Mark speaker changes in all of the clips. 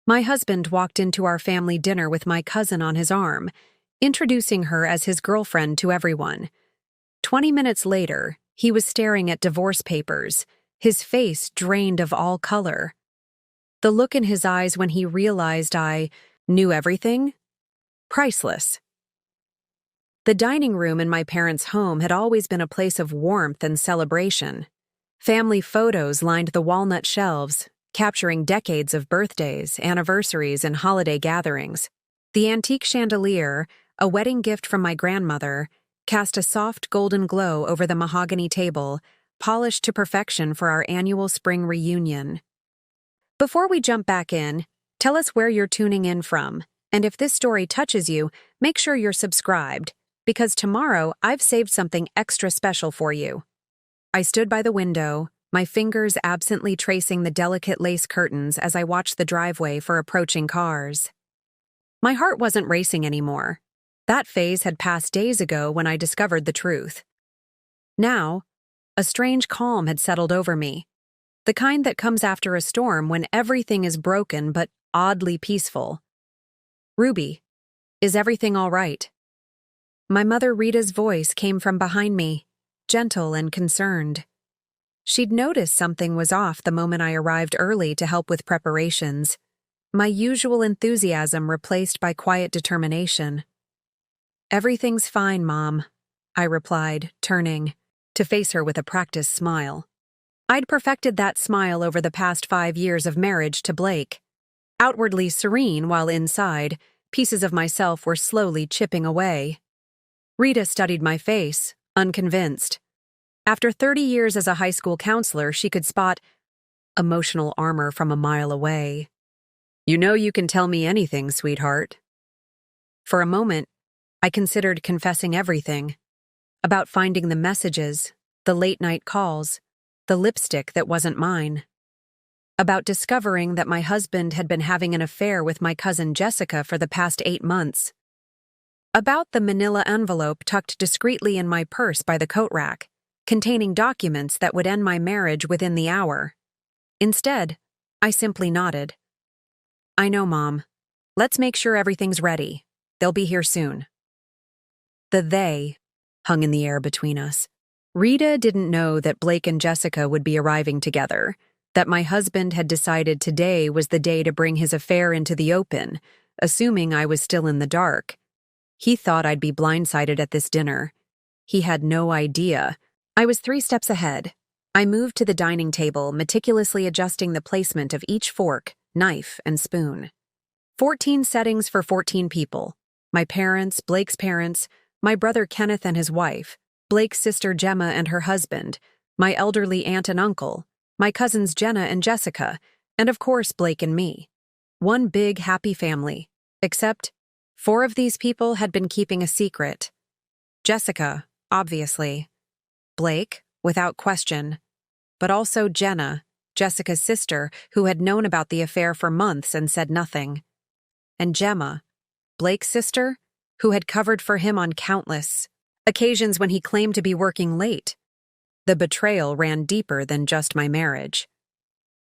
Speaker 1: My husband walked into our family dinner with my cousin on his arm, introducing her as his girlfriend to everyone. 20 minutes later, he was staring at divorce papers, his face drained of all color. The look in his eyes when he realized I knew everything? Priceless. The dining room in my parents' home had always been a place of warmth and celebration. Family photos lined the walnut shelves, capturing decades of birthdays, anniversaries, and holiday gatherings. The antique chandelier, a wedding gift from my grandmother, cast a soft golden glow over the mahogany table, polished to perfection for our annual spring reunion. Before we jump back in, tell us where you're tuning in from, and if this story touches you, make sure you're subscribed, because tomorrow I've saved something extra special for you. I stood by the window, my fingers absently tracing the delicate lace curtains as I watched the driveway for approaching cars. My heart wasn't racing anymore. That phase had passed days ago when I discovered the truth. Now, a strange calm had settled over me, the kind that comes after a storm when everything is broken but oddly peaceful. "Ruby, is everything all right?" My mother Rita's voice came from behind me, gentle and concerned. She'd noticed something was off the moment I arrived early to help with preparations, my usual enthusiasm replaced by quiet determination. "Everything's fine, Mom," I replied, turning, to face her with a practiced smile. I'd perfected that smile over the past 5 years of marriage to Blake. Outwardly serene while inside, pieces of myself were slowly chipping away. Rita studied my face, unconvinced. After 30 years as a high school counselor, she could spot emotional armor from a mile away. "You know you can tell me anything, sweetheart." For a moment, I considered confessing everything. About finding the messages, the late-night calls, the lipstick that wasn't mine. About discovering that my husband had been having an affair with my cousin Jessica for the past 8 months. About the manila envelope tucked discreetly in my purse by the coat rack, containing documents that would end my marriage within the hour. Instead, I simply nodded. "I know, Mom. Let's make sure everything's ready. They'll be here soon." The "they" hung in the air between us. Rita didn't know that Blake and Jessica would be arriving together, that my husband had decided today was the day to bring his affair into the open, assuming I was still in the dark. He thought I'd be blindsided at this dinner. He had no idea. I was 3 steps ahead. I moved to the dining table, meticulously adjusting the placement of each fork, knife, and spoon. 14 settings for 14 people. My parents, Blake's parents, my brother Kenneth and his wife, Blake's sister Gemma and her husband, my elderly aunt and uncle, my cousins Jenna and Jessica, and of course Blake and me. One big, happy family. Except 4 of these people had been keeping a secret. Jessica, obviously. Blake, without question. But also Jenna, Jessica's sister, who had known about the affair for months and said nothing. And Gemma, Blake's sister, who had covered for him on countless occasions when he claimed to be working late. The betrayal ran deeper than just my marriage.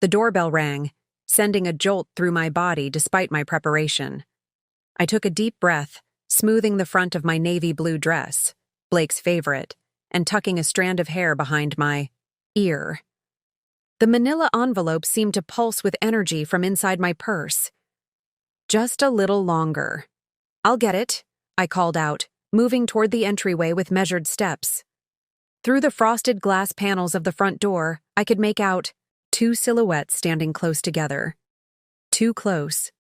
Speaker 1: The doorbell rang, sending a jolt through my body despite my preparation. I took a deep breath, smoothing the front of my navy blue dress, Blake's favorite, and tucking a strand of hair behind my ear. The manila envelope seemed to pulse with energy from inside my purse. "Just a little longer." "I'll get it," I called out, moving toward the entryway with measured steps. Through the frosted glass panels of the front door, I could make out 2 silhouettes standing close together. Too close.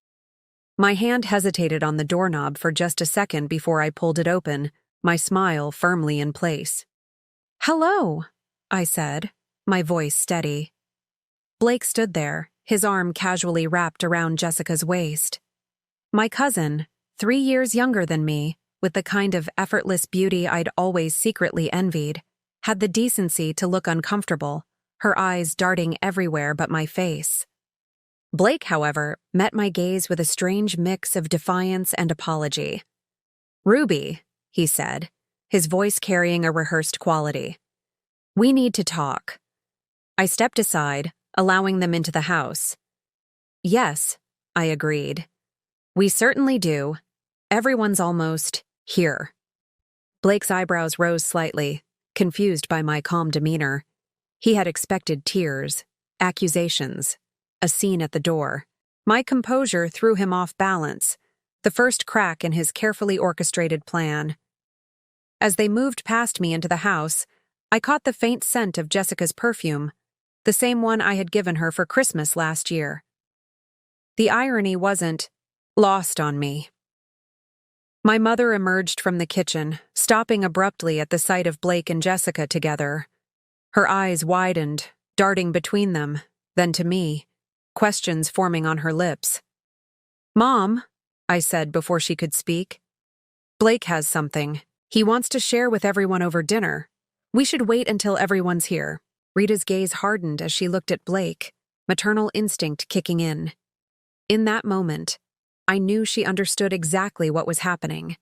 Speaker 1: My hand hesitated on the doorknob for just a second before I pulled it open, my smile firmly in place. "Hello," I said, my voice steady. Blake stood there, his arm casually wrapped around Jessica's waist. My cousin, 3 years younger than me, with the kind of effortless beauty I'd always secretly envied, had the decency to look uncomfortable, her eyes darting everywhere but my face. Blake, however, met my gaze with a strange mix of defiance and apology. "Ruby," he said, his voice carrying a rehearsed quality. "We need to talk." I stepped aside, allowing them into the house. "Yes, I agreed. We certainly do. Everyone's almost here. Blake's eyebrows rose slightly, confused by my calm demeanor. He had expected tears, accusations, a scene at the door. My composure threw him off balance, the first crack in his carefully orchestrated plan. As they moved past me into the house, I caught the faint scent of Jessica's perfume, the same one I had given her for Christmas last year. The irony wasn't lost on me. My mother emerged from the kitchen, stopping abruptly at the sight of Blake and Jessica together. Her eyes widened, darting between them, then to me, questions forming on her lips. "Mom," I said before she could speak. "Blake has something. He wants to share with everyone over dinner. We should wait until everyone's here." Rita's gaze hardened as she looked at Blake, maternal instinct kicking in. In that moment, I knew she understood exactly what was happening,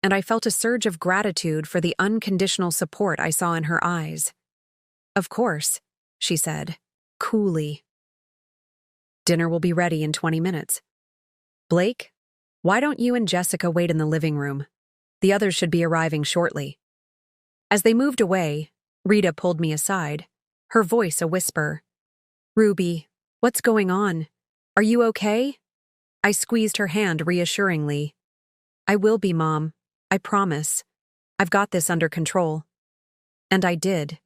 Speaker 1: and I felt a surge of gratitude for the unconditional support I saw in her eyes. "Of course," she said, coolly. "Dinner will be ready in 20 minutes. Blake, why don't you and Jessica wait in the living room? The others should be arriving shortly." As they moved away, Rita pulled me aside, her voice a whisper. "Ruby, what's going on? Are you okay?" I squeezed her hand reassuringly. "I will be, Mom. I promise. I've got this under control." And I did.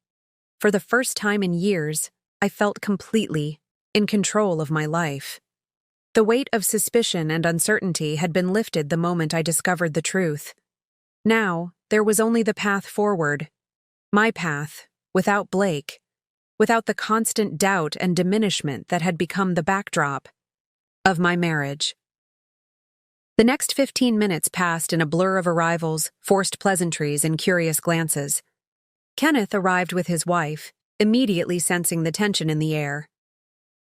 Speaker 1: For the first time in years, I felt completely in control of my life. The weight of suspicion and uncertainty had been lifted the moment I discovered the truth. Now, there was only the path forward. My path, without Blake, without the constant doubt and diminishment that had become the backdrop of my marriage. The next 15 minutes passed in a blur of arrivals, forced pleasantries, and curious glances. Kenneth arrived with his wife, immediately sensing the tension in the air.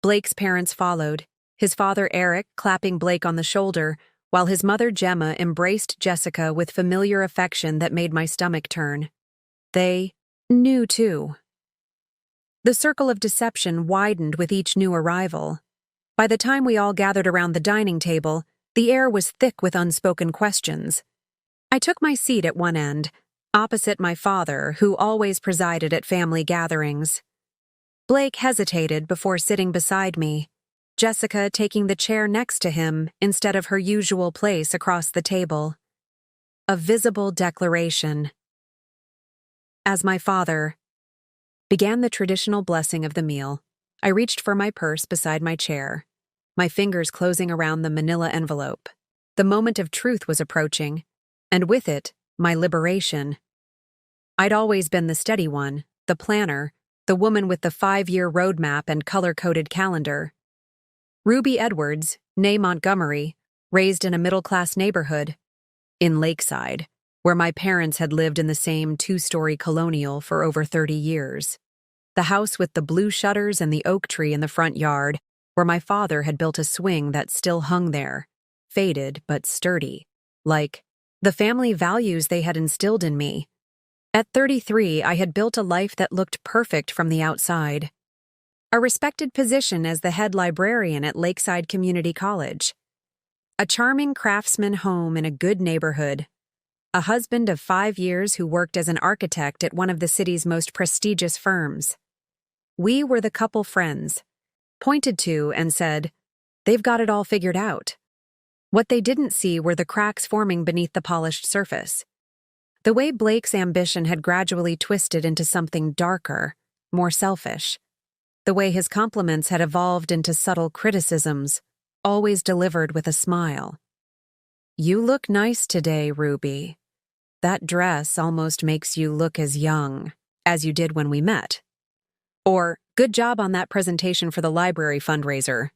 Speaker 1: Blake's parents followed, his father Eric clapping Blake on the shoulder, while his mother Gemma embraced Jessica with familiar affection that made my stomach turn. They knew too. The circle of deception widened with each new arrival. By the time we all gathered around the dining table, the air was thick with unspoken questions. I took my seat at one end, opposite my father, who always presided at family gatherings. Blake hesitated before sitting beside me, Jessica taking the chair next to him instead of her usual place across the table. A visible declaration. As my father began the traditional blessing of the meal, I reached for my purse beside my chair, my fingers closing around the manila envelope. The moment of truth was approaching, and with it, my liberation. I'd always been the steady one, the planner, the woman with the 5-year roadmap and color-coded calendar. Ruby Edwards, née Montgomery, raised in a middle-class neighborhood, in Lakeside, where my parents had lived in the same 2-story colonial for over 30 years. The house with the blue shutters and the oak tree in the front yard, where my father had built a swing that still hung there, faded but sturdy, like the family values they had instilled in me. At 33, I had built a life that looked perfect from the outside. A respected position as the head librarian at Lakeside Community College. A charming craftsman home in a good neighborhood. A husband of 5 years who worked as an architect at one of the city's most prestigious firms. We were the couple friends, pointed to and said, "They've got it all figured out." What they didn't see were the cracks forming beneath the polished surface. The way Blake's ambition had gradually twisted into something darker, more selfish. The way his compliments had evolved into subtle criticisms, always delivered with a smile. "You look nice today, Ruby. That dress almost makes you look as young as you did when we met." Or, "Good job on that presentation for the library fundraiser.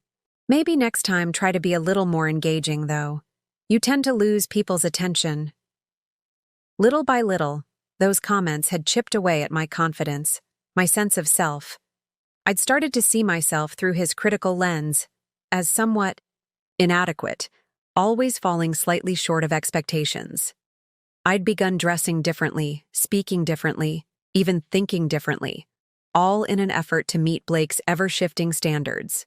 Speaker 1: Maybe next time try to be a little more engaging, though. You tend to lose people's attention." Little by little, those comments had chipped away at my confidence, my sense of self. I'd started to see myself through his critical lens, as somewhat inadequate, always falling slightly short of expectations. I'd begun dressing differently, speaking differently, even thinking differently, all in an effort to meet Blake's ever-shifting standards.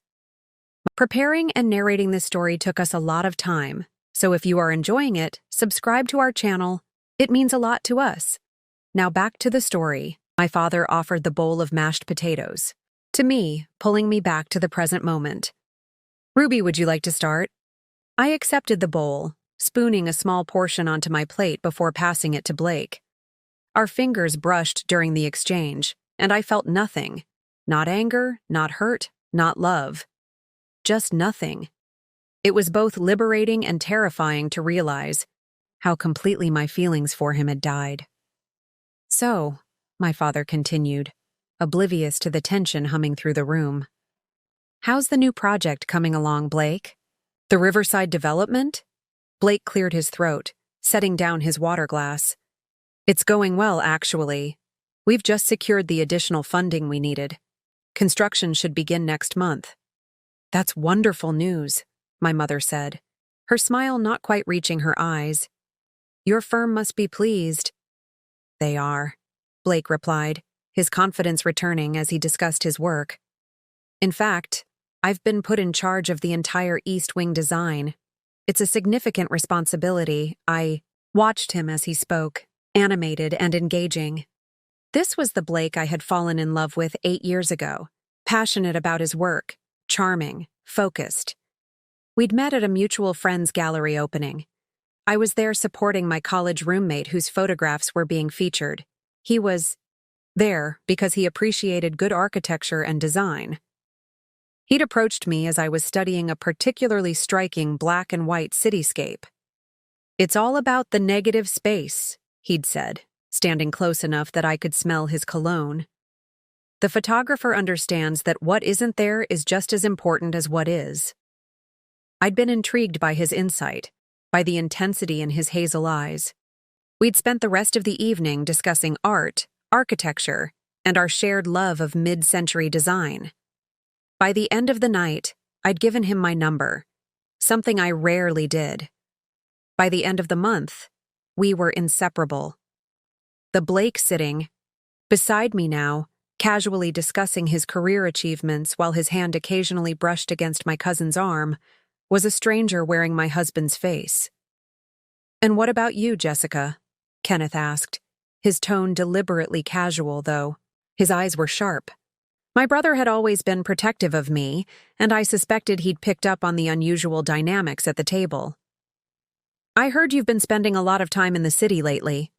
Speaker 1: Preparing and narrating this story took us a lot of time, so if you are enjoying it, subscribe to our channel. It means a lot to us. Now back to the story. My father offered the bowl of mashed potatoes to me, pulling me back to the present moment. Ruby, would you like to start? I accepted the bowl, spooning a small portion onto my plate before passing it to Blake. Our fingers brushed during the exchange, and I felt nothing. Not anger, not hurt, not love. Just nothing. It was both liberating and terrifying to realize how completely my feelings for him had died. So, my father continued, oblivious to the tension humming through the room. How's the new project coming along, Blake? The Riverside development? Blake cleared his throat, setting down his water glass. It's going well, actually. We've just secured the additional funding we needed. Construction should begin next month. That's wonderful news, my mother said, her smile not quite reaching her eyes. Your firm must be pleased. They are, Blake replied, his confidence returning as he discussed his work. In fact, I've been put in charge of the entire East Wing design. It's a significant responsibility. I watched him as he spoke, animated and engaging. This was the Blake I had fallen in love with 8 years ago, passionate about his work, charming, focused. We'd met at a mutual friend's gallery opening. I was there supporting my college roommate whose photographs were being featured. He was there because he appreciated good architecture and design. He'd approached me as I was studying a particularly striking black and white cityscape. It's all about the negative space, he'd said, standing close enough that I could smell his cologne. The photographer understands that what isn't there is just as important as what is. I'd been intrigued by his insight, by the intensity in his hazel eyes. We'd spent the rest of the evening discussing art, architecture, and our shared love of mid-century design. By the end of the night, I'd given him my number, something I rarely did. By the end of the month, we were inseparable. The Blake sitting beside me now, casually discussing his career achievements while his hand occasionally brushed against my cousin's arm, was a stranger wearing my husband's face. And what about you, Jessica? Kenneth asked, his tone deliberately casual, though. His eyes were sharp. My brother had always been protective of me, and I suspected he'd picked up on the unusual dynamics at the table. I heard you've been spending a lot of time in the city lately.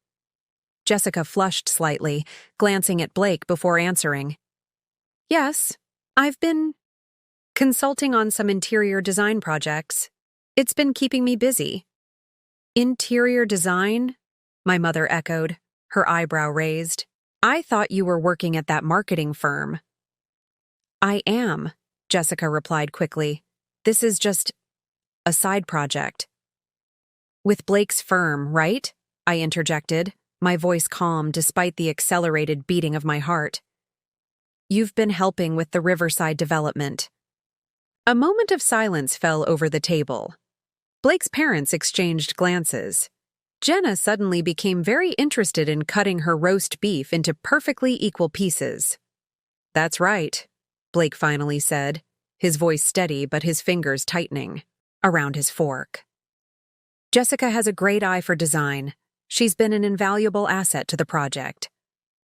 Speaker 1: Jessica flushed slightly, glancing at Blake before answering. Yes, I've been consulting on some interior design projects. It's been keeping me busy. Interior design? My mother echoed, her eyebrow raised. I thought you were working at that marketing firm. I am, Jessica replied quickly. This is just a side project. With Blake's firm, right? I interjected, my voice calm despite the accelerated beating of my heart. You've been helping with the Riverside development. A moment of silence fell over the table. Blake's parents exchanged glances. Jenna suddenly became very interested in cutting her roast beef into perfectly equal pieces. That's right, Blake finally said, his voice steady but his fingers tightening around his fork. Jessica has a great eye for design. She's been an invaluable asset to the project.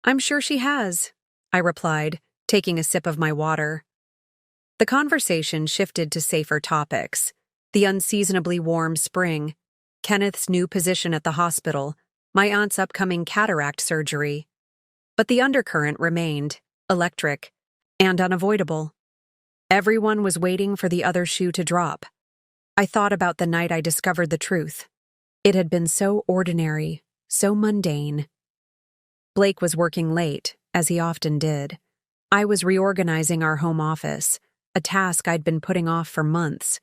Speaker 1: I'm sure she has, I replied, taking a sip of my water. The conversation shifted to safer topics. The unseasonably warm spring, Kenneth's new position at the hospital, my aunt's upcoming cataract surgery. But the undercurrent remained, electric, and unavoidable. Everyone was waiting for the other shoe to drop. I thought about the night I discovered the truth. It had been so ordinary, so mundane. Blake was working late, as he often did. I was reorganizing our home office, a task I'd been putting off for months.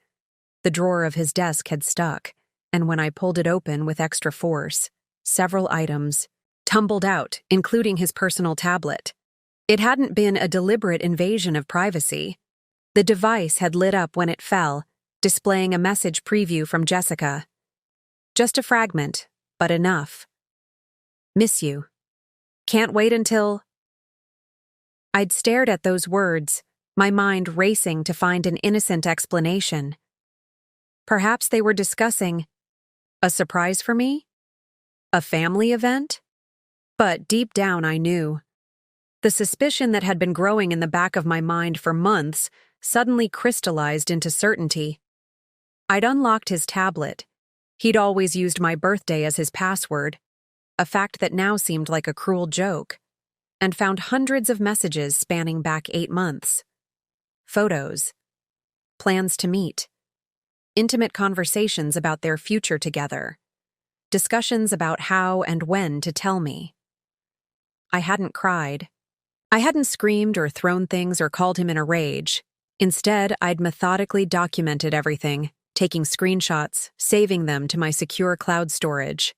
Speaker 1: The drawer of his desk had stuck, and when I pulled it open with extra force, several items tumbled out, including his personal tablet. It hadn't been a deliberate invasion of privacy. The device had lit up when it fell, displaying a message preview from Jessica. Just a fragment, but enough. Miss you. Can't wait until... I'd stared at those words, my mind racing to find an innocent explanation. Perhaps they were discussing a surprise for me? A family event? But deep down I knew. The suspicion that had been growing in the back of my mind for months suddenly crystallized into certainty. I'd unlocked his tablet. He'd always used my birthday as his password, a fact that now seemed like a cruel joke, and found hundreds of messages spanning back 8 months. Photos, plans to meet, intimate conversations about their future together, discussions about how and when to tell me. I hadn't cried. I hadn't screamed or thrown things or called him in a rage. Instead, I'd methodically documented everything, taking screenshots, saving them to my secure cloud storage.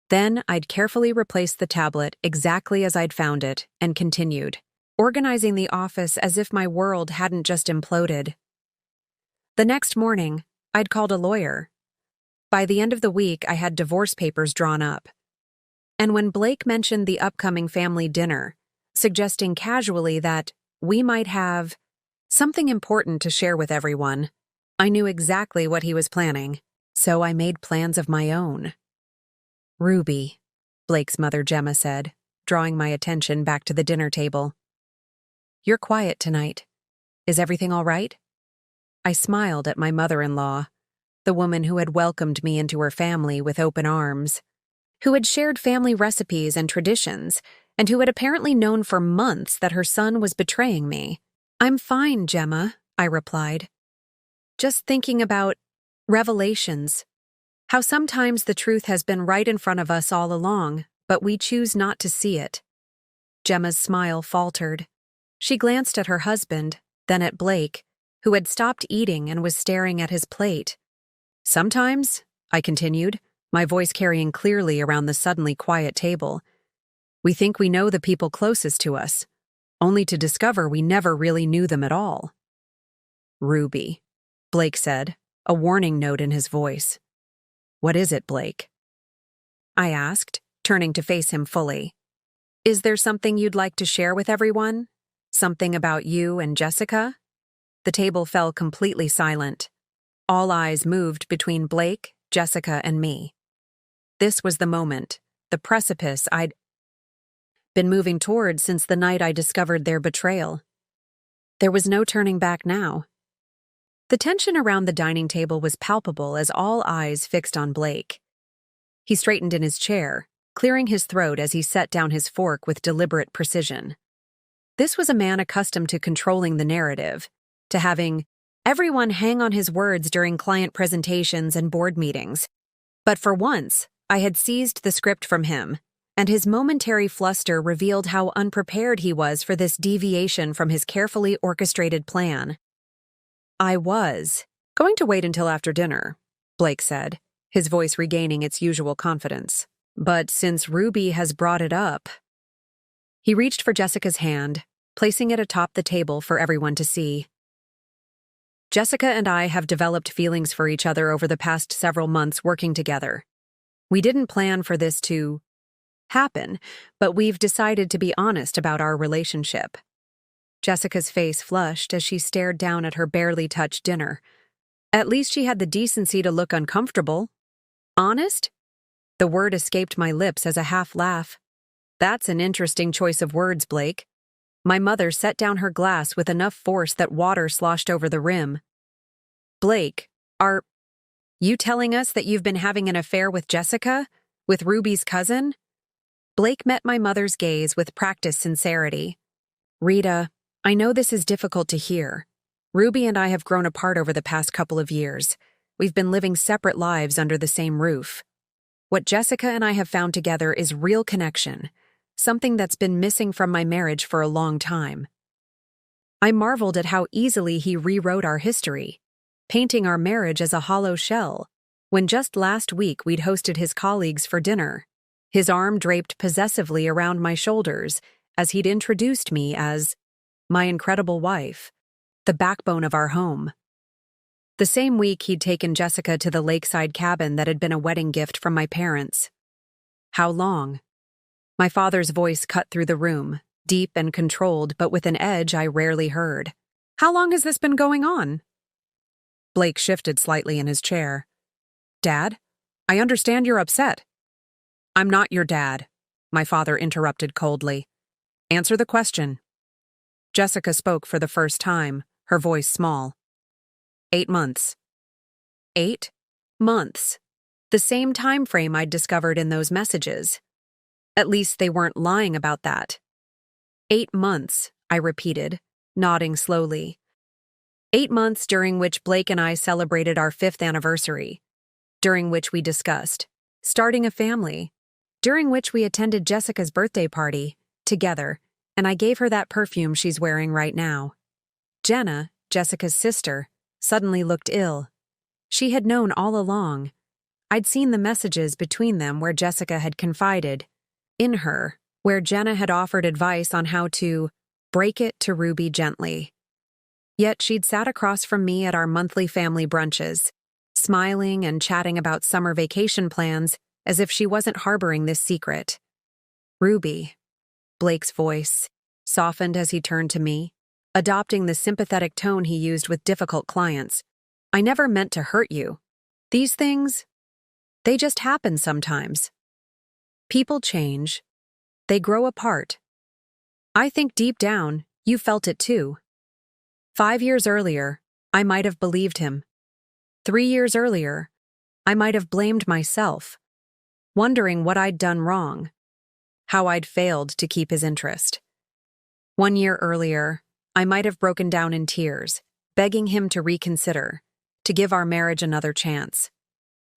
Speaker 1: Then I'd carefully replaced the tablet exactly as I'd found it and continued, organizing the office as if my world hadn't just imploded. The next morning, I'd called a lawyer. By the end of the week, I had divorce papers drawn up. And when Blake mentioned the upcoming family dinner, suggesting casually that we might have something important to share with everyone, I knew exactly what he was planning, so I made plans of my own. "Ruby," Blake's mother Gemma said, drawing my attention back to the dinner table. "You're quiet tonight. Is everything all right?" I smiled at my mother-in-law, the woman who had welcomed me into her family with open arms, who had shared family recipes and traditions, and who had apparently known for months that her son was betraying me. "I'm fine, Gemma," I replied. "Just thinking about revelations. How sometimes the truth has been right in front of us all along, but we choose not to see it." Gemma's smile faltered. She glanced at her husband, then at Blake, who had stopped eating and was staring at his plate. "Sometimes," I continued, my voice carrying clearly around the suddenly quiet table, "we think we know the people closest to us, only to discover we never really knew them at all." "Ruby," Blake said, a warning note in his voice. "What is it, Blake?" I asked, turning to face him fully. "Is there something you'd like to share with everyone? Something about you and Jessica?" The table fell completely silent. All eyes moved between Blake, Jessica, and me. This was the moment, the precipice I'd been moving toward since the night I discovered their betrayal. There was no turning back now. The tension around the dining table was palpable as all eyes fixed on Blake. He straightened in his chair, clearing his throat as he set down his fork with deliberate precision. This was a man accustomed to controlling the narrative, to having everyone hang on his words during client presentations and board meetings. But for once, I had seized the script from him, and his momentary fluster revealed how unprepared he was for this deviation from his carefully orchestrated plan. "I was going to wait until after dinner," Blake said, his voice regaining its usual confidence. "But since Ruby has brought it up..." He reached for Jessica's hand, placing it atop the table for everyone to see. "Jessica and I have developed feelings for each other over the past several months working together. We didn't plan for this to happen, but we've decided to be honest about our relationship." Jessica's face flushed as she stared down at her barely touched dinner. At least she had the decency to look uncomfortable. "Honest?" The word escaped my lips as a half laugh. "That's an interesting choice of words, Blake." My mother set down her glass with enough force that water sloshed over the rim. "Blake, are you telling us that you've been having an affair with Jessica? With Ruby's cousin?" Blake met my mother's gaze with practiced sincerity. "Rita, I know this is difficult to hear. Ruby and I have grown apart over the past couple of years. We've been living separate lives under the same roof. What Jessica and I have found together is real connection, something that's been missing from my marriage for a long time." I marveled at how easily he rewrote our history, painting our marriage as a hollow shell, when just last week we'd hosted his colleagues for dinner, his arm draped possessively around my shoulders as he'd introduced me as my incredible wife, the backbone of our home. The same week he'd taken Jessica to the lakeside cabin that had been a wedding gift from my parents. "How long?" My father's voice cut through the room, deep and controlled but with an edge I rarely heard. How long has this been going on? Blake shifted slightly in his chair. Dad, I understand you're upset. I'm not your dad, my father interrupted coldly. Answer the question. Jessica spoke for the first time, her voice small. 8 months. 8 months. The same time frame I'd discovered in those messages. At least they weren't lying about that. 8 months, I repeated, nodding slowly. 8 months during which Blake and I celebrated our 5th anniversary, during which we discussed starting a family, during which we attended Jessica's birthday party, together, and I gave her that perfume she's wearing right now. Jenna, Jessica's sister, suddenly looked ill. She had known all along. I'd seen the messages between them where Jessica had confided in her, where Jenna had offered advice on how to break it to Ruby gently. Yet she'd sat across from me at our monthly family brunches, smiling and chatting about summer vacation plans as if she wasn't harboring this secret. Ruby. Blake's voice softened as he turned to me, adopting the sympathetic tone he used with difficult clients. I never meant to hurt you. These things, they just happen sometimes. People change. They grow apart. I think deep down, you felt it too. 5 years earlier, I might have believed him. 3 years earlier, I might have blamed myself, wondering what I'd done wrong, how I'd failed to keep his interest. 1 year earlier, I might have broken down in tears, begging him to reconsider, to give our marriage another chance.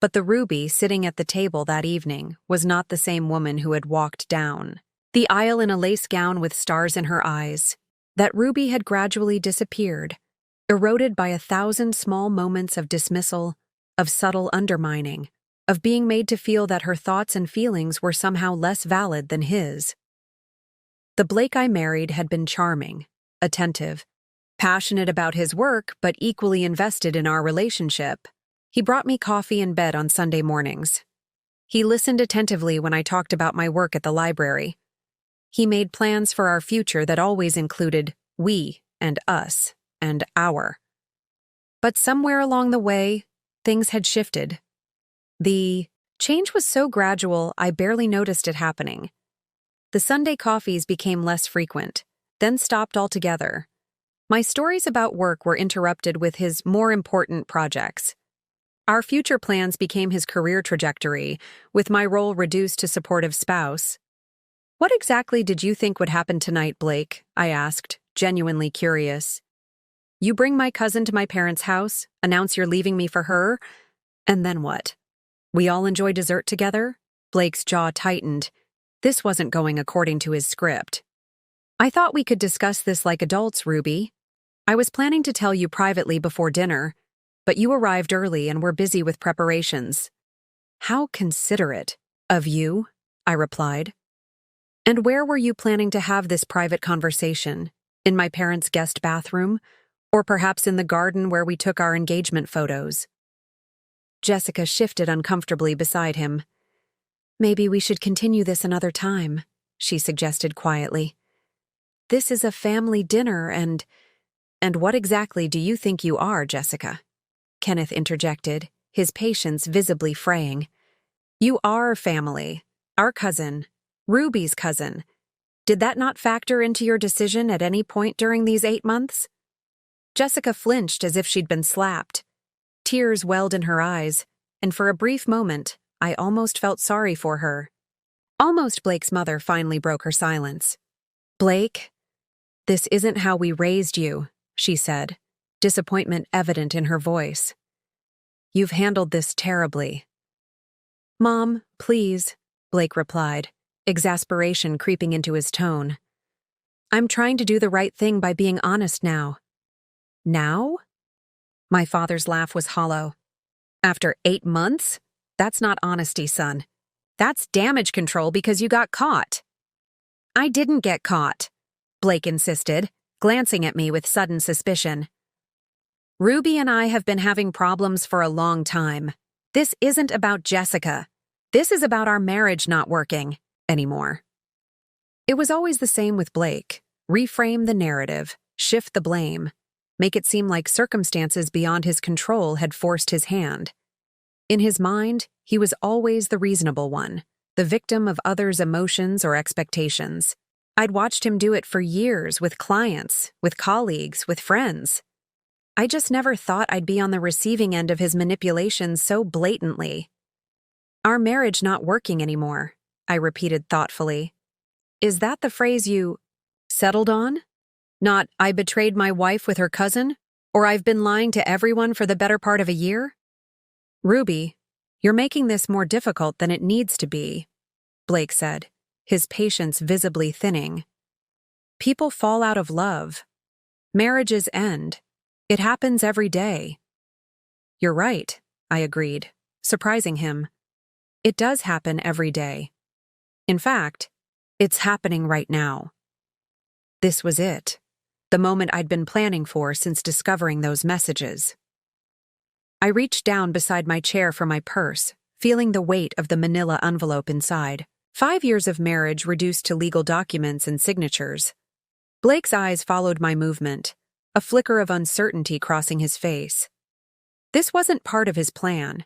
Speaker 1: But the Ruby sitting at the table that evening was not the same woman who had walked down the aisle in a lace gown with stars in her eyes. That Ruby had gradually disappeared, eroded by 1,000 small moments of dismissal, of subtle undermining, of being made to feel that her thoughts and feelings were somehow less valid than his. The Blake I married had been charming, attentive, passionate about his work but equally invested in our relationship. He brought me coffee in bed on Sunday mornings. He listened attentively when I talked about my work at the library. He made plans for our future that always included we and us and our. But somewhere along the way, things had shifted. The change was so gradual I barely noticed it happening. The Sunday coffees became less frequent, then stopped altogether. My stories about work were interrupted with his more important projects. Our future plans became his career trajectory, with my role reduced to supportive spouse. What exactly did you think would happen tonight, Blake? I asked, genuinely curious. You bring my cousin to my parents' house, announce you're leaving me for her, and then what? We all enjoy dessert together? Blake's jaw tightened. This wasn't going according to his script. I thought we could discuss this like adults, Ruby. I was planning to tell you privately before dinner, but you arrived early and were busy with preparations. How considerate of you, I replied. And where were you planning to have this private conversation? In my parents' guest bathroom? Or perhaps in the garden where we took our engagement photos? Jessica shifted uncomfortably beside him. Maybe we should continue this another time, she suggested quietly. This is a family dinner and what exactly do you think you are, Jessica? Kenneth interjected, his patience visibly fraying. You are family, our cousin. Ruby's cousin. Did that not factor into your decision at any point during these 8 months? Jessica flinched as if she'd been slapped. Tears welled in her eyes, and for a brief moment, I almost felt sorry for her. Almost Blake's mother finally broke her silence. Blake, this isn't how we raised you, she said, disappointment evident in her voice. You've handled this terribly. Mom, please, Blake replied, exasperation creeping into his tone. I'm trying to do the right thing by being honest now. Now? My father's laugh was hollow. After 8 months? That's not honesty, son. That's damage control because you got caught. I didn't get caught, Blake insisted, glancing at me with sudden suspicion. Ruby and I have been having problems for a long time. This isn't about Jessica. This is about our marriage not working anymore. It was always the same with Blake. Reframe the narrative, shift the blame. make it seem like circumstances beyond his control had forced his hand. In his mind, he was always the reasonable one, the victim of others' emotions or expectations. I'd watched him do it for years with clients, with colleagues, with friends. I just never thought I'd be on the receiving end of his manipulations so blatantly. "Our marriage not working anymore," I repeated thoughtfully. "Is that the phrase you settled on? Not, 'I betrayed my wife with her cousin,' or 'I've been lying to everyone for the better part of a year'?" "Ruby, you're making this more difficult than it needs to be," Blake said, his patience visibly thinning. "People fall out of love. Marriages end. It happens every day." "You're right," I agreed, surprising him. "It does happen every day. In fact, it's happening right now." This was it, the moment I'd been planning for since discovering those messages. I reached down beside my chair for my purse, feeling the weight of the manila envelope inside. 5 years of marriage reduced to legal documents and signatures. Blake's eyes followed my movement, a flicker of uncertainty crossing his face. This wasn't part of his plan.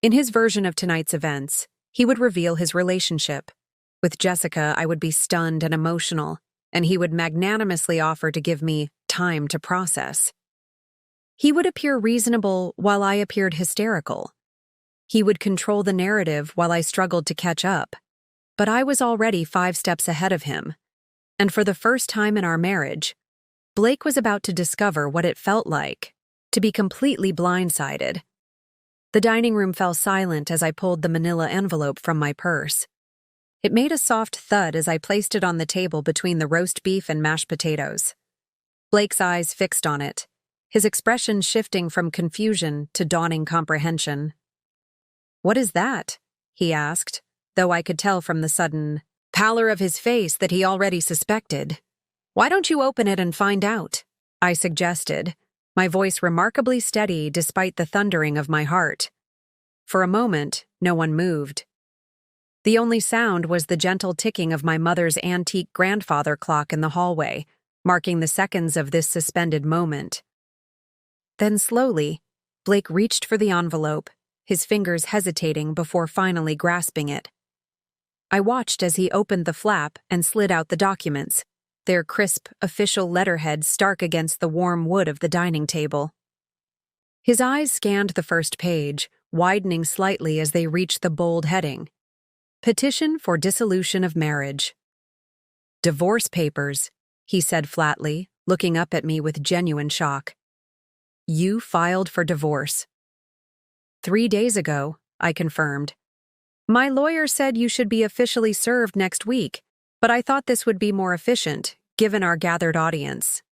Speaker 1: In his version of tonight's events, he would reveal his relationship. With Jessica, I would be stunned and emotional, and he would magnanimously offer to give me time to process. He would appear reasonable while I appeared hysterical. He would control the narrative while I struggled to catch up. But I was already 5 steps ahead of him. And for the first time in our marriage, Blake was about to discover what it felt like to be completely blindsided. The dining room fell silent as I pulled the manila envelope from my purse. It made a soft thud as I placed it on the table between the roast beef and mashed potatoes. Blake's eyes fixed on it, his expression shifting from confusion to dawning comprehension. "What is that?" he asked, though I could tell from the sudden pallor of his face that he already suspected. "Why don't you open it and find out?" I suggested, my voice remarkably steady despite the thundering of my heart. For a moment, no one moved. The only sound was the gentle ticking of my mother's antique grandfather clock in the hallway, marking the seconds of this suspended moment. Then slowly, Blake reached for the envelope, his fingers hesitating before finally grasping it. I watched as he opened the flap and slid out the documents, their crisp, official letterhead stark against the warm wood of the dining table. His eyes scanned the first page, widening slightly as they reached the bold heading. "Petition for dissolution of marriage." "Divorce papers," he said flatly, looking up at me with genuine shock. "You filed for divorce." 3 days ago, I confirmed. "My lawyer said you should be officially served next week, but I thought this would be more efficient, given our gathered audience."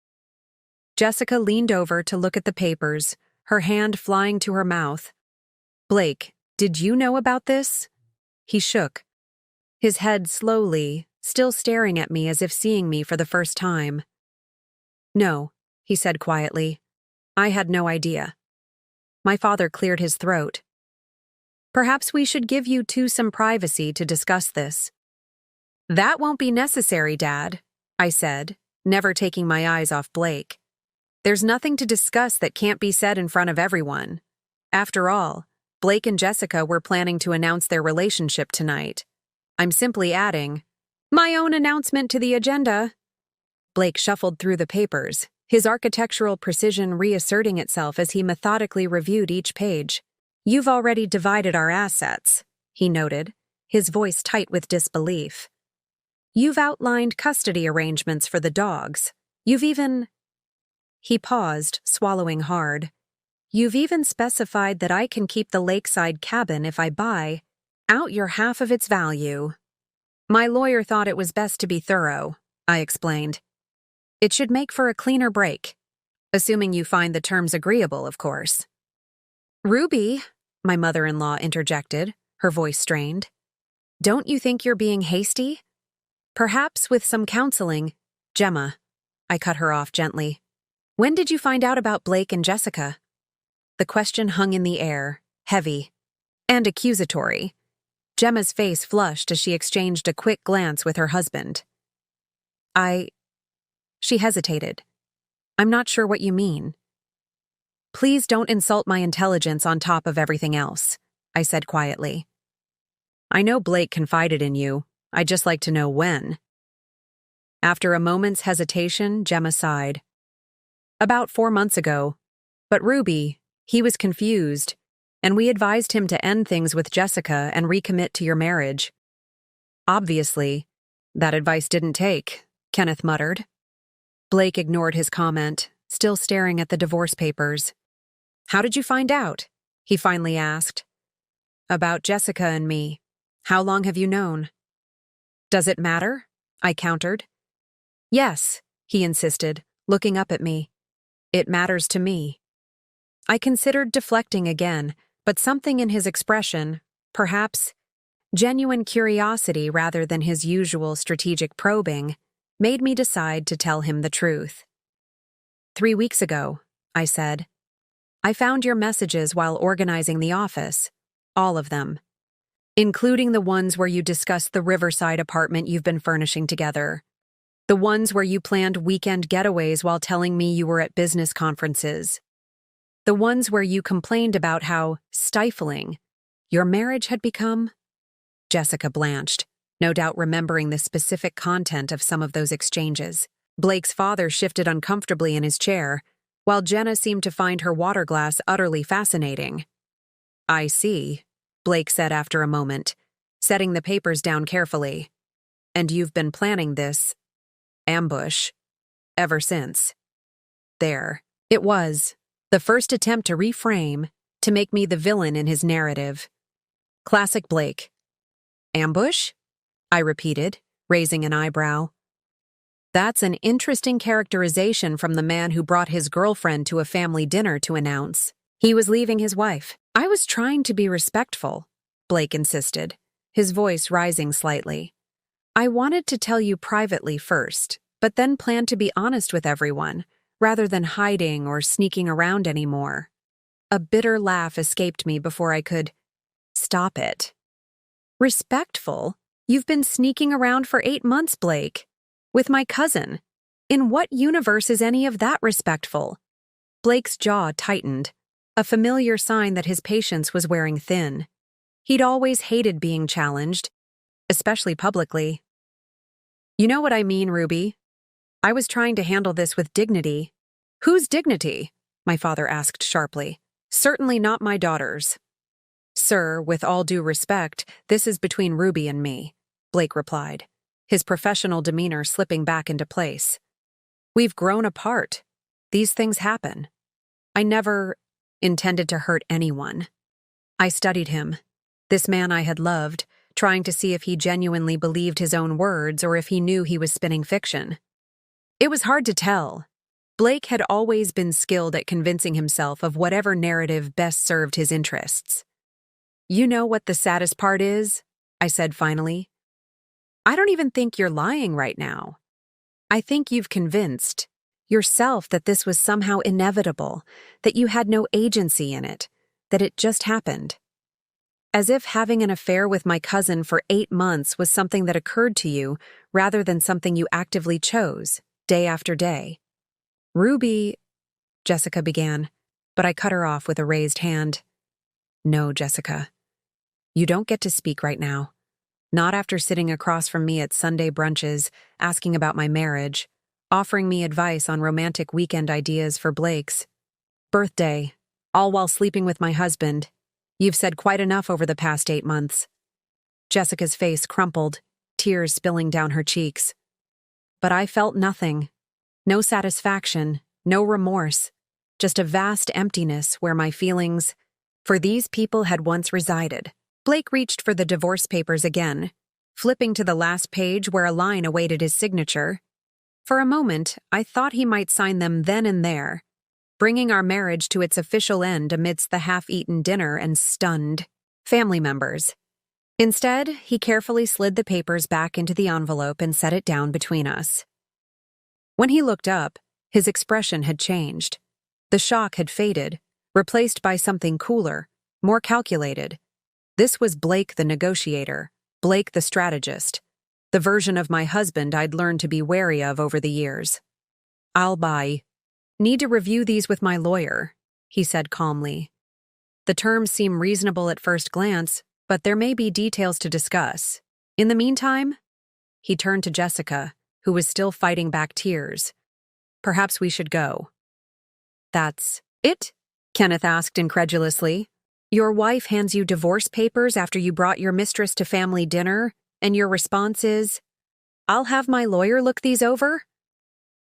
Speaker 1: Jessica leaned over to look at the papers, her hand flying to her mouth. "Blake, did you know about this?" He shook, his head slowly, still staring at me as if seeing me for the first time. "No," he said quietly. "I had no idea." My father cleared his throat. "Perhaps we should give you two some privacy to discuss this." "That won't be necessary, Dad," I said, never taking my eyes off Blake. "There's nothing to discuss that can't be said in front of everyone. After all, Blake and Jessica were planning to announce their relationship tonight. I'm simply adding my own announcement to the agenda." Blake shuffled through the papers, his architectural precision reasserting itself as he methodically reviewed each page. "You've already divided our assets," he noted, his voice tight with disbelief. "You've outlined custody arrangements for the dogs. You've even—" He paused, swallowing hard. "You've even specified that I can keep the lakeside cabin if I buy out your half of its value." "My lawyer thought it was best to be thorough," I explained. "It should make for a cleaner break. Assuming you find the terms agreeable, of course." "Ruby," my mother-in-law interjected, her voice strained. "Don't you think you're being hasty? Perhaps with some counseling—" "Gemma," I cut her off gently. "When did you find out about Blake and Jessica?" The question hung in the air, heavy and accusatory. Gemma's face flushed as she exchanged a quick glance with her husband. She hesitated. I'm not sure what you mean. Please don't insult my intelligence on top of everything else, I said quietly. I know Blake confided in you. I'd just like to know when. After a moment's hesitation, Gemma sighed. About 4 months ago. But Ruby, he was confused, and we advised him to end things with Jessica and recommit to your marriage. Obviously, that advice didn't take, Kenneth muttered. Blake ignored his comment, still staring at the divorce papers. How did you find out? He finally asked. About Jessica and me. How long have you known? Does it matter? I countered. Yes, he insisted, looking up at me. It matters to me. I considered deflecting again, but something in his expression, perhaps genuine curiosity rather than his usual strategic probing, made me decide to tell him the truth. 3 weeks ago, I said. I found your messages while organizing the office. All of them. Including the ones where you discussed the Riverside apartment you've been furnishing together. The ones where you planned weekend getaways while telling me you were at business conferences. The ones where you complained about how stifling your marriage had become. Jessica blanched, no doubt remembering the specific content of some of those exchanges. Blake's father shifted uncomfortably in his chair, while Jenna seemed to find her water glass utterly fascinating. I see, Blake said after a moment, setting the papers down carefully. And you've been planning this ambush ever since. There. It was. The first attempt to reframe, to make me the villain in his narrative. Classic Blake. Ambush? I repeated, raising an eyebrow. That's an interesting characterization from the man who brought his girlfriend to a family dinner to announce he was leaving his wife. I was trying to be respectful, Blake insisted, his voice rising slightly. I wanted to tell you privately first, but then planned to be honest with everyone, rather than hiding or sneaking around anymore. A bitter laugh escaped me before I could stop it. Respectful? You've been sneaking around for 8 months, Blake. With my cousin. In what universe is any of that respectful? Blake's jaw tightened, a familiar sign that his patience was wearing thin. He'd always hated being challenged, especially publicly. You know what I mean, Ruby? I was trying to handle this with dignity. Whose dignity? My father asked sharply. Certainly not my daughter's. Sir, with all due respect, this is between Ruby and me, Blake replied, his professional demeanor slipping back into place. We've grown apart. These things happen. I never intended to hurt anyone. I studied him, this man I had loved, trying to see if he genuinely believed his own words or if he knew he was spinning fiction. It was hard to tell. Blake had always been skilled at convincing himself of whatever narrative best served his interests. You know what the saddest part is? I said finally. I don't even think you're lying right now. I think you've convinced yourself that this was somehow inevitable, that you had no agency in it, that it just happened. As if having an affair with my cousin for 8 months was something that occurred to you rather than something you actively chose, day after day. Ruby, Jessica began, but I cut her off with a raised hand. No, Jessica. You don't get to speak right now. Not after sitting across from me at Sunday brunches, asking about my marriage, offering me advice on romantic weekend ideas for Blake's birthday, all while sleeping with my husband. You've said quite enough over the past 8 months. Jessica's face crumpled, tears spilling down her cheeks. But I felt nothing. No satisfaction, no remorse, just a vast emptiness where my feelings for these people had once resided. Blake reached for the divorce papers again, flipping to the last page where a line awaited his signature. For a moment, I thought he might sign them then and there, bringing our marriage to its official end amidst the half-eaten dinner and stunned family members. Instead, he carefully slid the papers back into the envelope and set it down between us. When he looked up, his expression had changed. The shock had faded, replaced by something cooler, more calculated. This was Blake the negotiator, Blake the strategist, the version of my husband I'd learned to be wary of over the years. I'll buy Need to review these with my lawyer, he said calmly. The terms seem reasonable at first glance, but there may be details to discuss. In the meantime, he turned to Jessica, who was still fighting back tears. Perhaps we should go. That's it? Kenneth asked incredulously. Your wife hands you divorce papers after you brought your mistress to family dinner, and your response is, I'll have my lawyer look these over?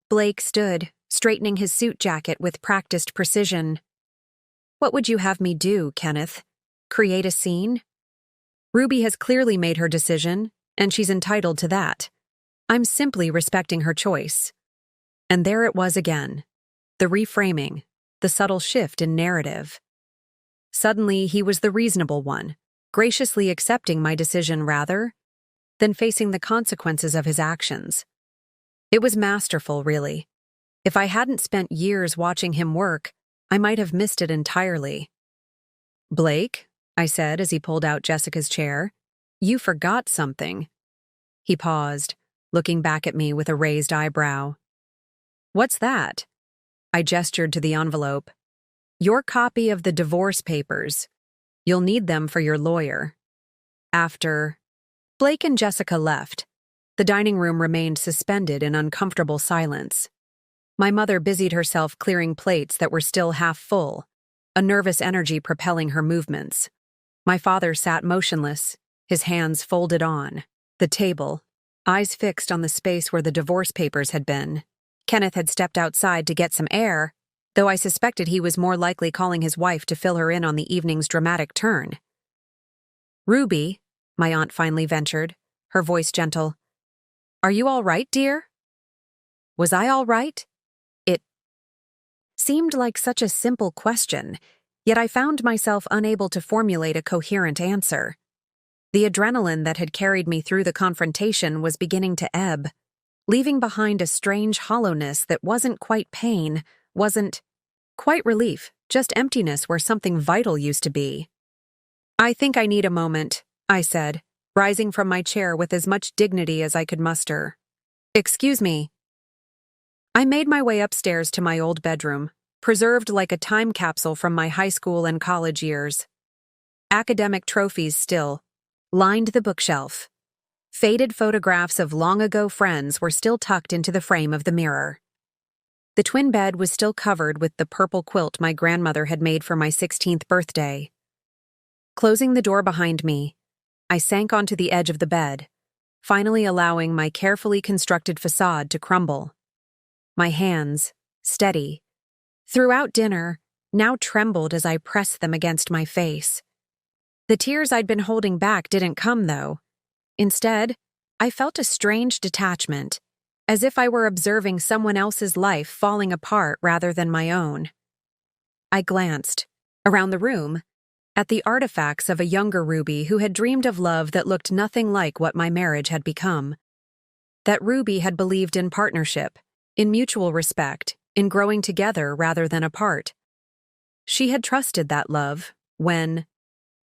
Speaker 1: Blake stood, straightening his suit jacket with practiced precision. What would you have me do, Kenneth? Create a scene? Ruby has clearly made her decision, and she's entitled to that. I'm simply respecting her choice. And there it was again. The reframing, the subtle shift in narrative. Suddenly, he was the reasonable one, graciously accepting my decision rather than facing the consequences of his actions. It was masterful, really. If I hadn't spent years watching him work, I might have missed it entirely. Blake, I said as he pulled out Jessica's chair, you forgot something. He paused, looking back at me with a raised eyebrow. What's that? I gestured to the envelope. Your copy of the divorce papers. You'll need them for your lawyer. After Blake and Jessica left, the dining room remained suspended in uncomfortable silence. My mother busied herself clearing plates that were still half full, a nervous energy propelling her movements. My father sat motionless, his hands folded on the table, eyes fixed on the space where the divorce papers had been. Kenneth had stepped outside to get some air, though I suspected he was more likely calling his wife to fill her in on the evening's dramatic turn. Ruby, my aunt finally ventured, her voice gentle. Are you all right, dear? Was I all right? It seemed like such a simple question, yet I found myself unable to formulate a coherent answer. The adrenaline that had carried me through the confrontation was beginning to ebb, leaving behind a strange hollowness that wasn't quite pain, wasn't quite relief, just emptiness where something vital used to be. I think I need a moment, I said, rising from my chair with as much dignity as I could muster. Excuse me. I made my way upstairs to my old bedroom, preserved like a time capsule from my high school and college years. Academic trophies still lined the bookshelf. Faded photographs of long-ago friends were still tucked into the frame of the mirror. The twin bed was still covered with the purple quilt my grandmother had made for my 16th birthday. Closing the door behind me, I sank onto the edge of the bed, finally allowing my carefully constructed facade to crumble. My hands, steady, throughout dinner, now trembled as I pressed them against my face. The tears I'd been holding back didn't come, though. Instead, I felt a strange detachment, as if I were observing someone else's life falling apart rather than my own. I glanced, around the room, at the artifacts of a younger Ruby who had dreamed of love that looked nothing like what my marriage had become. That Ruby had believed in partnership, in mutual respect, in growing together rather than apart. She had trusted that love when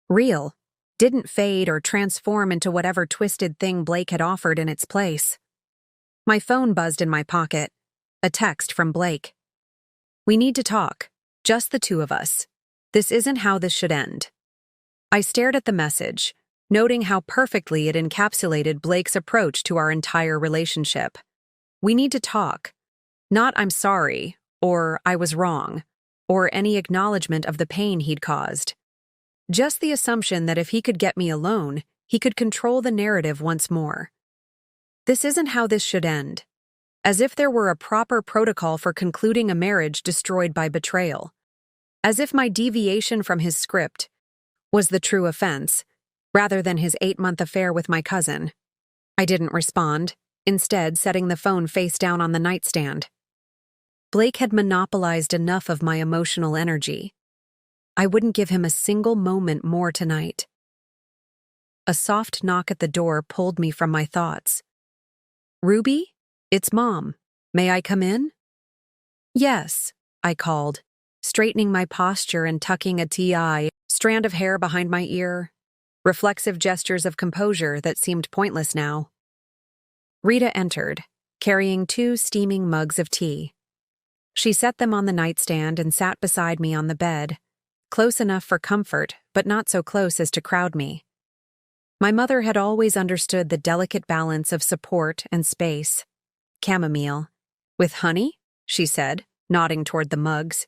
Speaker 1: real didn't fade or transform into whatever twisted thing Blake had offered in its place. My phone buzzed in my pocket. A text from Blake. We need to talk. Just the two of us. This isn't how this should end. I stared at the message, noting how perfectly it encapsulated Blake's approach to our entire relationship. We need to talk. Not I'm sorry, or I was wrong, or any acknowledgement of the pain he'd caused. Just the assumption that if he could get me alone, he could control the narrative once more. This isn't how this should end. As if there were a proper protocol for concluding a marriage destroyed by betrayal. As if my deviation from his script was the true offense, rather than his 8-month affair with my cousin. I didn't respond, instead setting the phone face down on the nightstand. Blake had monopolized enough of my emotional energy. I wouldn't give him a single moment more tonight. A soft knock at the door pulled me from my thoughts. Ruby? It's Mom. May I come in? Yes, I called, straightening my posture and tucking a strand of hair behind my ear, reflexive gestures of composure that seemed pointless now. Rita entered, carrying 2 steaming mugs of tea. She set them on the nightstand and sat beside me on the bed, close enough for comfort, but not so close as to crowd me. My mother had always understood the delicate balance of support and space. Chamomile. With honey? She said, nodding toward the mugs.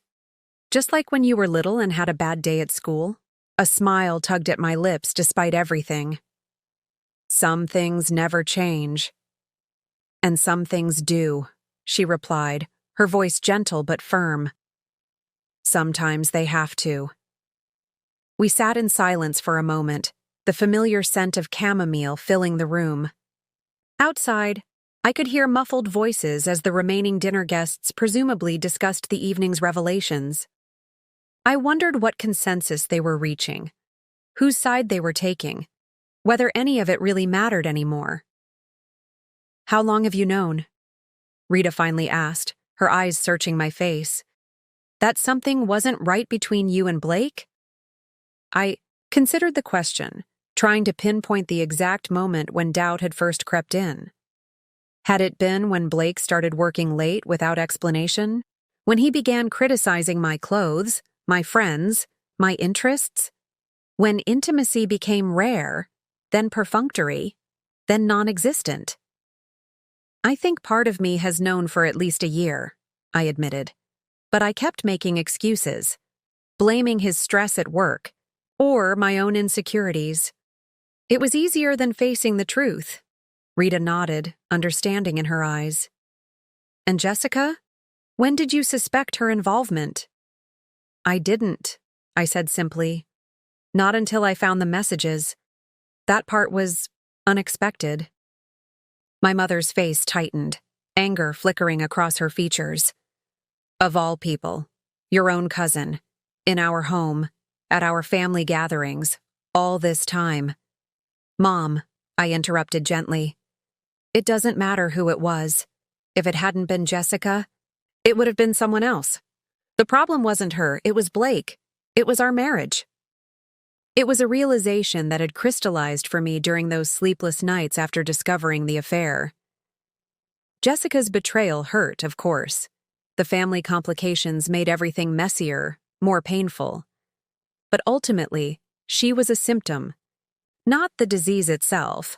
Speaker 1: Just like when you were little and had a bad day at school. A smile tugged at my lips despite everything. Some things never change. And some things do, she replied, her voice gentle but firm. Sometimes they have to. We sat in silence for a moment, the familiar scent of chamomile filling the room. Outside, I could hear muffled voices as the remaining dinner guests presumably discussed the evening's revelations. I wondered what consensus they were reaching, whose side they were taking, whether any of it really mattered anymore. "How long have you known?" Rita finally asked, her eyes searching my face. "That something wasn't right between you and Blake?" I considered the question, trying to pinpoint the exact moment when doubt had first crept in. Had it been when Blake started working late without explanation? When he began criticizing my clothes, my friends, my interests? When intimacy became rare, then perfunctory, then non-existent? I think part of me has known for at least a year, I admitted. But I kept making excuses, blaming his stress at work, or my own insecurities. It was easier than facing the truth. Rita nodded, understanding in her eyes. "And Jessica? When did you suspect her involvement?" "I didn't," I said simply. "Not until I found the messages. That part was unexpected." My mother's face tightened, anger flickering across her features. "Of all people, your own cousin, in our home, at our family gatherings, all this time." "Mom," I interrupted gently, "it doesn't matter who it was. If it hadn't been Jessica, it would have been someone else. The problem wasn't her, it was Blake. It was our marriage." It was a realization that had crystallized for me during those sleepless nights after discovering the affair. Jessica's betrayal hurt, of course. The family complications made everything messier, more painful. But ultimately, she was a symptom, not the disease itself.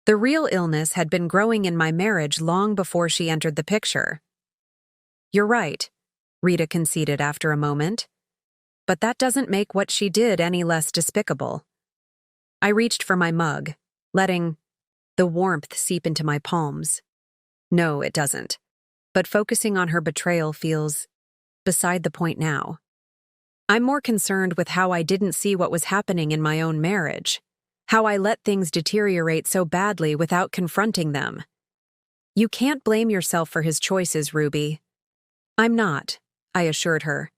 Speaker 1: The real illness had been growing in my marriage long before she entered the picture. "You're right," Rita conceded after a moment. "But that doesn't make what she did any less despicable." I reached for my mug, letting the warmth seep into my palms. "No, it doesn't. But focusing on her betrayal feels beside the point now. I'm more concerned with how I didn't see what was happening in my own marriage, how I let things deteriorate so badly without confronting them. You can't blame yourself for his choices, Ruby." "I'm not," I assured her.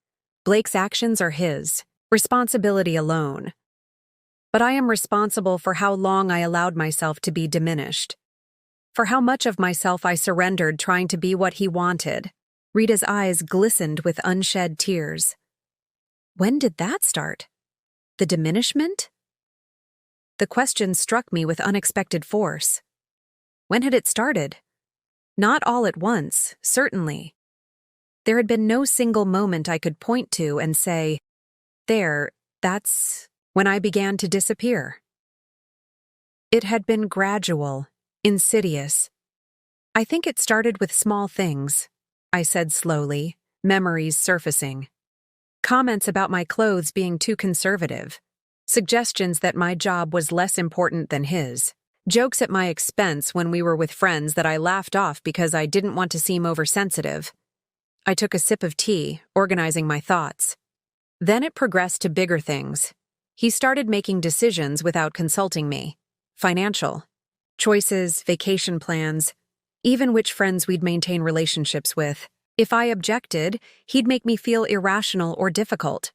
Speaker 1: "Blake's actions are his, responsibility alone. But I am responsible for how long I allowed myself to be diminished, for how much of myself I surrendered trying to be what he wanted." Rita's eyes glistened with unshed tears. "When did that start? The diminishment?" The question struck me with unexpected force. When had it started? Not all at once, certainly. There had been no single moment I could point to and say, that's when I began to disappear. It had been gradual, insidious. "I think it started with small things," I said slowly, memories surfacing. Comments about my clothes being too conservative, suggestions that my job was less important than his, jokes at my expense when we were with friends that I laughed off because I didn't want to seem oversensitive. I took a sip of tea, organizing my thoughts. Then it progressed to bigger things. He started making decisions without consulting me. Financial. Choices, vacation plans, even which friends we'd maintain relationships with. If I objected, he'd make me feel irrational or difficult.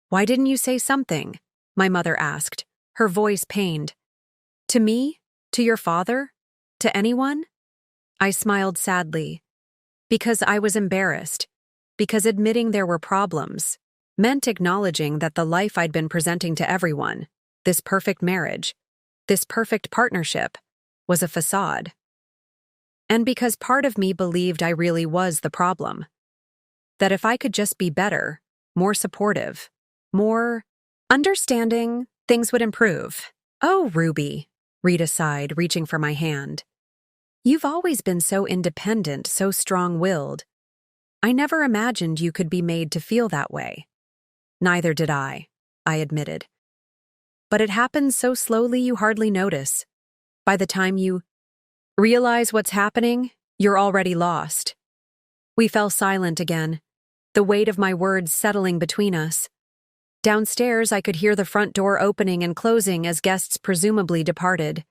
Speaker 1: "Why didn't you say something?" my mother asked, her voice pained. "To me? To your father? To anyone?" I smiled sadly. Because I was embarrassed. Because admitting there were problems meant acknowledging that the life I'd been presenting to everyone, this perfect marriage, this perfect partnership, was a facade. And because part of me believed I really was the problem. That if I could just be better, more supportive, more understanding, things would improve. Oh, Ruby, Rita sighed, reaching for my hand. You've always been so independent, so strong-willed. I never imagined you could be made to feel that way. Neither did I admitted. But it happens so slowly you hardly notice. By the time you realize what's happening, you're already lost. We fell silent again, the weight of my words settling between us. Downstairs, I could hear the front door opening and closing as guests presumably departed.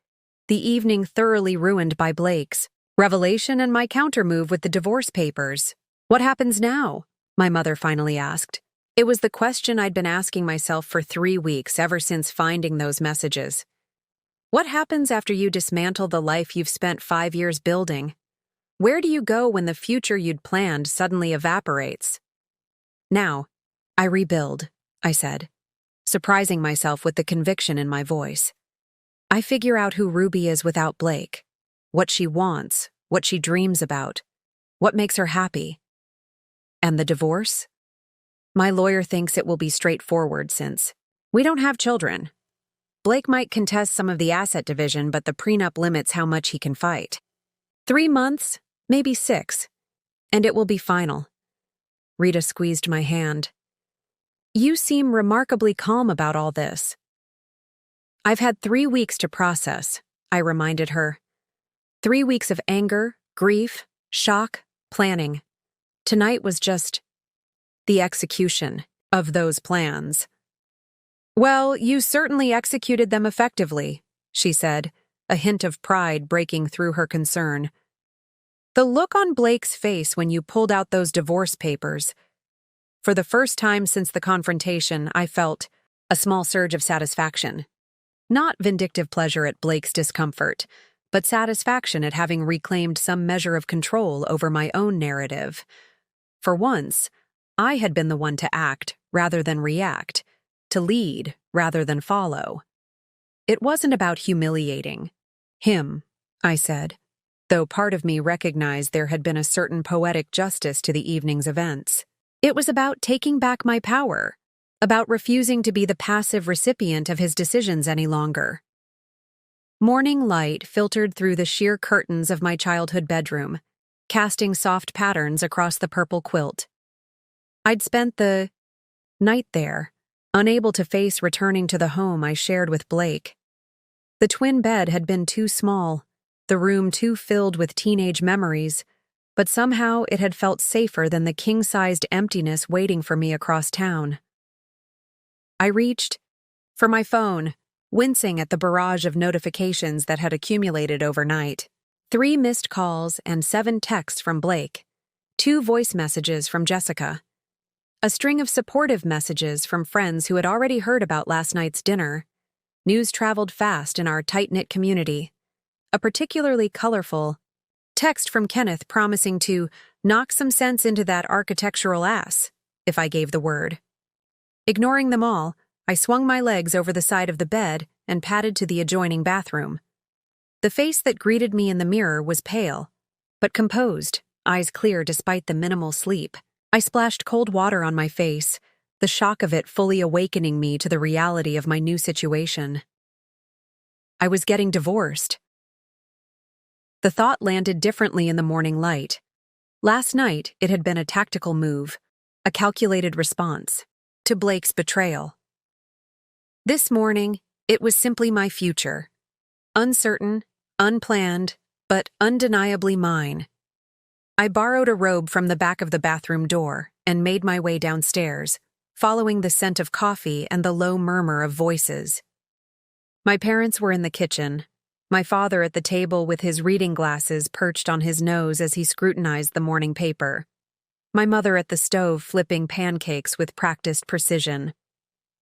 Speaker 1: The evening thoroughly ruined by Blake's revelation and my countermove with the divorce papers. What happens now? My mother finally asked. It was the question I'd been asking myself for 3 weeks ever since finding those messages. What happens after you dismantle the life you've spent 5 years building? Where do you go when the future you'd planned suddenly evaporates? Now, I rebuild, I said, surprising myself with the conviction in my voice. I figure out who Ruby is without Blake, what she wants, what she dreams about, what makes her happy. And the divorce? My lawyer thinks it will be straightforward since we don't have children. Blake might contest some of the asset division, but the prenup limits how much he can fight. 3 months, maybe 6, and it will be final. Rita squeezed my hand. You seem remarkably calm about all this. I've had 3 weeks to process, I reminded her. 3 weeks of anger, grief, shock, planning. Tonight was just the execution of those plans. Well, you certainly executed them effectively, she said, a hint of pride breaking through her concern. The look on Blake's face when you pulled out those divorce papers. For the first time since the confrontation, I felt a small surge of satisfaction. Not vindictive pleasure at Blake's discomfort, but satisfaction at having reclaimed some measure of control over my own narrative. For once, I had been the one to act rather than react, to lead rather than follow. It wasn't about humiliating him, I said, though part of me recognized there had been a certain poetic justice to the evening's events. It was about taking back my power, about refusing to be the passive recipient of his decisions any longer. Morning light filtered through the sheer curtains of my childhood bedroom, casting soft patterns across the purple quilt. I'd spent the night there, unable to face returning to the home I shared with Blake. The twin bed had been too small, the room too filled with teenage memories, but somehow it had felt safer than the king-sized emptiness waiting for me across town. I reached for my phone, wincing at the barrage of notifications that had accumulated overnight. 3 missed calls and 7 texts from Blake, 2 voice messages from Jessica, a string of supportive messages from friends who had already heard about last night's dinner. News traveled fast in our tight-knit community. A particularly colorful text from Kenneth promising to knock some sense into that architectural ass, if I gave the word. Ignoring them all, I swung my legs over the side of the bed and padded to the adjoining bathroom. The face that greeted me in the mirror was pale, but composed, eyes clear despite the minimal sleep. I splashed cold water on my face, the shock of it fully awakening me to the reality of my new situation. I was getting divorced. The thought landed differently in the morning light. Last night, it had been a tactical move, a calculated response to Blake's betrayal. This morning, it was simply my future. Uncertain, unplanned, but undeniably mine. I borrowed a robe from the back of the bathroom door and made my way downstairs, following the scent of coffee and the low murmur of voices. My parents were in the kitchen, my father at the table with his reading glasses perched on his nose as he scrutinized the morning paper, my mother at the stove flipping pancakes with practiced precision.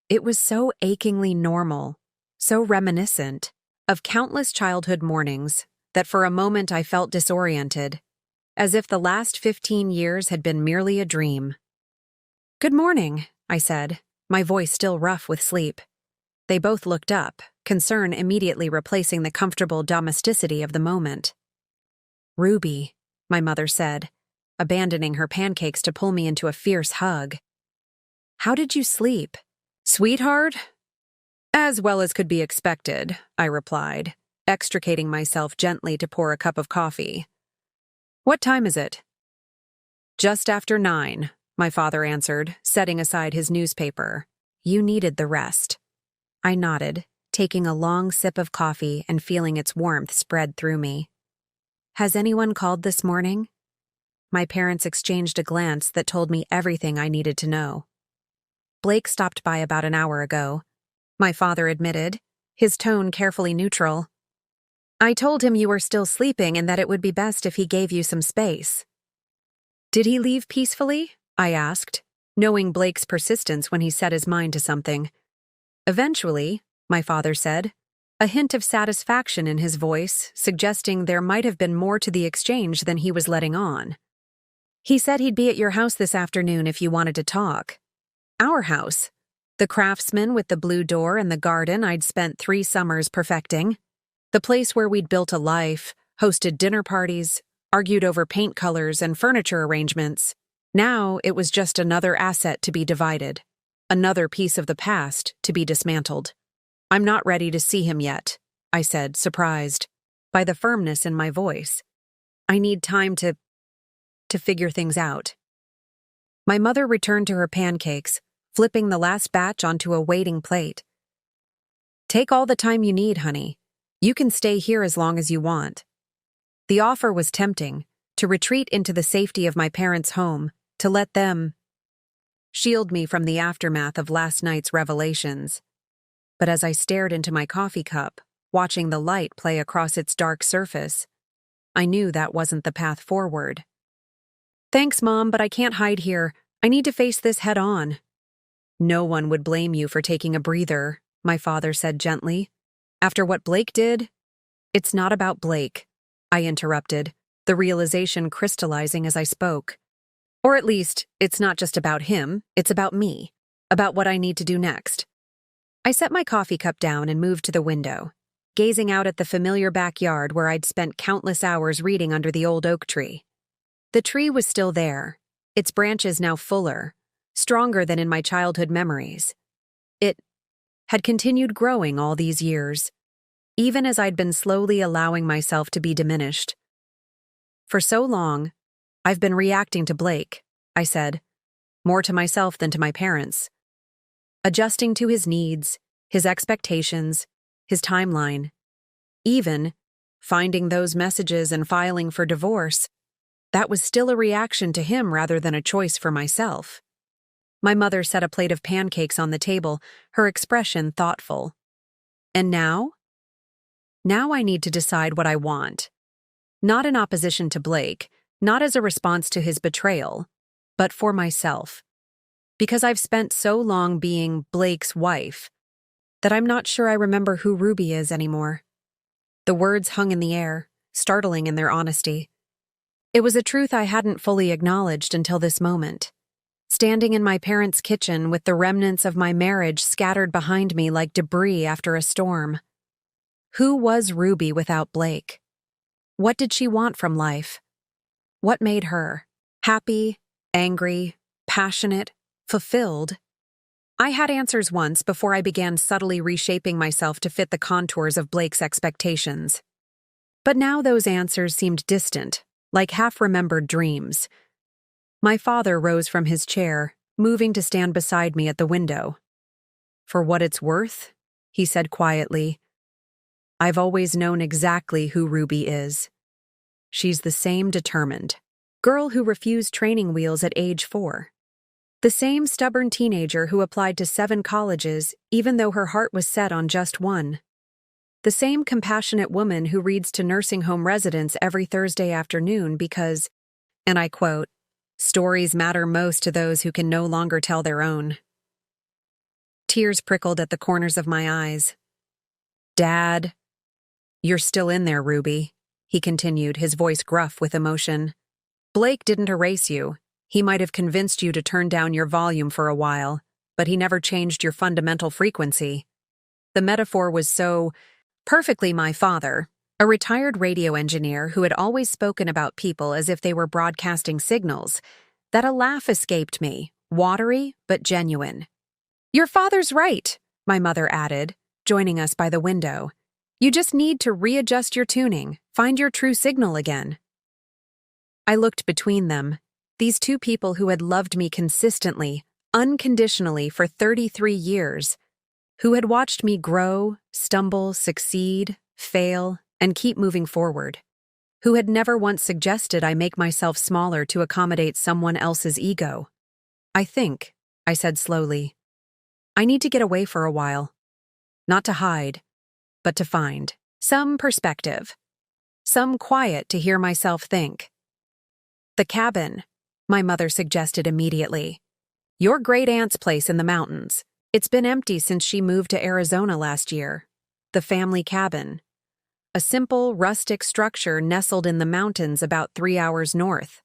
Speaker 1: It was so achingly normal, so reminiscent of countless childhood mornings that for a moment I felt disoriented, as if the last 15 years had been merely a dream. "Good morning," I said, my voice still rough with sleep. They both looked up, concern immediately replacing the comfortable domesticity of the moment. "Ruby," my mother said, abandoning her pancakes to pull me into a fierce hug. "How did you sleep?" "Sweetheart?" "As well as could be expected," I replied, extricating myself gently to pour a cup of coffee. "What time is it?" "Just after 9, my father answered, setting aside his newspaper. "You needed the rest." I nodded, taking a long sip of coffee and feeling its warmth spread through me. "Has anyone called this morning?" My parents exchanged a glance that told me everything I needed to know. "Blake stopped by about an hour ago," my father admitted, his tone carefully neutral. "I told him you were still sleeping and that it would be best if he gave you some space." "Did he leave peacefully?" I asked, knowing Blake's persistence when he set his mind to something. "Eventually," my father said, a hint of satisfaction in his voice, suggesting there might have been more to the exchange than he was letting on. "He said he'd be at your house this afternoon if you wanted to talk." Our house. The craftsman with the blue door and the garden I'd spent 3 summers perfecting. The place where we'd built a life, hosted dinner parties, argued over paint colors and furniture arrangements. Now it was just another asset to be divided. Another piece of the past to be dismantled. "I'm not ready to see him yet," I said, surprised by the firmness in my voice. "I need time to figure things out." My mother returned to her pancakes, flipping the last batch onto a waiting plate. "Take all the time you need, honey. You can stay here as long as you want." The offer was tempting, to retreat into the safety of my parents' home, to let them shield me from the aftermath of last night's revelations. But as I stared into my coffee cup, watching the light play across its dark surface, I knew that wasn't the path forward. "Thanks, Mom, but I can't hide here. I need to face this head on." "No one would blame you for taking a breather," my father said gently. "After what Blake did?" "It's not about Blake," I interrupted, the realization crystallizing as I spoke. "Or at least, it's not just about him, it's about me, about what I need to do next." I set my coffee cup down and moved to the window, gazing out at the familiar backyard where I'd spent countless hours reading under the old oak tree. The tree was still there, its branches now fuller, stronger than in my childhood memories. It had continued growing all these years, even as I'd been slowly allowing myself to be diminished. "For so long, I've been reacting to Blake," I said, more to myself than to my parents. Adjusting to his needs, his expectations, his timeline. Even finding those messages and filing for divorce. That was still a reaction to him rather than a choice for myself. My mother set a plate of pancakes on the table, her expression thoughtful. "And now?" "Now I need to decide what I want. Not in opposition to Blake, not as a response to his betrayal, but for myself. Because I've spent so long being Blake's wife that I'm not sure I remember who Ruby is anymore." The words hung in the air, startling in their honesty. It was a truth I hadn't fully acknowledged until this moment. Standing in my parents' kitchen with the remnants of my marriage scattered behind me like debris after a storm. Who was Ruby without Blake? What did she want from life? What made her happy, angry, passionate, fulfilled? I had answers once before I began subtly reshaping myself to fit the contours of Blake's expectations. But now those answers seemed distant, like half-remembered dreams. My father rose from his chair, moving to stand beside me at the window. "For what it's worth," he said quietly, "I've always known exactly who Ruby is. She's the same determined girl who refused training wheels at age 4. The same stubborn teenager who applied to 7 colleges even though her heart was set on just one. The same compassionate woman who reads to nursing home residents every Thursday afternoon because, and I quote, stories matter most to those who can no longer tell their own. Tears prickled at the corners of my eyes. Dad, you're still in there, Ruby, he continued, his voice gruff with emotion. Blake didn't erase you. He might have convinced you to turn down your volume for a while, but he never changed your fundamental frequency. The metaphor was so perfectly my father, A retired radio engineer who had always spoken about people as if they were broadcasting signals. That a laugh escaped me, watery but genuine. "Your father's right," my mother added, joining us by the window. "You just need to readjust your tuning, find your true signal again." I looked between them, these two people who had loved me consistently, unconditionally for 33 years, who had watched me grow, stumble, succeed, fail, and keep moving forward, who had never once suggested I make myself smaller to accommodate someone else's ego. "I think," I said slowly, "I need to get away for a while. Not to hide, but to find some perspective, some quiet to hear myself think." "The cabin," my mother suggested immediately. "Your great-aunt's place in the mountains. It's been empty since she moved to Arizona last year. The family cabin. A simple, rustic structure nestled in the mountains about 3 hours north.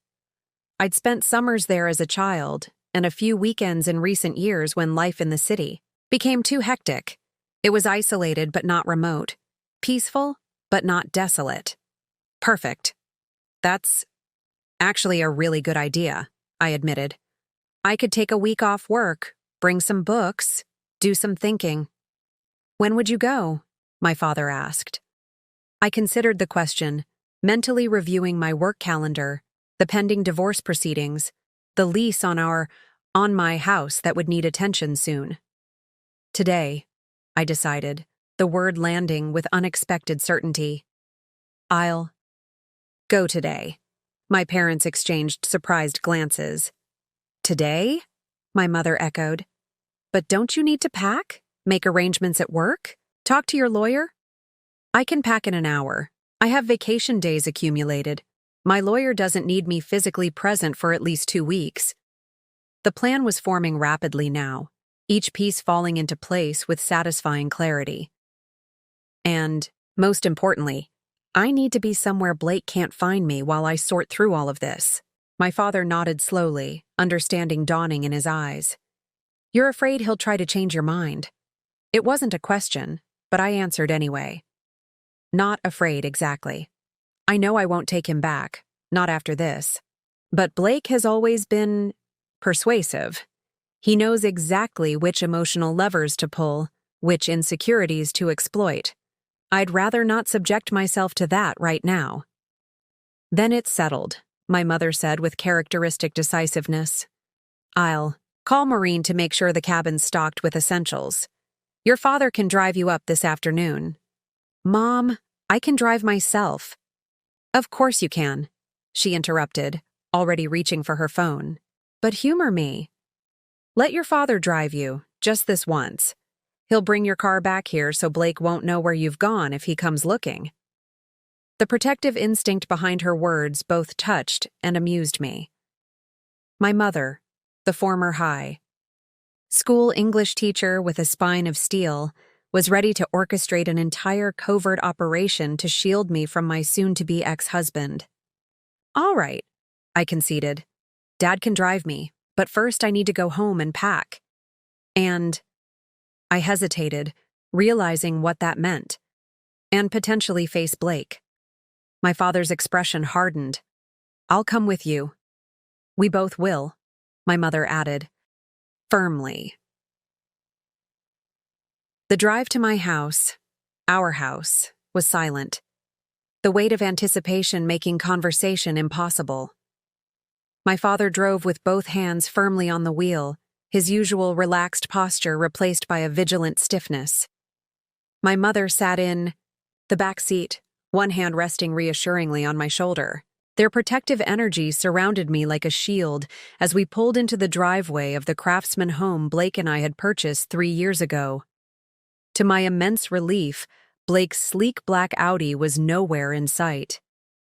Speaker 1: I'd spent summers there as a child, and a few weekends in recent years when life in the city became too hectic. It was isolated but not remote, peaceful but not desolate. Perfect. That's actually a really good idea," I admitted. "I could take a week off work, bring some books, do some thinking." "When would you go?" my father asked. I considered the question, mentally reviewing my work calendar, the pending divorce proceedings, the lease on my house that would need attention soon. "Today," I decided, the word landing with unexpected certainty. "I'll go today." My parents exchanged surprised glances. "Today?" my mother echoed. "But don't you need to pack? Make arrangements at work? Talk to your lawyer?" "I can pack in an hour. I have vacation days accumulated. My lawyer doesn't need me physically present for at least 2 weeks." The plan was forming rapidly now, each piece falling into place with satisfying clarity. "And, most importantly, I need to be somewhere Blake can't find me while I sort through all of this." My father nodded slowly, understanding dawning in his eyes. "You're afraid he'll try to change your mind?" It wasn't a question, but I answered anyway. "Not afraid exactly. I know I won't take him back, not after this. But Blake has always been persuasive. He knows exactly which emotional levers to pull, which insecurities to exploit. I'd rather not subject myself to that right now." "Then it's settled," my mother said with characteristic decisiveness. "I'll call Maureen to make sure the cabin's stocked with essentials. Your father can drive you up this afternoon." "Mom, I can drive myself." "Of course you can," she interrupted, already reaching for her phone. "But humor me. Let your father drive you, just this once. He'll bring your car back here so Blake won't know where you've gone if he comes looking." The protective instinct behind her words both touched and amused me. My mother, the former high school English teacher with a spine of steel, was ready to orchestrate an entire covert operation to shield me from my soon-to-be ex-husband. "All right," I conceded. "Dad can drive me, but first I need to go home and pack." And I hesitated, realizing what that meant. And potentially face Blake. My father's expression hardened. "I'll come with you." "We both will," my mother added, firmly. The drive to my house, our house, was silent, the weight of anticipation making conversation impossible. My father drove with both hands firmly on the wheel, his usual relaxed posture replaced by a vigilant stiffness. My mother sat in the back seat, one hand resting reassuringly on my shoulder. Their protective energy surrounded me like a shield as we pulled into the driveway of the craftsman home Blake and I had purchased 3 years ago. To my immense relief, Blake's sleek black Audi was nowhere in sight.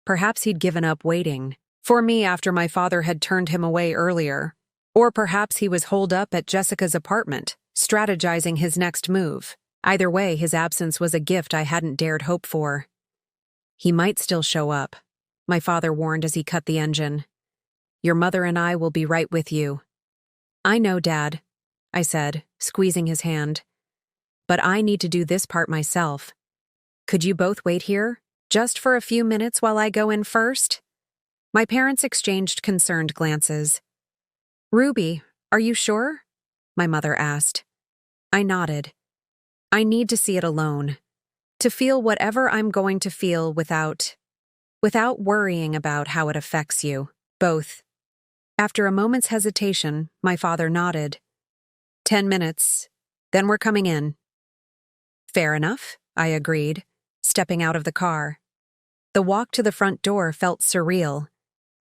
Speaker 1: Perhaps he'd given up waiting for me after my father had turned him away earlier. Or perhaps he was holed up at Jessica's apartment, strategizing his next move. Either way, his absence was a gift I hadn't dared hope for. "He might still show up," my father warned as he cut the engine. "Your mother and I will be right with you." "I know, Dad," I said, squeezing his hand. "But I need to do this part myself. Could you both wait here, Just for a few minutes while I go in first? My parents exchanged concerned glances. Ruby, are you sure? My mother asked. I nodded. I need to see it alone. To feel whatever I'm going to feel without worrying about how it affects you, both. After a moment's hesitation, my father nodded. 10 minutes, then we're coming in. Fair enough, I agreed, stepping out of the car. The walk to the front door felt surreal,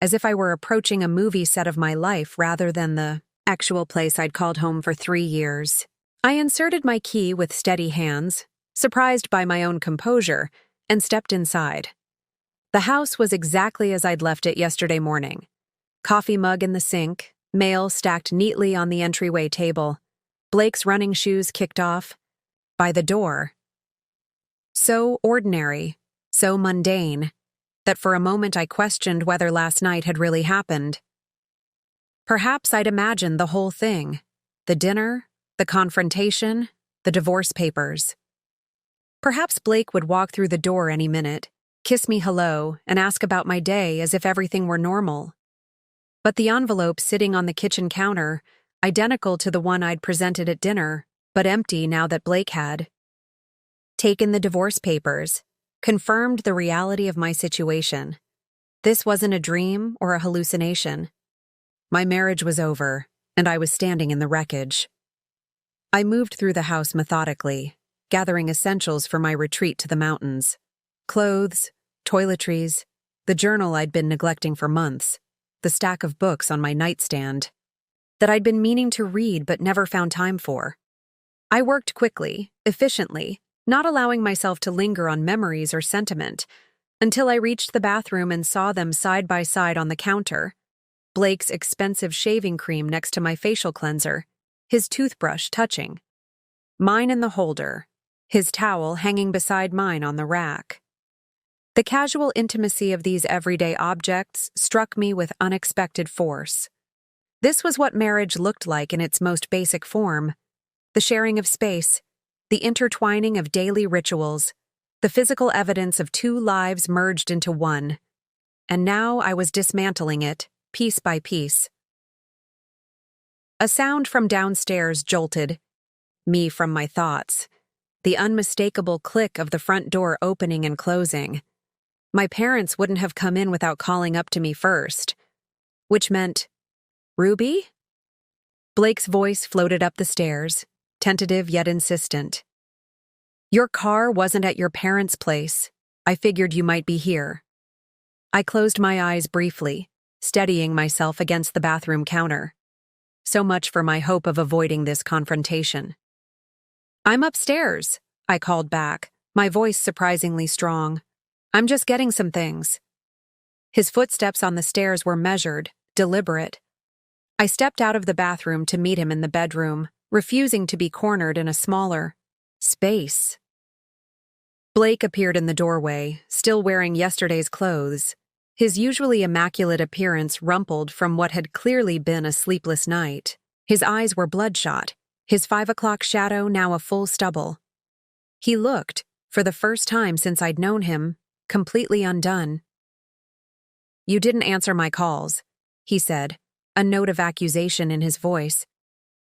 Speaker 1: as if I were approaching a movie set of my life rather than the actual place I'd called home for 3 years. I inserted my key with steady hands, surprised by my own composure, and stepped inside. The house was exactly as I'd left it yesterday morning. Coffee mug in the sink, mail stacked neatly on the entryway table, Blake's running shoes kicked off. By the door. So ordinary, so mundane, that for a moment I questioned whether last night had really happened. Perhaps I'd imagined the whole thing, the dinner, the confrontation, the divorce papers. Perhaps Blake would walk through the door any minute, kiss me hello, and ask about my day as if everything were normal. But the envelope sitting on the kitchen counter, identical to the one I'd presented at dinner, but empty now that Blake had taken the divorce papers, confirmed the reality of my situation. This wasn't a dream or a hallucination. My marriage was over, and I was standing in the wreckage. I moved through the house methodically, gathering essentials for my retreat to the mountains. Clothes, toiletries, the journal I'd been neglecting for months, the stack of books on my nightstand that I'd been meaning to read but never found time for. I worked quickly, efficiently, not allowing myself to linger on memories or sentiment, until I reached the bathroom and saw them side by side on the counter. Blake's expensive shaving cream next to my facial cleanser, his toothbrush touching. Mine in the holder, his towel hanging beside mine on the rack. The casual intimacy of these everyday objects struck me with unexpected force. This was what marriage looked like in its most basic form. The sharing of space, the intertwining of daily rituals, the physical evidence of two lives merged into one. And now I was dismantling it, piece by piece. A sound from downstairs jolted me from my thoughts, the unmistakable click of the front door opening and closing. My parents wouldn't have come in without calling up to me first, which meant, Ruby? Blake's voice floated up the stairs, tentative yet insistent. Your car wasn't at your parents' place. I figured you might be here. I closed my eyes briefly, steadying myself against the bathroom counter. So much for my hope of avoiding this confrontation. I'm upstairs, I called back, my voice surprisingly strong. I'm just getting some things. His footsteps on the stairs were measured, deliberate. I stepped out of the bathroom to meet him in the bedroom, refusing to be cornered in a smaller space. Blake appeared in the doorway, still wearing yesterday's clothes, his usually immaculate appearance rumpled from what had clearly been a sleepless night. His eyes were bloodshot, his 5 o'clock shadow now a full stubble. He looked, for the first time since I'd known him, completely undone. You didn't answer my calls, he said, a note of accusation in his voice.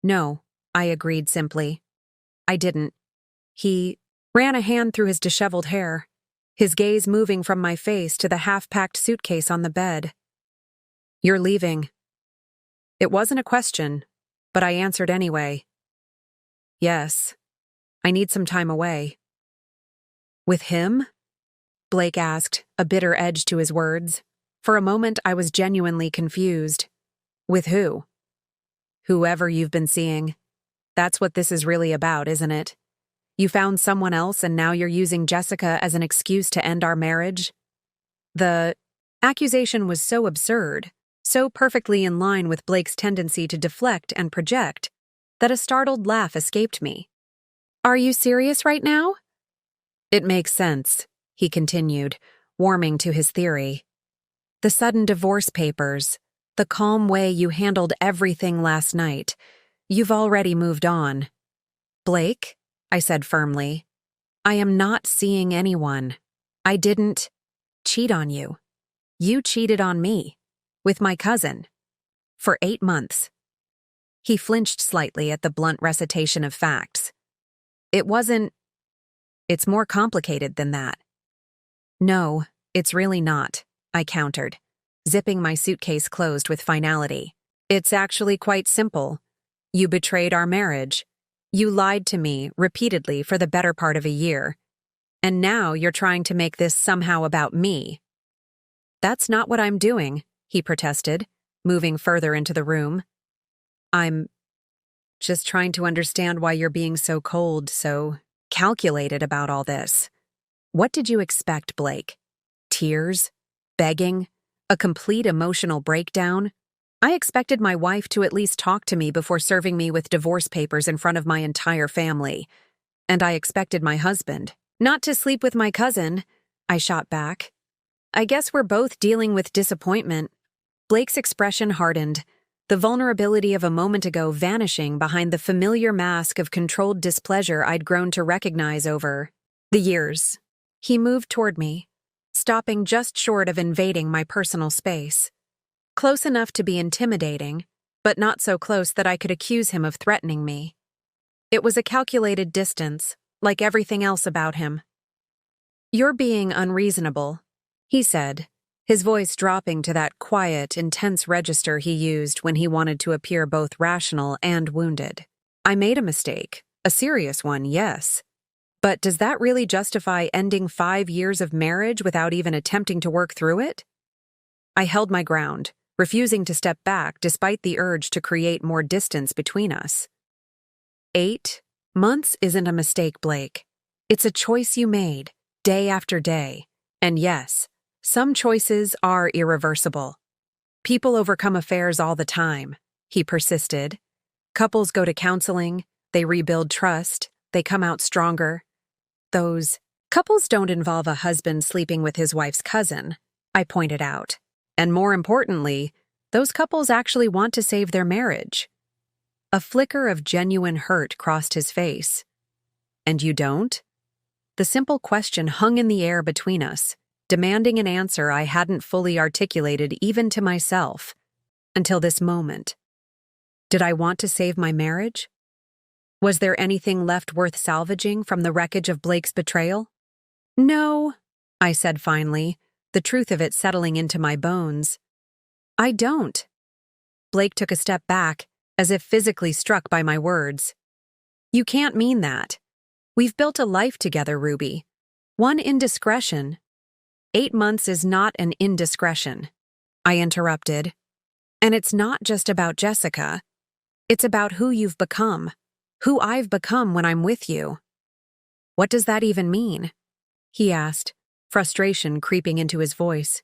Speaker 1: No, I agreed simply. I didn't. He ran a hand through his disheveled hair, his gaze moving from my face to the half-packed suitcase on the bed. You're leaving. It wasn't a question, but I answered anyway. Yes, I need some time away. With him? Blake asked, a bitter edge to his words. For a moment, I was genuinely confused. With who? Whoever you've been seeing. That's what this is really about, isn't it? You found someone else and now you're using Jessica as an excuse to end our marriage? The accusation was so absurd, so perfectly in line with Blake's tendency to deflect and project, that a startled laugh escaped me. Are you serious right now? It makes sense, he continued, warming to his theory. The sudden divorce papers, the calm way you handled everything last night. You've already moved on. Blake? I said firmly. I am not seeing anyone. I didn't cheat on you. You cheated on me. With my cousin. For 8 months. He flinched slightly at the blunt recitation of facts. It wasn't. It's more complicated than that. No, it's really not, I countered, zipping my suitcase closed with finality. It's actually quite simple. You betrayed our marriage. You lied to me repeatedly for the better part of a year. And now you're trying to make this somehow about me. That's not what I'm doing, he protested, moving further into the room. I'm just trying to understand why you're being so cold, so calculated about all this. What did you expect, Blake? Tears? Begging? A complete emotional breakdown? I expected my wife to at least talk to me before serving me with divorce papers in front of my entire family. And I expected my husband not to sleep with my cousin, I shot back. I guess we're both dealing with disappointment. Blake's expression hardened, the vulnerability of a moment ago vanishing behind the familiar mask of controlled displeasure I'd grown to recognize over the years. He moved toward me, stopping just short of invading my personal space. Close enough to be intimidating, but not so close that I could accuse him of threatening me. It was a calculated distance, like everything else about him. You're being unreasonable, he said, his voice dropping to that quiet, intense register he used when he wanted to appear both rational and wounded. I made a mistake, a serious one, yes. But does that really justify ending 5 years of marriage without even attempting to work through it? I held my ground, refusing to step back despite the urge to create more distance between us. 8 months isn't a mistake, Blake. It's a choice you made, day after day. And yes, some choices are irreversible. People overcome affairs all the time, he persisted. Couples go to counseling, they rebuild trust, they come out stronger. Those couples don't involve a husband sleeping with his wife's cousin, I pointed out. And more importantly, those couples actually want to save their marriage. A flicker of genuine hurt crossed his face. And you don't? The simple question hung in the air between us, demanding an answer I hadn't fully articulated even to myself, until this moment. Did I want to save my marriage? Was there anything left worth salvaging from the wreckage of Blake's betrayal? No, I said finally, the truth of it settling into my bones. I don't. Blake took a step back, as if physically struck by my words. You can't mean that. We've built a life together, Ruby. One indiscretion. 8 months is not an indiscretion, I interrupted. And it's not just about Jessica. It's about who you've become, who I've become when I'm with you. What does that even mean? He asked, frustration creeping into his voice.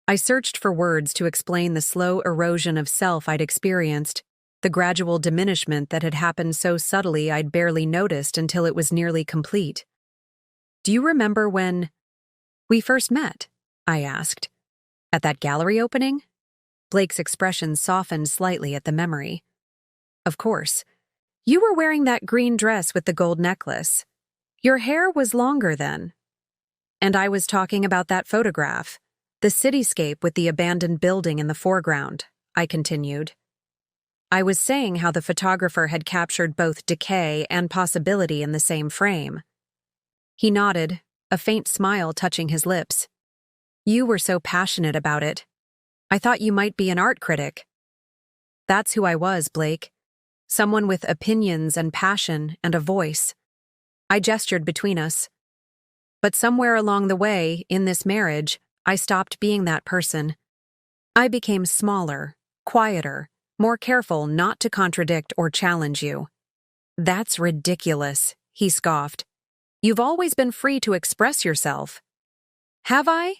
Speaker 1: I searched for words to explain the slow erosion of self I'd experienced, the gradual diminishment that had happened so subtly I'd barely noticed until it was nearly complete. Do you remember when we first met? I asked. At that gallery opening? Blake's expression softened slightly at the memory. Of course. You were wearing that green dress with the gold necklace. Your hair was longer then. And I was talking about that photograph, the cityscape with the abandoned building in the foreground, I continued. I was saying how the photographer had captured both decay and possibility in the same frame. He nodded, a faint smile touching his lips. You were so passionate about it. I thought you might be an art critic. That's who I was, Blake. Someone with opinions and passion and a voice. I gestured between us. But somewhere along the way, in this marriage, I stopped being that person. I became smaller, quieter, more careful not to contradict or challenge you. That's ridiculous, he scoffed. You've always been free to express yourself. Have I?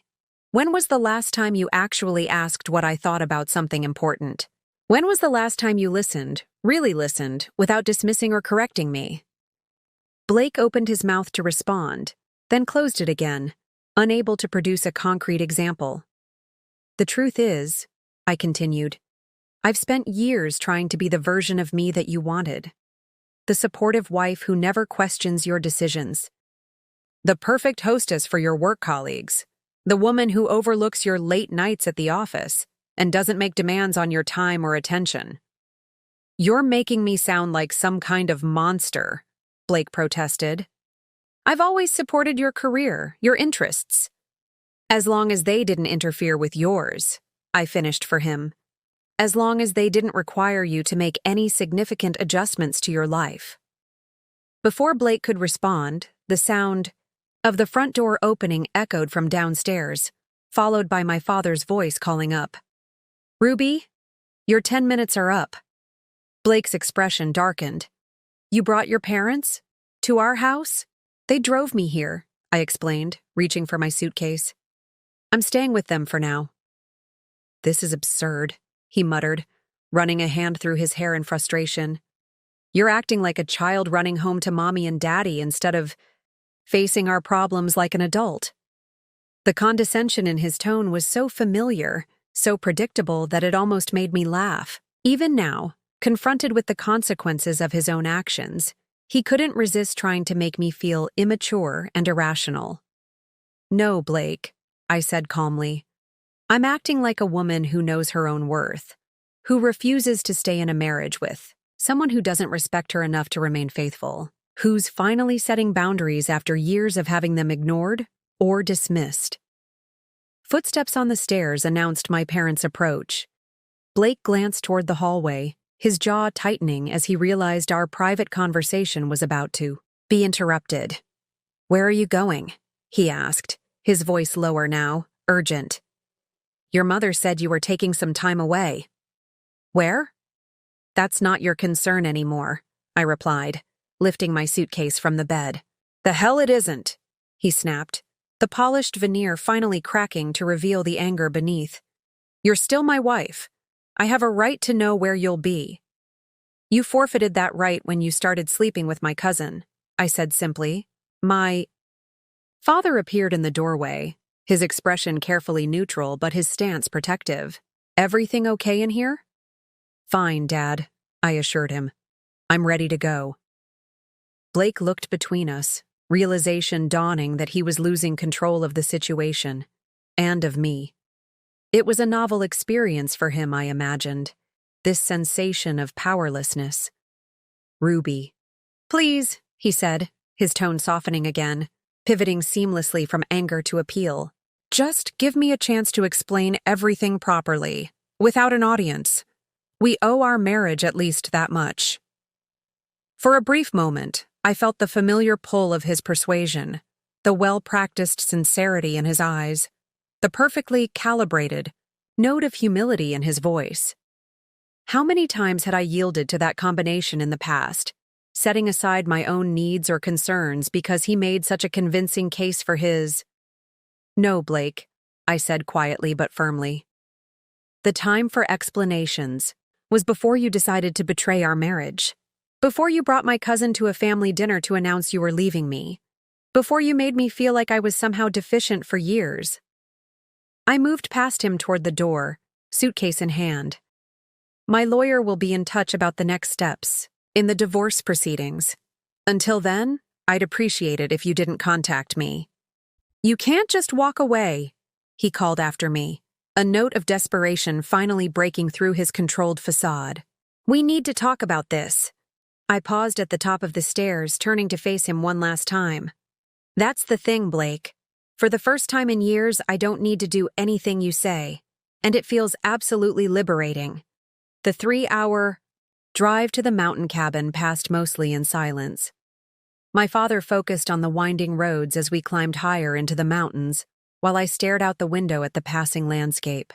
Speaker 1: When was the last time you actually asked what I thought about something important? When was the last time you listened, really listened, without dismissing or correcting me? Blake opened his mouth to respond, then closed it again, unable to produce a concrete example. The truth is, I continued, I've spent years trying to be the version of me that you wanted. The supportive wife who never questions your decisions. The perfect hostess for your work colleagues. The woman who overlooks your late nights at the office and doesn't make demands on your time or attention. You're making me sound like some kind of monster, Blake protested. I've always supported your career, your interests. As long as they didn't interfere with yours, I finished for him. As long as they didn't require you to make any significant adjustments to your life. Before Blake could respond, the sound of the front door opening echoed from downstairs, followed by my father's voice calling up. Ruby, your 10 minutes are up. Blake's expression darkened. You brought your parents? To our house? They drove me here, I explained, reaching for my suitcase. I'm staying with them for now. This is absurd, he muttered, running a hand through his hair in frustration. You're acting like a child running home to mommy and daddy instead of facing our problems like an adult. The condescension in his tone was so familiar, so predictable that it almost made me laugh. Even now, confronted with the consequences of his own actions, he couldn't resist trying to make me feel immature and irrational. No, Blake, I said calmly. I'm acting like a woman who knows her own worth, who refuses to stay in a marriage with someone who doesn't respect her enough to remain faithful, who's finally setting boundaries after years of having them ignored or dismissed. Footsteps on the stairs announced my parents' approach. Blake glanced toward the hallway, his jaw tightening as he realized our private conversation was about to be interrupted. Where are you going? He asked, his voice lower now, urgent. Your mother said you were taking some time away. Where? That's not your concern anymore, I replied, lifting my suitcase from the bed. The hell it isn't, he snapped, the polished veneer finally cracking to reveal the anger beneath. You're still my wife. I have a right to know where you'll be. You forfeited that right when you started sleeping with my cousin, I said simply. My father appeared in the doorway, his expression carefully neutral but his stance protective. Everything okay in here? Fine, Dad, I assured him. I'm ready to go. Blake looked between us, realization dawning that he was losing control of the situation, and of me. It was a novel experience for him, I imagined, this sensation of powerlessness. Ruby. Please, he said, his tone softening again, pivoting seamlessly from anger to appeal. Just give me a chance to explain everything properly, without an audience. We owe our marriage at least that much. For a brief moment, I felt the familiar pull of his persuasion, the well-practiced sincerity in his eyes, the perfectly calibrated note of humility in his voice. How many times had I yielded to that combination in the past, setting aside my own needs or concerns because he made such a convincing case for his? No, Blake, I said quietly but firmly. The time for explanations was before you decided to betray our marriage, before you brought my cousin to a family dinner to announce you were leaving me, before you made me feel like I was somehow deficient for years. I moved past him toward the door, suitcase in hand. My lawyer will be in touch about the next steps in the divorce proceedings. Until then, I'd appreciate it if you didn't contact me. You can't just walk away, he called after me, a note of desperation finally breaking through his controlled facade. We need to talk about this. I paused at the top of the stairs, turning to face him one last time. That's the thing, Blake. For the first time in years, I don't need to do anything you say, and it feels absolutely liberating. The 3-hour drive to the mountain cabin passed mostly in silence. My father focused on the winding roads as we climbed higher into the mountains, while I stared out the window at the passing landscape.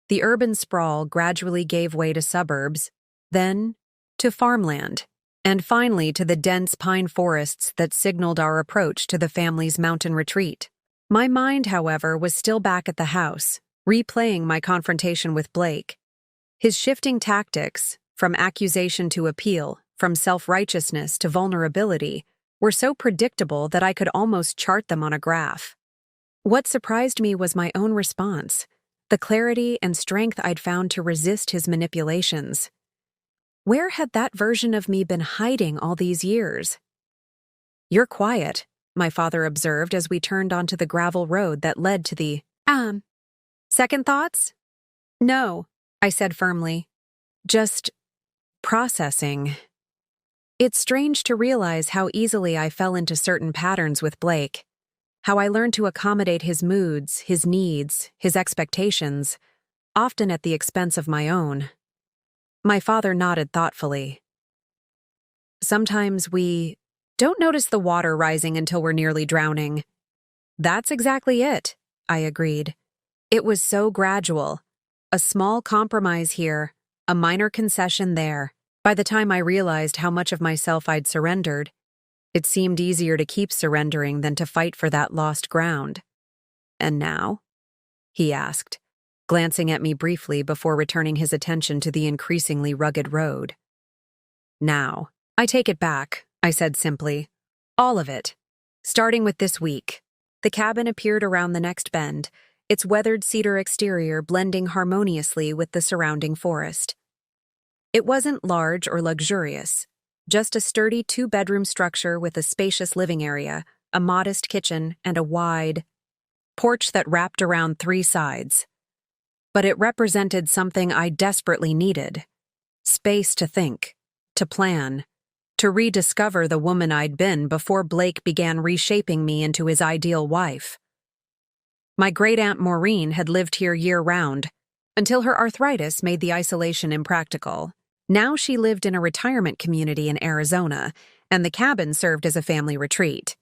Speaker 1: The urban sprawl gradually gave way to suburbs, then to farmland, and finally to the dense pine forests that signaled our approach to the family's mountain retreat. My mind, however, was still back at the house, replaying my confrontation with Blake. His shifting tactics, from accusation to appeal, from self-righteousness to vulnerability, were so predictable that I could almost chart them on a graph. What surprised me was my own response, the clarity and strength I'd found to resist his manipulations. Where had that version of me been hiding all these years? You're quiet, my father observed as we turned onto the gravel road that led to the, second thoughts? No, I said firmly. Just processing. It's strange to realize how easily I fell into certain patterns with Blake, how I learned to accommodate his moods, his needs, his expectations, often at the expense of my own. My father nodded thoughtfully. Sometimes we don't notice the water rising until we're nearly drowning. That's exactly it, I agreed. It was so gradual. A small compromise here, a minor concession there. By the time I realized how much of myself I'd surrendered, it seemed easier to keep surrendering than to fight for that lost ground. And now? He asked, glancing at me briefly before returning his attention to the increasingly rugged road. Now, I take it back, I said simply. All of it. Starting with this week. The cabin appeared around the next bend, its weathered cedar exterior blending harmoniously with the surrounding forest. It wasn't large or luxurious, just a sturdy two-bedroom structure with a spacious living area, a modest kitchen, and a wide porch that wrapped around three sides. But it represented something I desperately needed. Space to think, to plan, to rediscover the woman I'd been before Blake began reshaping me into his ideal wife. My great-aunt Maureen had lived here year-round, until her arthritis made the isolation impractical. Now she lived in a retirement community in Arizona, and the cabin served as a family retreat.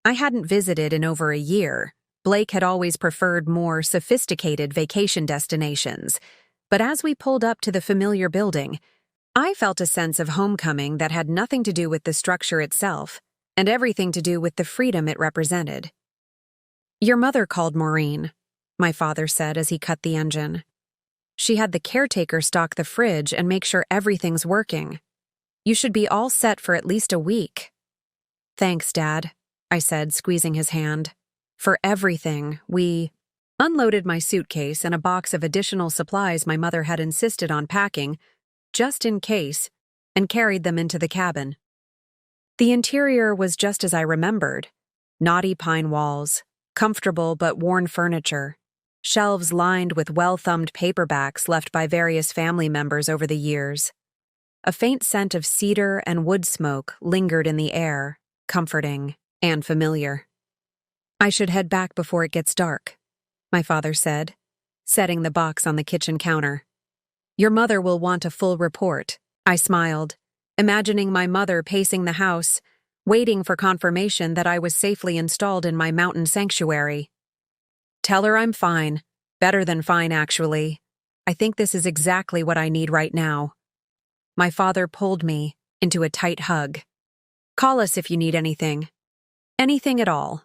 Speaker 1: I hadn't visited in over a year. Blake had always preferred more sophisticated vacation destinations, but as we pulled up to the familiar building, I felt a sense of homecoming that had nothing to do with the structure itself, and everything to do with the freedom it represented. "Your mother called Maureen," my father said as he cut the engine. "She had the caretaker stock the fridge and make sure everything's working. You should be all set for at least a week." "Thanks, Dad," I said, squeezing his hand. "For everything, we unloaded my suitcase and a box of additional supplies my mother had insisted on packing, just in case, and carried them into the cabin. The interior was just as I remembered. Knotty pine walls, comfortable but worn furniture, shelves lined with well-thumbed paperbacks left by various family members over the years. A faint scent of cedar and wood smoke lingered in the air, comforting and familiar. "I should head back before it gets dark," my father said, setting the box on the kitchen counter. "Your mother will want a full report," I smiled, imagining my mother pacing the house, waiting for confirmation that I was safely installed in my mountain sanctuary. "Tell her I'm fine. Better than fine, actually. I think this is exactly what I need right now." My father pulled me into a tight hug. "Call us if you need anything. Anything at all."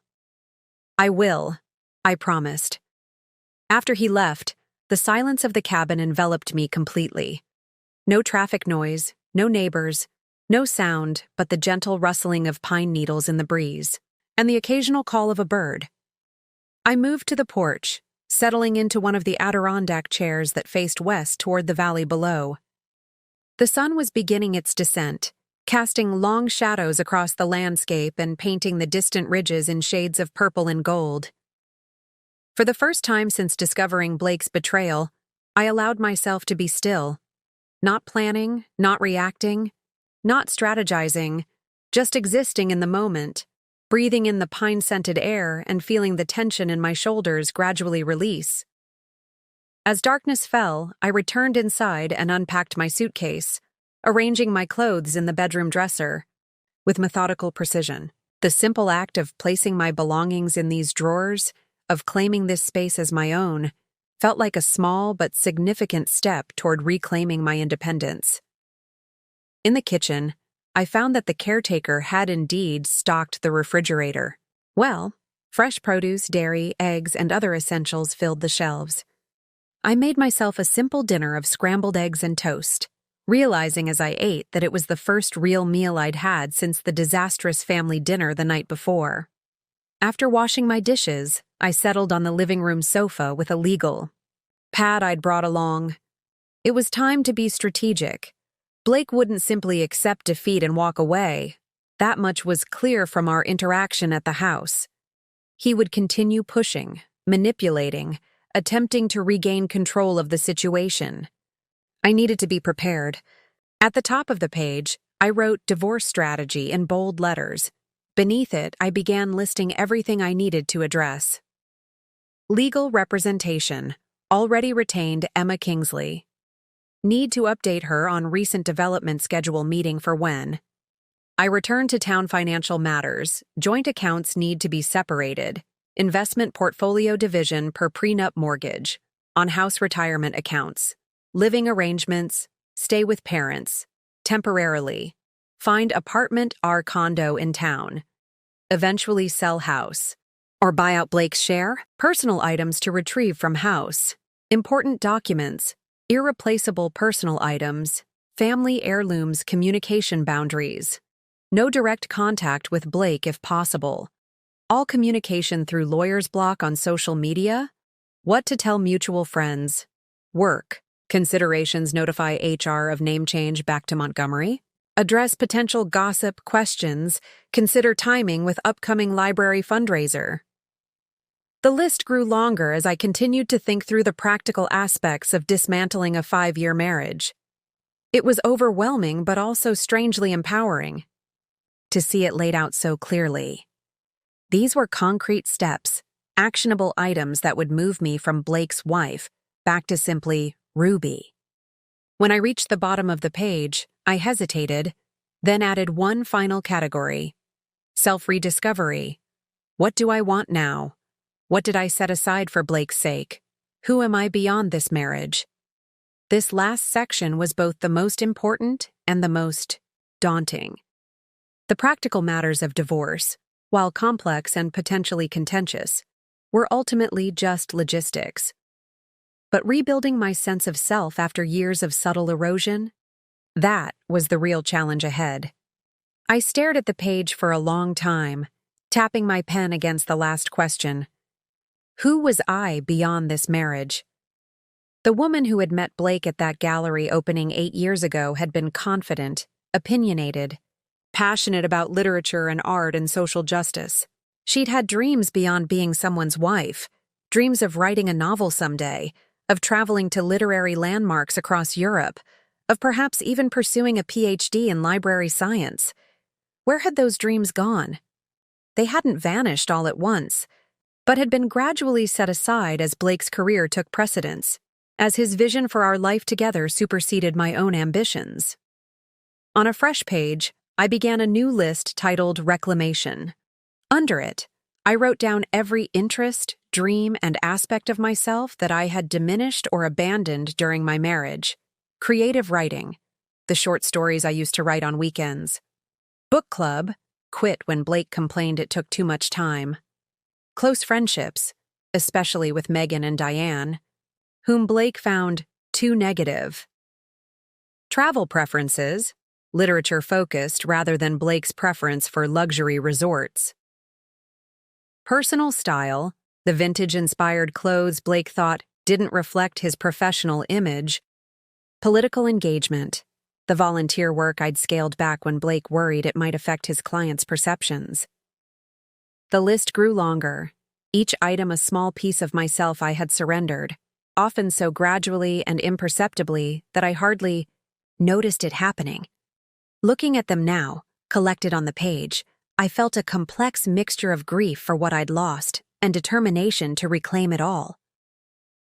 Speaker 1: "I will," I promised. After he left, the silence of the cabin enveloped me completely. No traffic noise, no neighbors, no sound but the gentle rustling of pine needles in the breeze, and the occasional call of a bird. I moved to the porch, settling into one of the Adirondack chairs that faced west toward the valley below. The sun was beginning its descent, casting long shadows across the landscape and painting the distant ridges in shades of purple and gold. For the first time since discovering Blake's betrayal, I allowed myself to be still. Not planning, not reacting, not strategizing, just existing in the moment, breathing in the pine-scented air and feeling the tension in my shoulders gradually release. As darkness fell, I returned inside and unpacked my suitcase, arranging my clothes in the bedroom dresser. With methodical precision, the simple act of placing my belongings in these drawers, of claiming this space as my own, felt like a small but significant step toward reclaiming my independence. In the kitchen, I found that the caretaker had indeed stocked the refrigerator. Well, fresh produce, dairy, eggs, and other essentials filled the shelves. I made myself a simple dinner of scrambled eggs and toast, realizing as I ate that it was the first real meal I'd had since the disastrous family dinner the night before. After washing my dishes, I settled on the living room sofa with a legal pad I'd brought along. It was time to be strategic. Blake wouldn't simply accept defeat and walk away. That much was clear from our interaction at the house. He would continue pushing, manipulating, attempting to regain control of the situation. I needed to be prepared. At the top of the page, I wrote divorce strategy in bold letters. Beneath it, I began listing everything I needed to address. Legal representation. Already retained Emma Kingsley. Need to update her on recent development schedule meeting for when. I return to town financial matters. Joint accounts need to be separated. Investment portfolio division per prenup mortgage. On house retirement accounts. Living arrangements. Stay with parents. Temporarily. Find apartment or condo in town. Eventually sell house. Or buy out Blake's share. Personal items to retrieve from house. Important documents. Irreplaceable personal items. Family heirlooms communication boundaries. No direct contact with Blake if possible. All communication through lawyer's block on social media. What to tell mutual friends. Work. Considerations notify HR of name change back to Montgomery. Address potential gossip questions. Consider timing with upcoming library fundraiser. The list grew longer as I continued to think through the practical aspects of dismantling a 5-year marriage. It was overwhelming but also strangely empowering to see it laid out so clearly. These were concrete steps, actionable items that would move me from Blake's wife back to simply Ruby. When I reached the bottom of the page, I hesitated, then added one final category. Self-rediscovery. What do I want now? What did I set aside for Blake's sake? Who am I beyond this marriage? This last section was both the most important and the most daunting. The practical matters of divorce, while complex and potentially contentious, were ultimately just logistics. But rebuilding my sense of self after years of subtle erosion, that was the real challenge ahead. I stared at the page for a long time, tapping my pen against the last question. Who was I beyond this marriage? The woman who had met Blake at that gallery opening 8 years ago had been confident, opinionated, passionate about literature and art and social justice. She'd had dreams beyond being someone's wife, dreams of writing a novel someday, of traveling to literary landmarks across Europe, of perhaps even pursuing a PhD in library science. Where had those dreams gone? They hadn't vanished all at once, but had been gradually set aside as Blake's career took precedence, as his vision for our life together superseded my own ambitions. On a fresh page, I began a new list titled Reclamation. Under it, I wrote down every interest, dream, and aspect of myself that I had diminished or abandoned during my marriage. Creative writing, the short stories I used to write on weekends. Book club, quit when Blake complained it took too much time. Close friendships, especially with Megan and Diane, whom Blake found too negative. Travel preferences, literature-focused rather than Blake's preference for luxury resorts. Personal style, the vintage-inspired clothes Blake thought didn't reflect his professional image. Political engagement, the volunteer work I'd scaled back when Blake worried it might affect his clients' perceptions. The list grew longer, each item a small piece of myself I had surrendered, often so gradually and imperceptibly that I hardly noticed it happening. Looking at them now, collected on the page, I felt a complex mixture of grief for what I'd lost and determination to reclaim it all.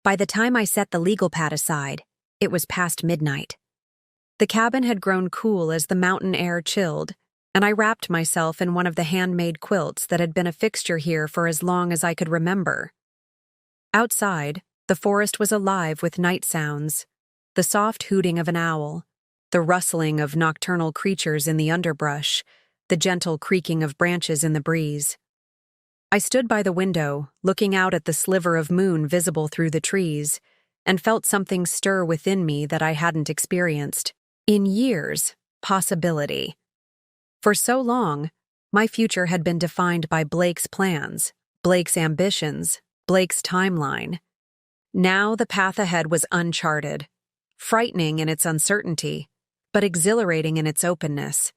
Speaker 1: By the time I set the legal pad aside, it was past midnight. The cabin had grown cool as the mountain air chilled, and I wrapped myself in one of the handmade quilts that had been a fixture here for as long as I could remember. Outside, the forest was alive with night sounds, the soft hooting of an owl, the rustling of nocturnal creatures in the underbrush, the gentle creaking of branches in the breeze. I stood by the window, looking out at the sliver of moon visible through the trees, and felt something stir within me that I hadn't experienced in years. Possibility. For so long, my future had been defined by Blake's plans, Blake's ambitions, Blake's timeline. Now the path ahead was uncharted, frightening in its uncertainty, but exhilarating in its openness.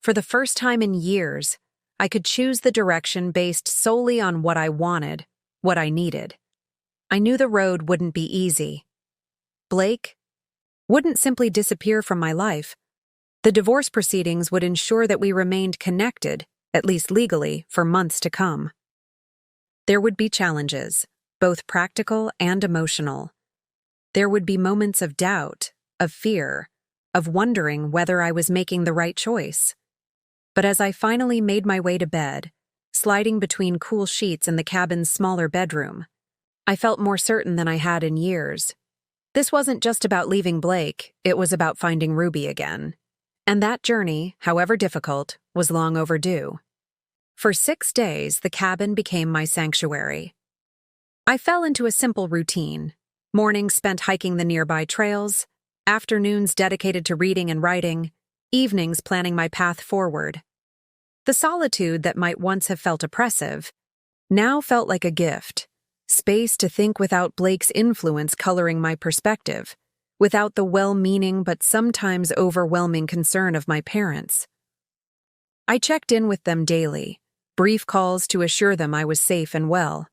Speaker 1: For the first time in years, I could choose the direction based solely on what I wanted, what I needed. I knew the road wouldn't be easy. Blake wouldn't simply disappear from my life. The divorce proceedings would ensure that we remained connected, at least legally, for months to come. There would be challenges, both practical and emotional. There would be moments of doubt, of fear, of wondering whether I was making the right choice. But as I finally made my way to bed, sliding between cool sheets in the cabin's smaller bedroom, I felt more certain than I had in years. This wasn't just about leaving Blake, it was about finding Ruby again. And that journey, however difficult, was long overdue. For 6 days, the cabin became my sanctuary. I fell into a simple routine. Mornings spent hiking the nearby trails, afternoons dedicated to reading and writing, evenings planning my path forward. The solitude that might once have felt oppressive now felt like a gift, space to think without Blake's influence coloring my perspective, without the well-meaning but sometimes overwhelming concern of my parents. I checked in with them daily, brief calls to assure them I was safe and well.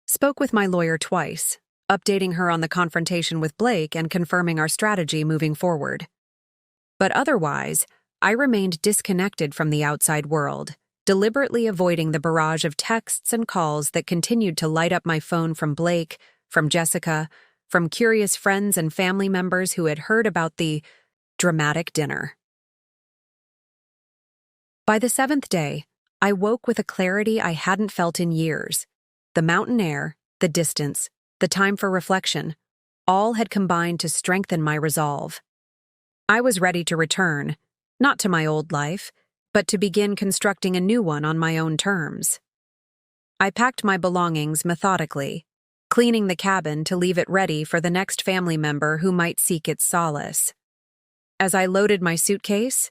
Speaker 1: Spoke with my lawyer twice, updating her on the confrontation with Blake and confirming our strategy moving forward. But otherwise, I remained disconnected from the outside world, deliberately avoiding the barrage of texts and calls that continued to light up my phone from Blake, from Jessica, from curious friends and family members who had heard about the dramatic dinner. By the 7th day, I woke with a clarity I hadn't felt in years. The mountain air, the distance, the time for reflection, all had combined to strengthen my resolve. I was ready to return, not to my old life, but to begin constructing a new one on my own terms. I packed my belongings methodically, cleaning the cabin to leave it ready for the next family member who might seek its solace. As I loaded my suitcase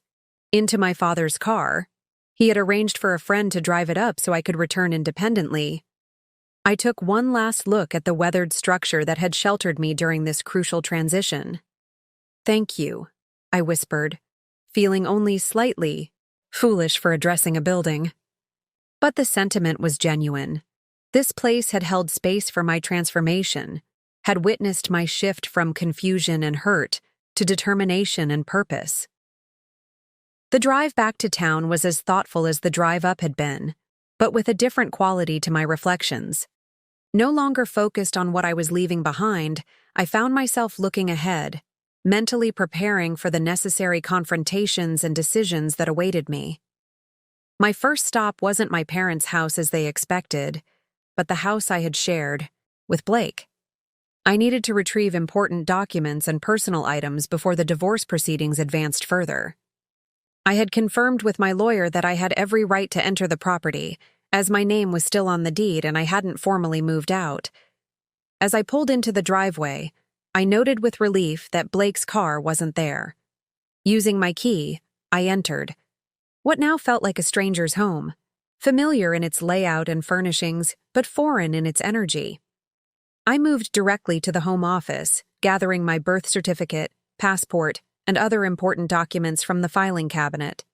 Speaker 1: into my father's car, he had arranged for a friend to drive it up so I could return independently. I took one last look at the weathered structure that had sheltered me during this crucial transition. "Thank you," I whispered, feeling only slightly foolish for addressing a building. But the sentiment was genuine. This place had held space for my transformation, had witnessed my shift from confusion and hurt to determination and purpose. The drive back to town was as thoughtful as the drive up had been, but with a different quality to my reflections. No longer focused on what I was leaving behind, I found myself looking ahead, mentally preparing for the necessary confrontations and decisions that awaited me. My first stop wasn't my parents' house as they expected, but the house I had shared with Blake. I needed to retrieve important documents and personal items before the divorce proceedings advanced further. I had confirmed with my lawyer that I had every right to enter the property, as my name was still on the deed and I hadn't formally moved out. As I pulled into the driveway, I noted with relief that Blake's car wasn't there. Using my key, I entered what now felt like a stranger's home, familiar in its layout and furnishings, but foreign in its energy. I moved directly to the home office, gathering my birth certificate, passport, and other important documents from the filing cabinet.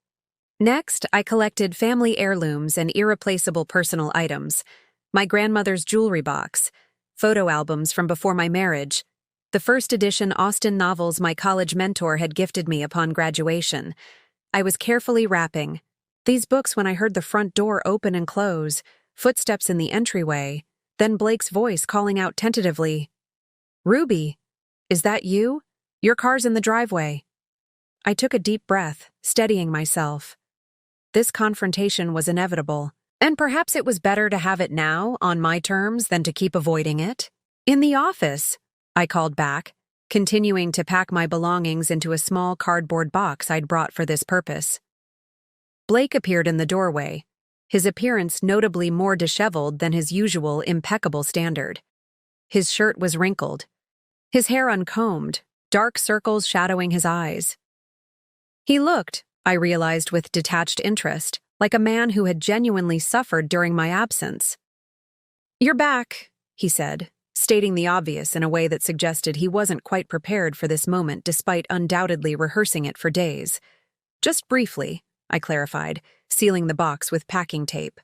Speaker 1: Next, I collected family heirlooms and irreplaceable personal items, my grandmother's jewelry box, photo albums from before my marriage, the first edition Austen novels my college mentor had gifted me upon graduation. I was carefully wrapping these books when I heard the front door open and close, footsteps in the entryway, then Blake's voice calling out tentatively, "Ruby, is that you? Your car's in the driveway." I took a deep breath, steadying myself. This confrontation was inevitable, and perhaps it was better to have it now, on my terms, than to keep avoiding it. "In the office," I called back, continuing to pack my belongings into a small cardboard box I'd brought for this purpose. Blake appeared in the doorway, his appearance notably more disheveled than his usual impeccable standard. His shirt was wrinkled, his hair uncombed, dark circles shadowing his eyes. He looked, I realized with detached interest, like a man who had genuinely suffered during my absence. "You're back," he said, stating the obvious in a way that suggested he wasn't quite prepared for this moment despite undoubtedly rehearsing it for days. "Just briefly, I clarified, sealing the box with packing tape.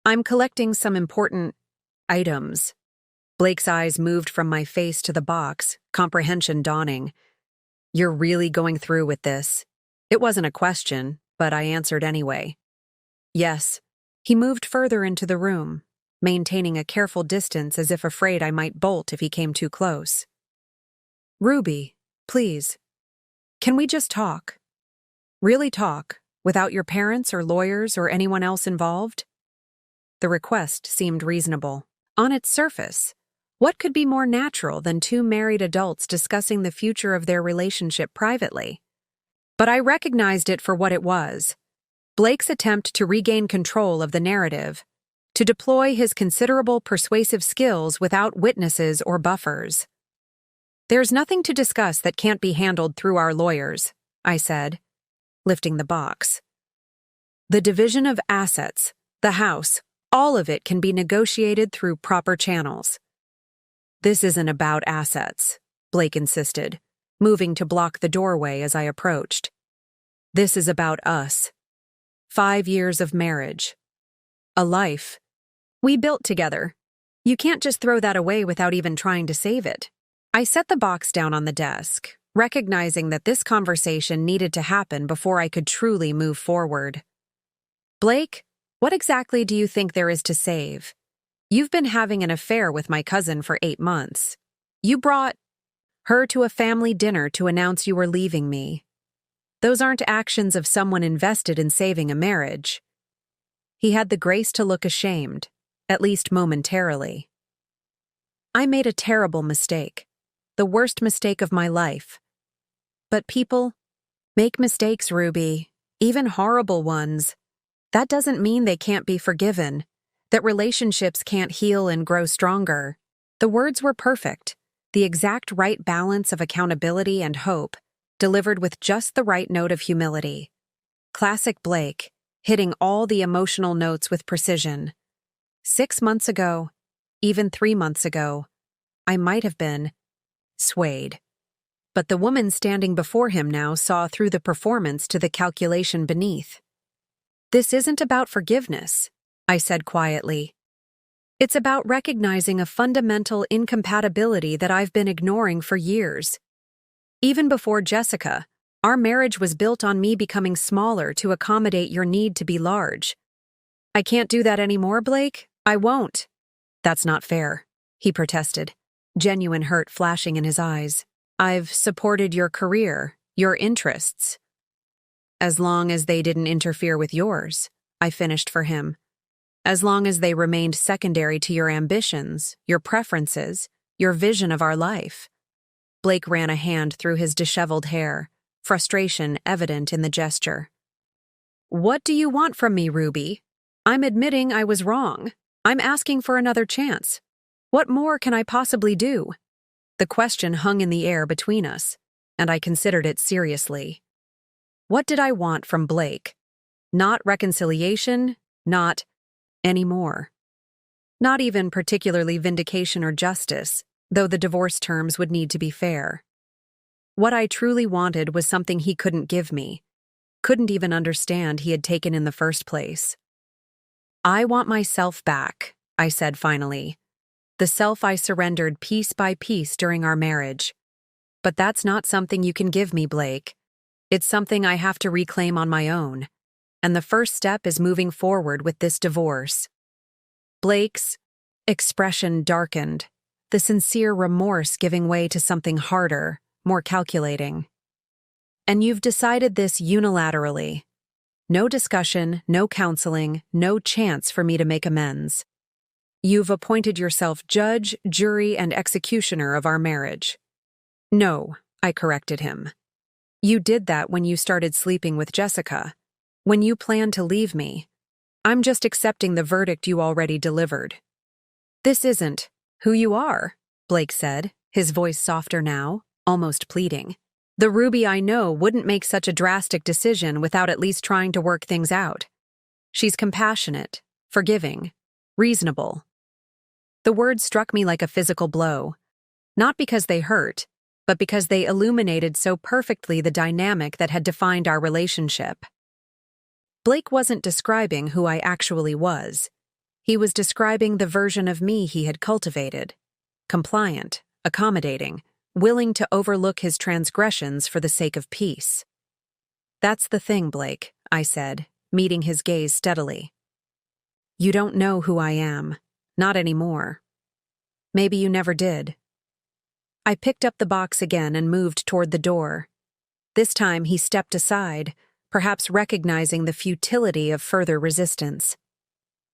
Speaker 1: I'm collecting some important items. Blake's eyes moved from my face to the box, comprehension dawning. You're really going through with this? It wasn't a question, but I answered anyway. Yes. He moved further into the room, maintaining a careful distance as if afraid I might bolt if he came too close. Ruby, please. Can we just talk? Really talk, without your parents or lawyers or anyone else involved? The request seemed reasonable. On its surface, what could be more natural than two married adults discussing the future of their relationship privately? But I recognized it for what it was. Blake's attempt to regain control of the narrative, to deploy his considerable persuasive skills without witnesses or buffers. There's nothing to discuss that can't be handled through our lawyers, I said, lifting the box. The division of assets, the house, all of it can be negotiated through proper channels. This isn't about assets, Blake insisted, moving to block the doorway as I approached. This is about us. 5 years of marriage. A life. We built together. You can't just throw that away without even trying to save it. I set the box down on the desk, recognizing that this conversation needed to happen before I could truly move forward. Blake, what exactly do you think there is to save? You've been having an affair with my cousin for 8 months. You brought her to a family dinner to announce you were leaving me. Those aren't actions of someone invested in saving a marriage. He had the grace to look ashamed, at least momentarily. I made a terrible mistake, the worst mistake of my life. But people make mistakes, Ruby, even horrible ones. That doesn't mean they can't be forgiven, that relationships can't heal and grow stronger. The words were perfect, the exact right balance of accountability and hope, delivered with just the right note of humility. Classic Blake, hitting all the emotional notes with precision. 6 months ago, even 3 months ago, I might have been swayed. But the woman standing before him now saw through the performance to the calculation beneath. This isn't about forgiveness, I said quietly. It's about recognizing a fundamental incompatibility that I've been ignoring for years. Even before Jessica, our marriage was built on me becoming smaller to accommodate your need to be large. I can't do that anymore, Blake. I won't. That's not fair, he protested, genuine hurt flashing in his eyes. I've supported your career, your interests. As long as they didn't interfere with yours, I finished for him. As long as they remained secondary to your ambitions, your preferences, your vision of our life. Blake ran a hand through his disheveled hair, frustration evident in the gesture. What do you want from me, Ruby? I'm admitting I was wrong. I'm asking for another chance. What more can I possibly do? The question hung in the air between us, and I considered it seriously. What did I want from Blake? Not reconciliation, not anymore. Not even particularly vindication or justice, though the divorce terms would need to be fair. What I truly wanted was something he couldn't give me, couldn't even understand he had taken in the first place. I want myself back, I said finally. The self I surrendered piece by piece during our marriage. But that's not something you can give me, Blake. It's something I have to reclaim on my own. And the first step is moving forward with this divorce. Blake's expression darkened, the sincere remorse giving way to something harder, more calculating. And you've decided this unilaterally. No discussion, no counseling, no chance for me to make amends. You've appointed yourself judge, jury, and executioner of our marriage. No, I corrected him. You did that when you started sleeping with Jessica, when you planned to leave me. I'm just accepting the verdict you already delivered. This isn't who you are, Blake said, his voice softer now, almost pleading. The Ruby I know wouldn't make such a drastic decision without at least trying to work things out. She's compassionate, forgiving, reasonable. The words struck me like a physical blow, not because they hurt, but because they illuminated so perfectly the dynamic that had defined our relationship. Blake wasn't describing who I actually was. He was describing the version of me he had cultivated. Compliant, accommodating, willing to overlook his transgressions for the sake of peace. "That's the thing, Blake," I said, meeting his gaze steadily. "You don't know who I am. Not anymore. Maybe you never did." I picked up the box again and moved toward the door. This time he stepped aside, perhaps recognizing the futility of further resistance.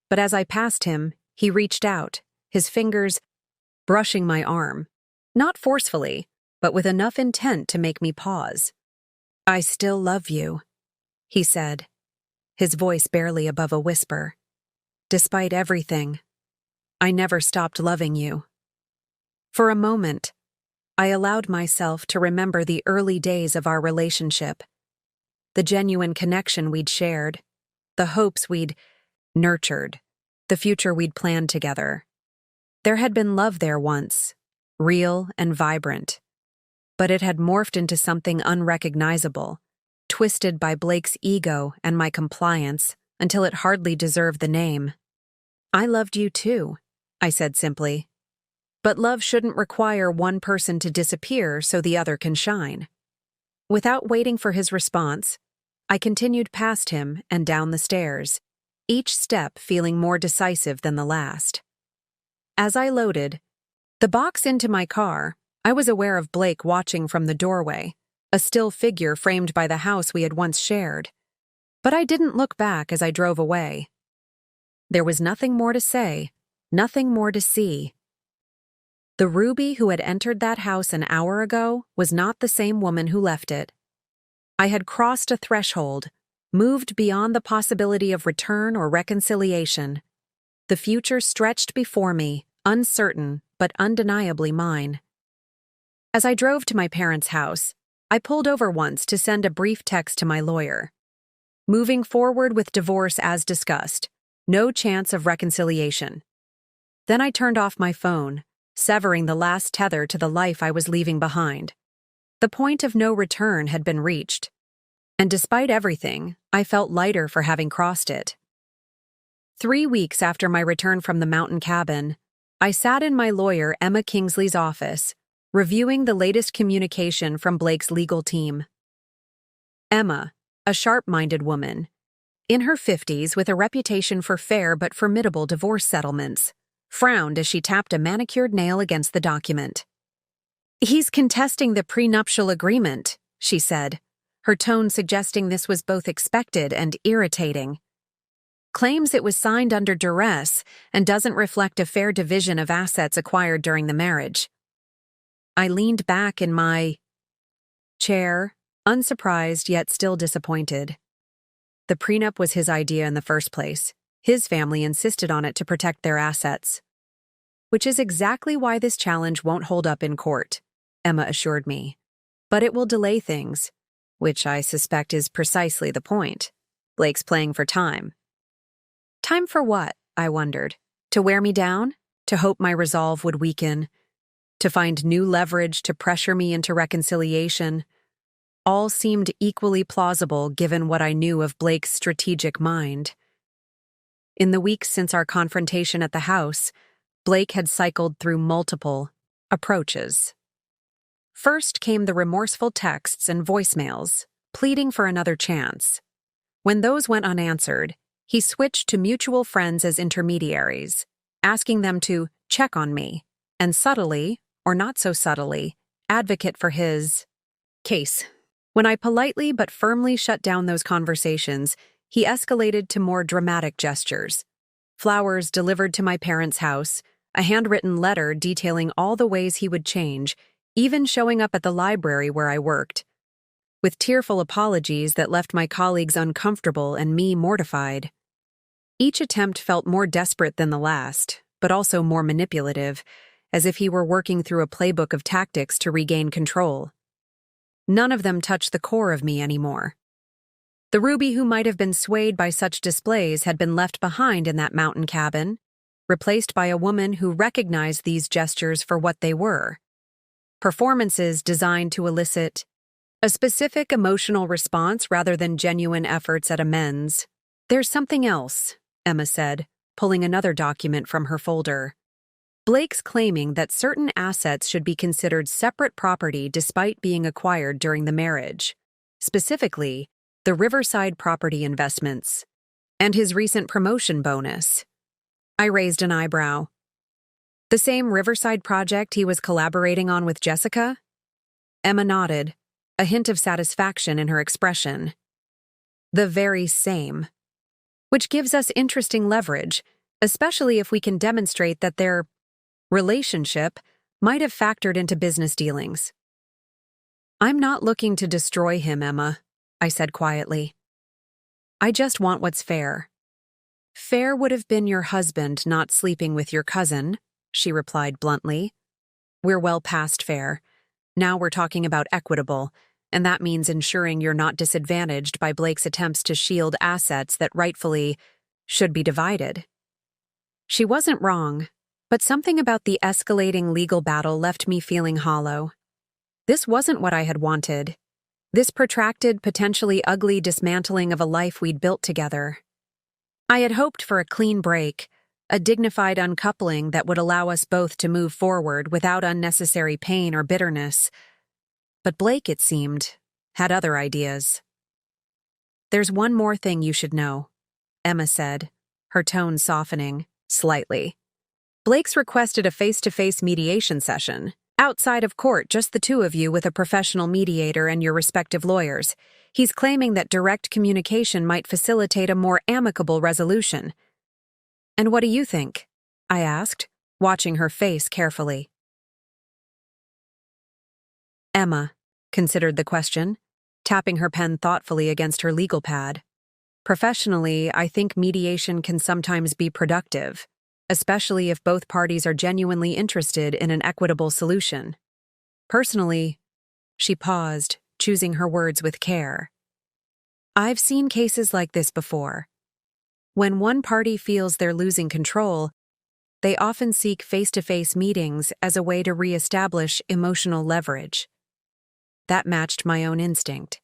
Speaker 1: But as I passed him, he reached out, his fingers brushing my arm, not forcefully, but with enough intent to make me pause. "I still love you," he said, his voice barely above a whisper. "Despite everything, I never stopped loving you." For a moment, I allowed myself to remember the early days of our relationship, the genuine connection we'd shared, the hopes we'd nurtured, the future we'd planned together. There had been love there once, real and vibrant, but it had morphed into something unrecognizable, twisted by Blake's ego and my compliance until it hardly deserved the name. "I loved you too," I said simply. "But love shouldn't require one person to disappear so the other can shine." Without waiting for his response, I continued past him and down the stairs, each step feeling more decisive than the last. As I loaded the box into my car, I was aware of Blake watching from the doorway, a still figure framed by the house we had once shared. But I didn't look back as I drove away. There was nothing more to say, nothing more to see. The Ruby who had entered that house an hour ago was not the same woman who left it. I had crossed a threshold, moved beyond the possibility of return or reconciliation. The future stretched before me, uncertain but undeniably mine. As I drove to my parents' house, I pulled over once to send a brief text to my lawyer. Moving forward with divorce as discussed, no chance of reconciliation. Then I turned off my phone, severing the last tether to the life I was leaving behind. The point of no return had been reached, and despite everything, I felt lighter for having crossed it. 3 weeks after my return from the mountain cabin, I sat in my lawyer Emma Kingsley's office, reviewing the latest communication from Blake's legal team. Emma, a sharp-minded woman, in her 50s with a reputation for fair but formidable divorce settlements, frowned as she tapped a manicured nail against the document. "He's contesting the prenuptial agreement," she said, her tone suggesting this was both expected and irritating. "Claims it was signed under duress and doesn't reflect a fair division of assets acquired during the marriage." I leaned back in my chair, unsurprised yet still disappointed. The prenup was his idea in the first place. His family insisted on it to protect their assets. "Which is exactly why this challenge won't hold up in court," Emma assured me. "But it will delay things, which I suspect is precisely the point. Blake's playing for time." Time for what? I wondered. To wear me down? To hope my resolve would weaken? To find new leverage to pressure me into reconciliation? All seemed equally plausible given what I knew of Blake's strategic mind. In the weeks since our confrontation at the house, Blake had cycled through multiple approaches. First came the remorseful texts and voicemails, pleading for another chance. When those went unanswered, he switched to mutual friends as intermediaries, asking them to check on me, and subtly, or not so subtly, advocate for his case. When I politely but firmly shut down those conversations, he escalated to more dramatic gestures. Flowers delivered to my parents' house, a handwritten letter detailing all the ways he would change, even showing up at the library where I worked, with tearful apologies that left my colleagues uncomfortable and me mortified. Each attempt felt more desperate than the last, but also more manipulative, as if he were working through a playbook of tactics to regain control. None of them touched the core of me anymore. The Ruby who might have been swayed by such displays had been left behind in that mountain cabin, replaced by a woman who recognized these gestures for what they were. Performances designed to elicit a specific emotional response rather than genuine efforts at amends. There's something else, Emma said, pulling another document from her folder. Blake's claiming that certain assets should be considered separate property despite being acquired during the marriage. Specifically, the Riverside property investments and his recent promotion bonus. I raised an eyebrow. The same Riverside project he was collaborating on with Jessica? Emma nodded, a hint of satisfaction in her expression. The very same. Which gives us interesting leverage, especially if we can demonstrate that their relationship might have factored into business dealings. I'm not looking to destroy him, Emma, I said quietly. I just want what's fair. Fair would have been your husband not sleeping with your cousin, she replied bluntly. We're well past fair. Now we're talking about equitable, and that means ensuring you're not disadvantaged by Blake's attempts to shield assets that rightfully should be divided. She wasn't wrong, but something about the escalating legal battle left me feeling hollow. This wasn't what I had wanted. This protracted, potentially ugly dismantling of a life we'd built together. I had hoped for a clean break, a dignified uncoupling that would allow us both to move forward without unnecessary pain or bitterness. But Blake, it seemed, had other ideas. There's one more thing you should know, Emma said, her tone softening slightly. Blake's requested a face-to-face mediation session. Outside of court, just the two of you with a professional mediator and your respective lawyers. He's claiming that direct communication might facilitate a more amicable resolution. And what do you think? I asked, watching her face carefully. Emma considered the question, tapping her pen thoughtfully against her legal pad. Professionally, I think mediation can sometimes be productive, especially if both parties are genuinely interested in an equitable solution. Personally, she paused, choosing her words with care. I've seen cases like this before. When one party feels they're losing control, they often seek face-to-face meetings as a way to reestablish emotional leverage. That matched my own instinct.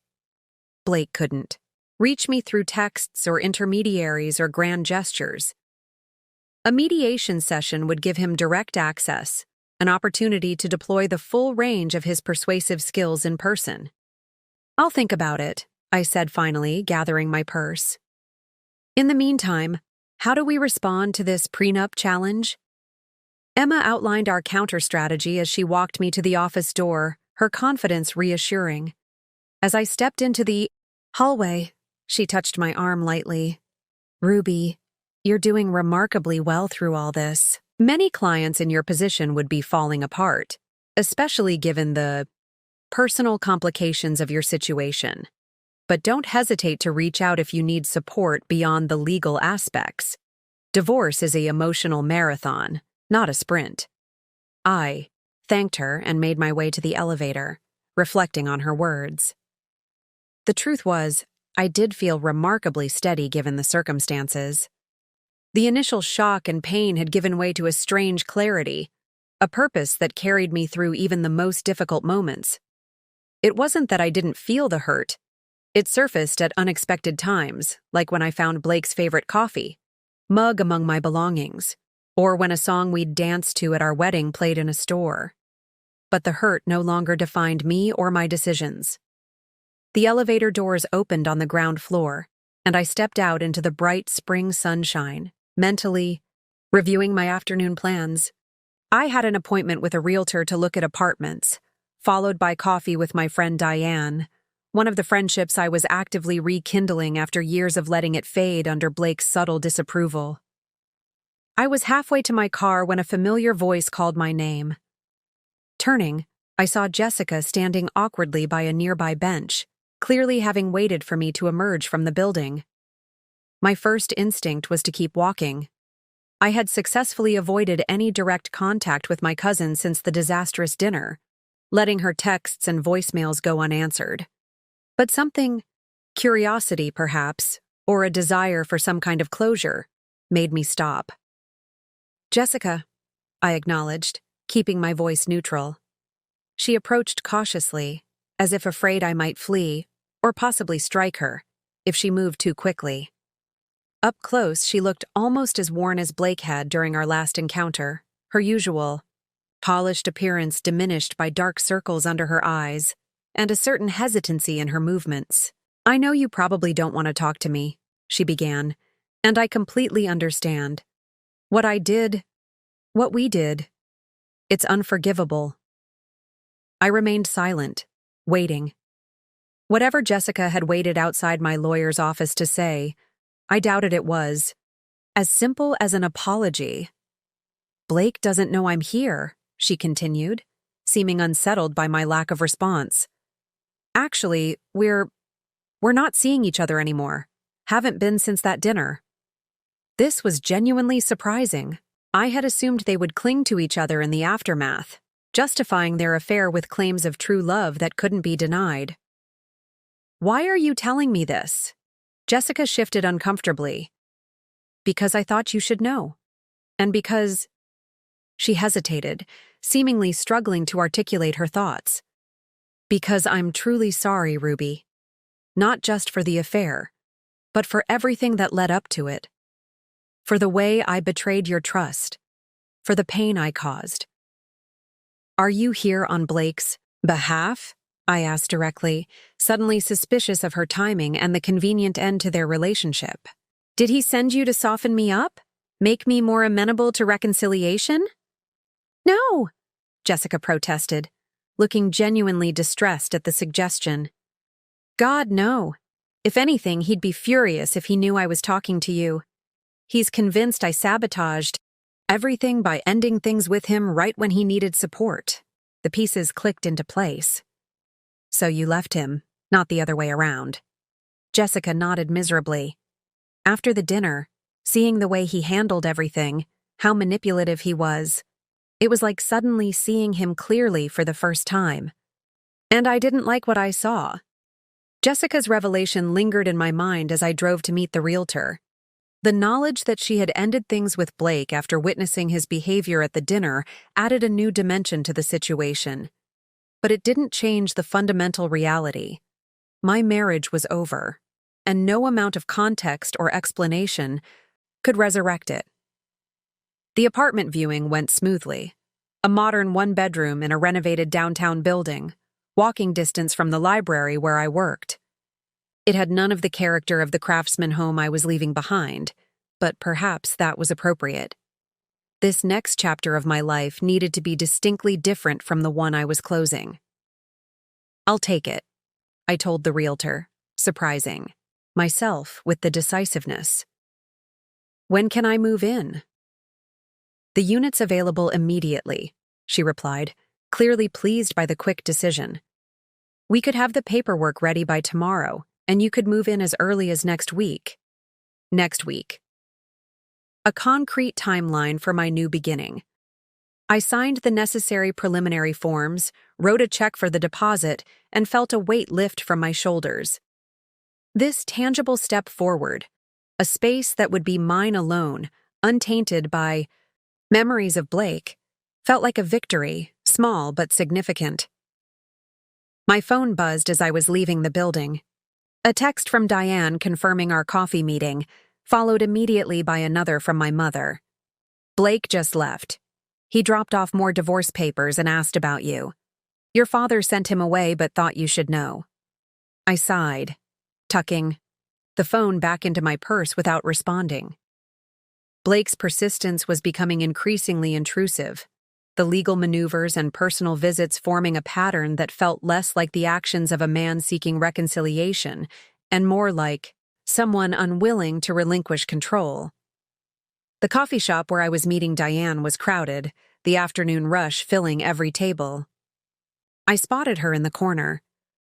Speaker 1: Blake couldn't reach me through texts or intermediaries or grand gestures. A mediation session would give him direct access, an opportunity to deploy the full range of his persuasive skills in person. I'll think about it, I said finally, gathering my purse. In the meantime, how do we respond to this prenup challenge? Emma outlined our counter-strategy as she walked me to the office door, her confidence reassuring. As I stepped into the hallway, she touched my arm lightly. Ruby, you're doing remarkably well through all this. Many clients in your position would be falling apart, especially given the personal complications of your situation. But don't hesitate to reach out if you need support beyond the legal aspects. Divorce is an emotional marathon, not a sprint. I thanked her and made my way to the elevator, reflecting on her words. The truth was, I did feel remarkably steady given the circumstances. The initial shock and pain had given way to a strange clarity, a purpose that carried me through even the most difficult moments. It wasn't that I didn't feel the hurt. It surfaced at unexpected times, like when I found Blake's favorite coffee mug among my belongings, or when a song we'd danced to at our wedding played in a store. But the hurt no longer defined me or my decisions. The elevator doors opened on the ground floor, and I stepped out into the bright spring sunshine, mentally reviewing my afternoon plans. I had an appointment with a realtor to look at apartments, followed by coffee with my friend Diane, one of the friendships I was actively rekindling after years of letting it fade under Blake's subtle disapproval. I was halfway to my car when a familiar voice called my name. Turning, I saw Jessica standing awkwardly by a nearby bench, clearly having waited for me to emerge from the building. My first instinct was to keep walking. I had successfully avoided any direct contact with my cousin since the disastrous dinner, letting her texts and voicemails go unanswered. But something, curiosity perhaps, or a desire for some kind of closure, made me stop. Jessica, I acknowledged, keeping my voice neutral. She approached cautiously, as if afraid I might flee, or possibly strike her, if she moved too quickly. Up close, she looked almost as worn as Blake had during our last encounter, her usual polished appearance diminished by dark circles under her eyes and a certain hesitancy in her movements. "I know you probably don't want to talk to me," she began, "and I completely understand. What we did, it's unforgivable." I remained silent, waiting. Whatever Jessica had waited outside my lawyer's office to say, I doubted it was as simple as an apology. "Blake doesn't know I'm here," she continued, seeming unsettled by my lack of response. "Actually, we're not seeing each other anymore. Haven't been since that dinner." This was genuinely surprising. I had assumed they would cling to each other in the aftermath, justifying their affair with claims of true love that couldn't be denied. "Why are you telling me this?" Jessica shifted uncomfortably. "Because I thought you should know. And because—" She hesitated, seemingly struggling to articulate her thoughts. "Because I'm truly sorry, Ruby. Not just for the affair, but for everything that led up to it. For the way I betrayed your trust. For the pain I caused." "Are you here on Blake's behalf?" I asked directly, suddenly suspicious of her timing and the convenient end to their relationship. "Did he send you to soften me up? Make me more amenable to reconciliation?" "No," Jessica protested, looking genuinely distressed at the suggestion. "God, no. If anything, he'd be furious if he knew I was talking to you. He's convinced I sabotaged everything by ending things with him right when he needed support." The pieces clicked into place. "So you left him, not the other way around." Jessica nodded miserably. After the dinner, seeing the way he handled everything, how manipulative he was, it was like suddenly seeing him clearly for the first time. And I didn't like what I saw. Jessica's revelation lingered in my mind as I drove to meet the realtor. The knowledge that she had ended things with Blake after witnessing his behavior at the dinner added a new dimension to the situation. But it didn't change the fundamental reality. My marriage was over, and no amount of context or explanation could resurrect it. The apartment viewing went smoothly. A modern one-bedroom in a renovated downtown building, walking distance from the library where I worked. It had none of the character of the craftsman home I was leaving behind, but perhaps that was appropriate. This next chapter of my life needed to be distinctly different from the one I was closing. "I'll take it," I told the realtor, surprising myself with the decisiveness. "When can I move in?" "The unit's available immediately," she replied, clearly pleased by the quick decision. "We could have the paperwork ready by tomorrow, and you could move in as early as next week." Next week. A concrete timeline for my new beginning. I signed the necessary preliminary forms, wrote a check for the deposit, and felt a weight lift from my shoulders. This tangible step forward, a space that would be mine alone, untainted by memories of Blake, felt like a victory, small but significant. My phone buzzed as I was leaving the building. A text from Diane confirming our coffee meeting, followed immediately by another from my mother. "Blake just left. He dropped off more divorce papers and asked about you. Your father sent him away but thought you should know." I sighed, tucking the phone back into my purse without responding. Blake's persistence was becoming increasingly intrusive, the legal maneuvers and personal visits forming a pattern that felt less like the actions of a man seeking reconciliation and more like someone unwilling to relinquish control. The coffee shop where I was meeting Diane was crowded, the afternoon rush filling every table. I spotted her in the corner,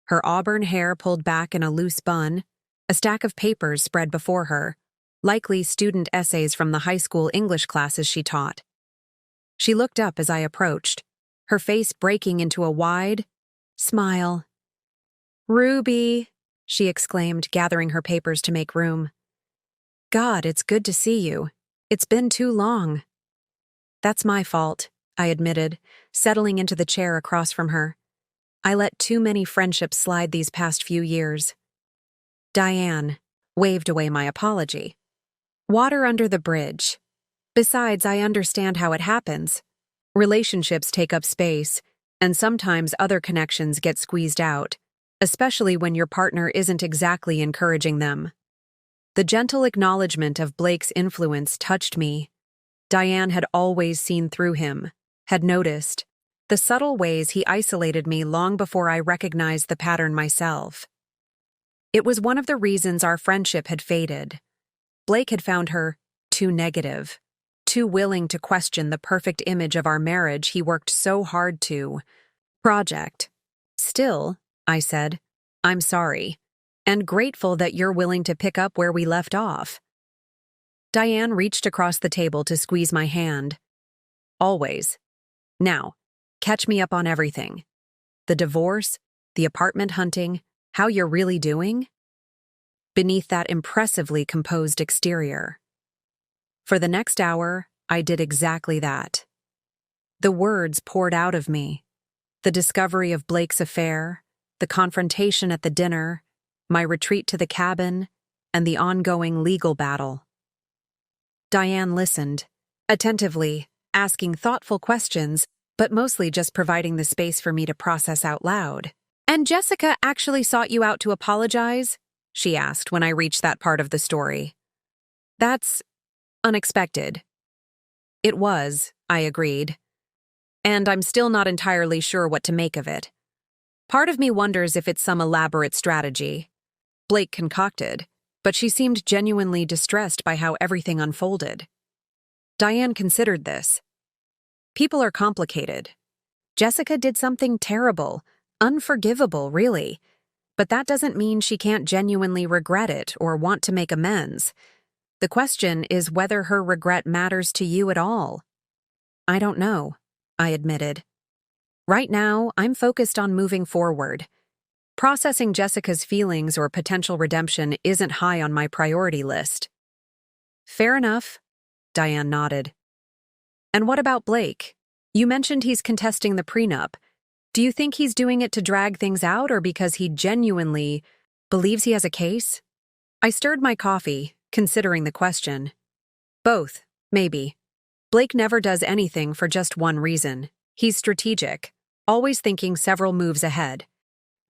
Speaker 1: her auburn hair pulled back in a loose bun, a stack of papers spread before her, likely student essays from the high school English classes she taught. She looked up as I approached, her face breaking into a wide smile. "Ruby," she exclaimed, gathering her papers to make room. "God, it's good to see you. It's been too long." "That's my fault," I admitted, settling into the chair across from her. "I let too many friendships slide these past few years." Diane waved away my apology. Water under the bridge. Besides, I understand how it happens. Relationships take up space, and sometimes other connections get squeezed out, especially when your partner isn't exactly encouraging them. The gentle acknowledgement of Blake's influence touched me. Diane had always seen through him, had noticed the subtle ways he isolated me long before I recognized the pattern myself. It was one of the reasons our friendship had faded. Blake had found her too negative, too willing to question the perfect image of our marriage he worked so hard to project. Still, I said, I'm sorry, and grateful that you're willing to pick up where we left off. Diane reached across the table to squeeze my hand. Always. Now, catch me up on everything. The divorce, the apartment hunting, how you're really doing? Beneath that impressively composed exterior. For the next hour, I did exactly that. The words poured out of me. The discovery of Blake's affair, the confrontation at the dinner, my retreat to the cabin, and the ongoing legal battle. Diane listened, attentively, asking thoughtful questions, but mostly just providing the space for me to process out loud. "And Jessica actually sought you out to apologize?" she asked when I reached that part of the story. "That's unexpected." It was, I agreed. And I'm still not entirely sure what to make of it. Part of me wonders if it's some elaborate strategy Blake concocted, but she seemed genuinely distressed by how everything unfolded. Diane considered this. People are complicated. Jessica did something terrible, unforgivable, really. But that doesn't mean she can't genuinely regret it or want to make amends. The question is whether her regret matters to you at all. I don't know, I admitted. Right now, I'm focused on moving forward. Processing Jessica's feelings or potential redemption isn't high on my priority list. Fair enough, Diane nodded. And what about Blake? You mentioned he's contesting the prenup. Do you think he's doing it to drag things out or because he genuinely believes he has a case? I stirred my coffee, considering the question. Both, maybe. Blake never does anything for just one reason. He's strategic, always thinking several moves ahead.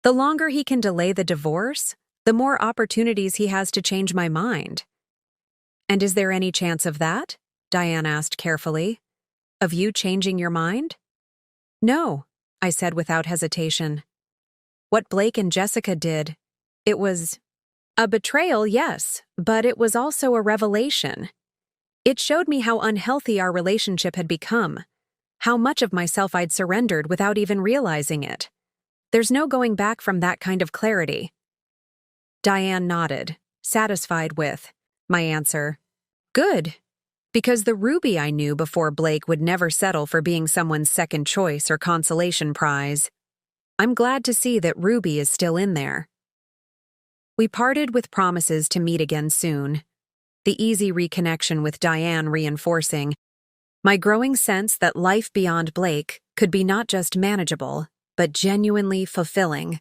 Speaker 1: The longer he can delay the divorce, the more opportunities he has to change my mind. And is there any chance of that? Diane asked carefully. Of you changing your mind? No, I said without hesitation. What Blake and Jessica did, it was a betrayal, yes, but it was also a revelation. It showed me how unhealthy our relationship had become, how much of myself I'd surrendered without even realizing it. There's no going back from that kind of clarity. Diane nodded, satisfied with my answer. Good, because the Ruby I knew before Blake would never settle for being someone's second choice or consolation prize. I'm glad to see that Ruby is still in there. We parted with promises to meet again soon, the easy reconnection with Diane reinforcing my growing sense that life beyond Blake could be not just manageable, but genuinely fulfilling.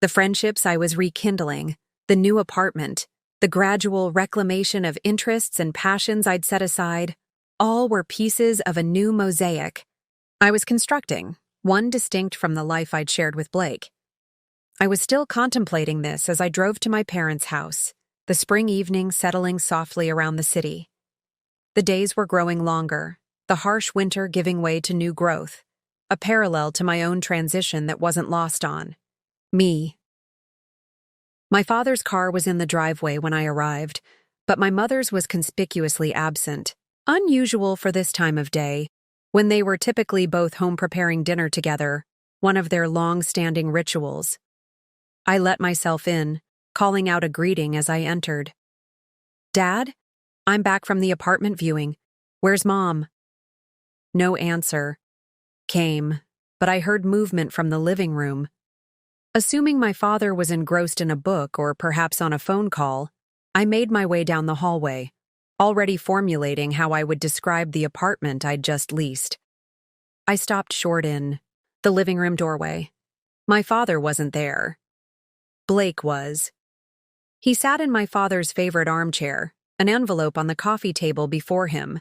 Speaker 1: The friendships I was rekindling, the new apartment, the gradual reclamation of interests and passions I'd set aside, all were pieces of a new mosaic I was constructing, one distinct from the life I'd shared with Blake. I was still contemplating this as I drove to my parents' house, the spring evening settling softly around the city. The days were growing longer, the harsh winter giving way to new growth, a parallel to my own transition that wasn't lost on me. My father's car was in the driveway when I arrived, but my mother's was conspicuously absent, unusual for this time of day, when they were typically both home preparing dinner together, one of their long-standing rituals. I let myself in, calling out a greeting as I entered. "Dad? I'm back from the apartment viewing. Where's Mom?" No answer came, but I heard movement from the living room. Assuming my father was engrossed in a book or perhaps on a phone call, I made my way down the hallway, already formulating how I would describe the apartment I'd just leased. I stopped short in the living room doorway. My father wasn't there. Blake was. He sat in my father's favorite armchair, an envelope on the coffee table before him,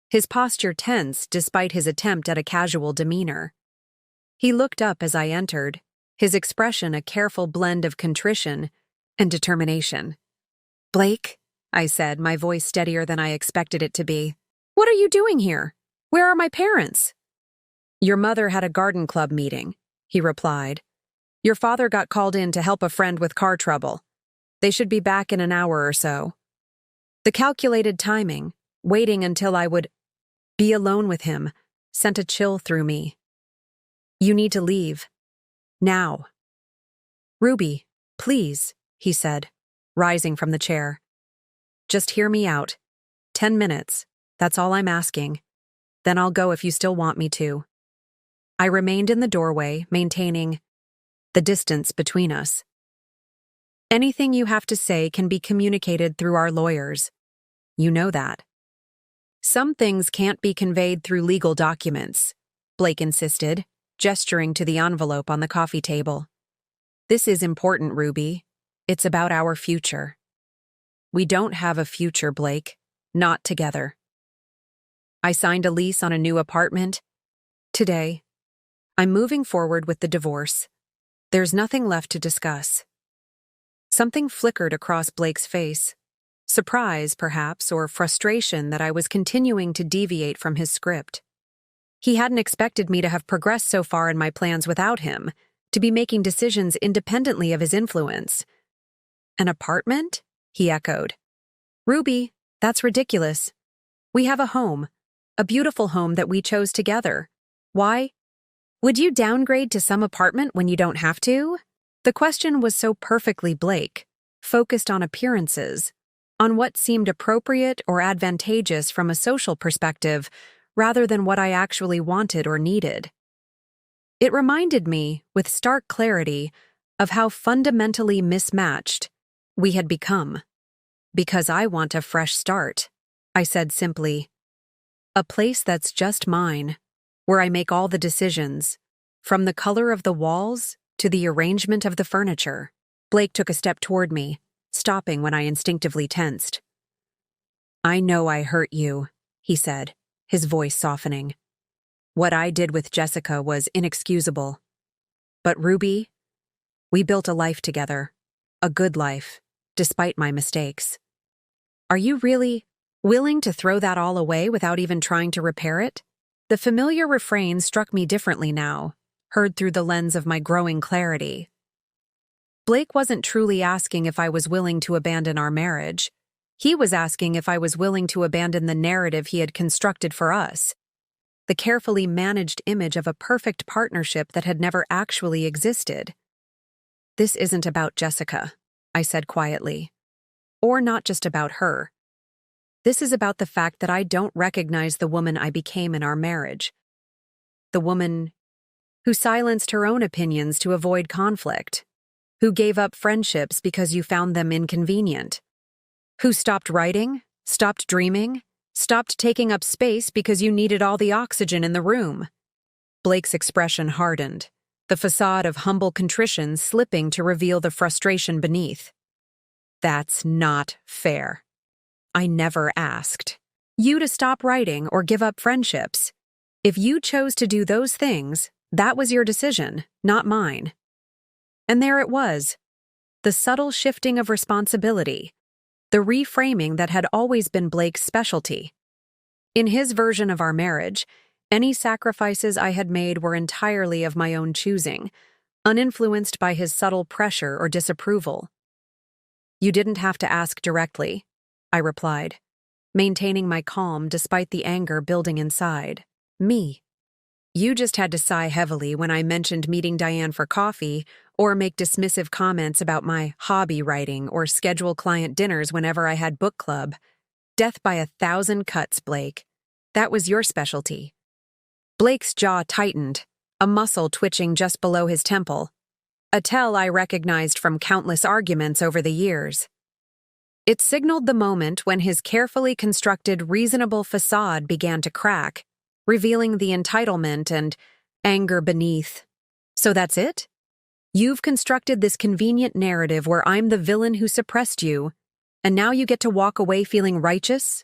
Speaker 1: his posture tense despite his attempt at a casual demeanor. He looked up as I entered, his expression a careful blend of contrition and determination. "Blake," I said, my voice steadier than I expected it to be. "What are you doing here? Where are my parents?" "Your mother had a garden club meeting," he replied. "Your father got called in to help a friend with car trouble. They should be back in an hour or so." The calculated timing, waiting until I would be alone with him, sent a chill through me. "You need to leave. Now." "Ruby, please," he said, rising from the chair. "Just hear me out. 10 minutes, that's all I'm asking. Then I'll go if you still want me to." I remained in the doorway, maintaining the distance between us. "Anything you have to say can be communicated through our lawyers. You know that." "Some things can't be conveyed through legal documents," Blake insisted, gesturing to the envelope on the coffee table. "This is important, Ruby. It's about our future." "We don't have a future, Blake. Not together." "I signed a lease on a new apartment today. I'm moving forward with the divorce. There's nothing left to discuss." Something flickered across Blake's face. Surprise, perhaps, or frustration that I was continuing to deviate from his script. He hadn't expected me to have progressed so far in my plans without him, to be making decisions independently of his influence. "An apartment?" he echoed. "Ruby, that's ridiculous. We have a home, a beautiful home that we chose together. Why would you downgrade to some apartment when you don't have to?" The question was so perfectly Blake, focused on appearances, on what seemed appropriate or advantageous from a social perspective, rather than what I actually wanted or needed. It reminded me, with stark clarity, of how fundamentally mismatched we had become. "Because I want a fresh start," I said simply. "A place that's just mine, where I make all the decisions, from the color of the walls to the arrangement of the furniture." Blake took a step toward me, stopping when I instinctively tensed. "I know I hurt you," he said, his voice softening. "What I did with Jessica was inexcusable. But Ruby, we built a life together, a good life, despite my mistakes. Are you really willing to throw that all away without even trying to repair it?" The familiar refrain struck me differently now, heard through the lens of my growing clarity. Blake wasn't truly asking if I was willing to abandon our marriage. He was asking if I was willing to abandon the narrative he had constructed for us, the carefully managed image of a perfect partnership that had never actually existed. "This isn't about Jessica," I said quietly. "Or not just about her. This is about the fact that I don't recognize the woman I became in our marriage. The woman who silenced her own opinions to avoid conflict, who gave up friendships because you found them inconvenient, who stopped writing, stopped dreaming, stopped taking up space because you needed all the oxygen in the room." Blake's expression hardened, the facade of humble contrition slipping to reveal the frustration beneath. "That's not fair. I never asked you to stop writing or give up friendships. If you chose to do those things, that was your decision, not mine." And there it was, the subtle shifting of responsibility, the reframing that had always been Blake's specialty. In his version of our marriage, any sacrifices I had made were entirely of my own choosing, uninfluenced by his subtle pressure or disapproval. "You didn't have to ask directly," I replied, maintaining my calm despite the anger building inside. "Me. You just had to sigh heavily when I mentioned meeting Diane for coffee, or make dismissive comments about my hobby writing or schedule client dinners whenever I had book club. Death by 1,000 cuts, Blake. That was your specialty." Blake's jaw tightened, a muscle twitching just below his temple, a tell I recognized from countless arguments over the years. It signaled the moment when his carefully constructed, reasonable facade began to crack, revealing the entitlement and anger beneath. "So that's it? You've constructed this convenient narrative where I'm the villain who suppressed you, And now you get to walk away feeling righteous?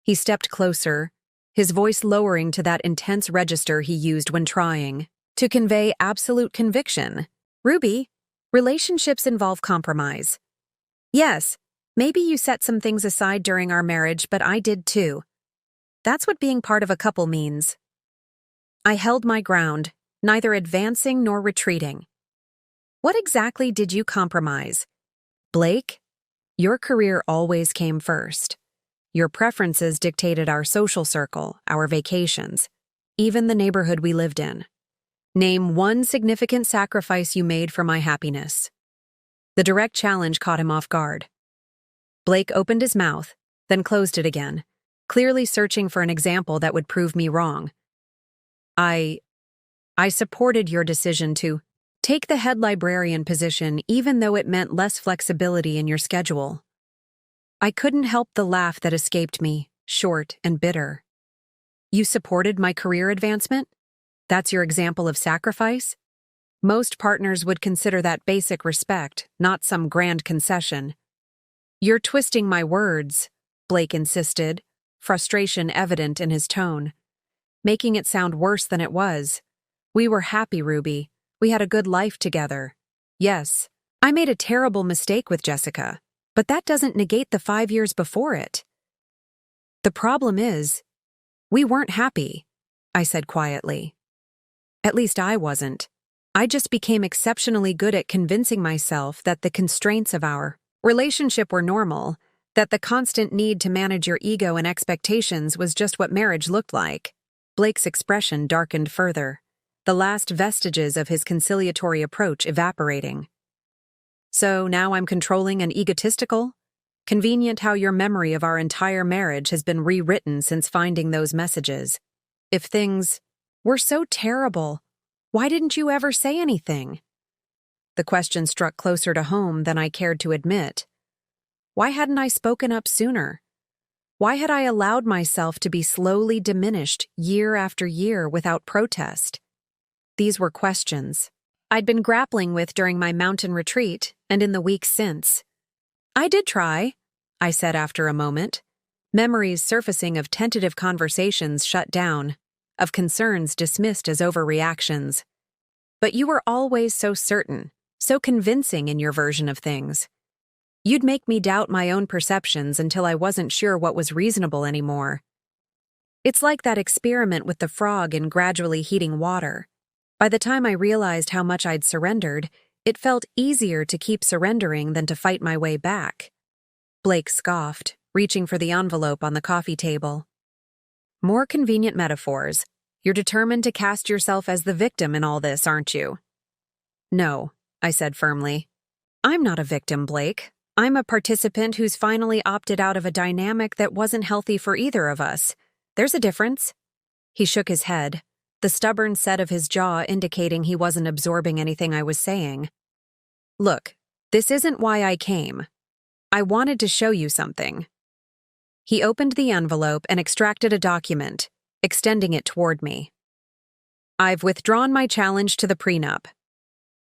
Speaker 1: He stepped closer, his voice lowering to that intense register he used when trying to convey absolute conviction. Ruby, relationships involve compromise. Yes, maybe you set some things aside during our marriage, but I did too. That's what being part of a couple means. I held my ground, neither advancing nor retreating. What exactly did you compromise? Blake, your career always came first. Your preferences dictated our social circle, our vacations, even the neighborhood we lived in. Name one significant sacrifice you made for my happiness. The direct challenge caught him off guard. Blake opened his mouth, then closed it again, clearly searching for an example that would prove me wrong. I supported your decision to take the head librarian position even though it meant less flexibility in your schedule. I couldn't help the laugh that escaped me, short and bitter. You supported my career advancement? That's your example of sacrifice? Most partners would consider that basic respect, not some grand concession. You're twisting my words, Blake insisted, frustration evident in his tone, making it sound worse than it was. We were happy, Ruby. We had a good life together. Yes, I made a terrible mistake with Jessica, but that doesn't negate the 5 years before it. The problem is, we weren't happy, I said quietly. At least I wasn't. I just became exceptionally good at convincing myself that the constraints of our relationship were normal, that the constant need to manage your ego and expectations was just what marriage looked like. Blake's expression darkened further, the last vestiges of his conciliatory approach evaporating. So now I'm controlling and egotistical? Convenient how your memory of our entire marriage has been rewritten since finding those messages. If things were so terrible, why didn't you ever say anything? The question struck closer to home than I cared to admit. Why hadn't I spoken up sooner? Why had I allowed myself to be slowly diminished year after year without protest? These were questions I'd been grappling with during my mountain retreat and in the weeks since. I did try, I said after a moment, memories surfacing of tentative conversations shut down, of concerns dismissed as overreactions. But you were always so certain, so convincing in your version of things. You'd make me doubt my own perceptions until I wasn't sure what was reasonable anymore. It's like that experiment with the frog in gradually heating water. By the time I realized how much I'd surrendered, it felt easier to keep surrendering than to fight my way back. Blake scoffed, reaching for the envelope on the coffee table. More convenient metaphors. You're determined to cast yourself as the victim in all this, aren't you? No, I said firmly. I'm not a victim, Blake. I'm a participant who's finally opted out of a dynamic that wasn't healthy for either of us. There's a difference. He shook his head, the stubborn set of his jaw indicating he wasn't absorbing anything I was saying. Look, this isn't why I came. I wanted to show you something. He opened the envelope and extracted a document, extending it toward me. I've withdrawn my challenge to the prenup.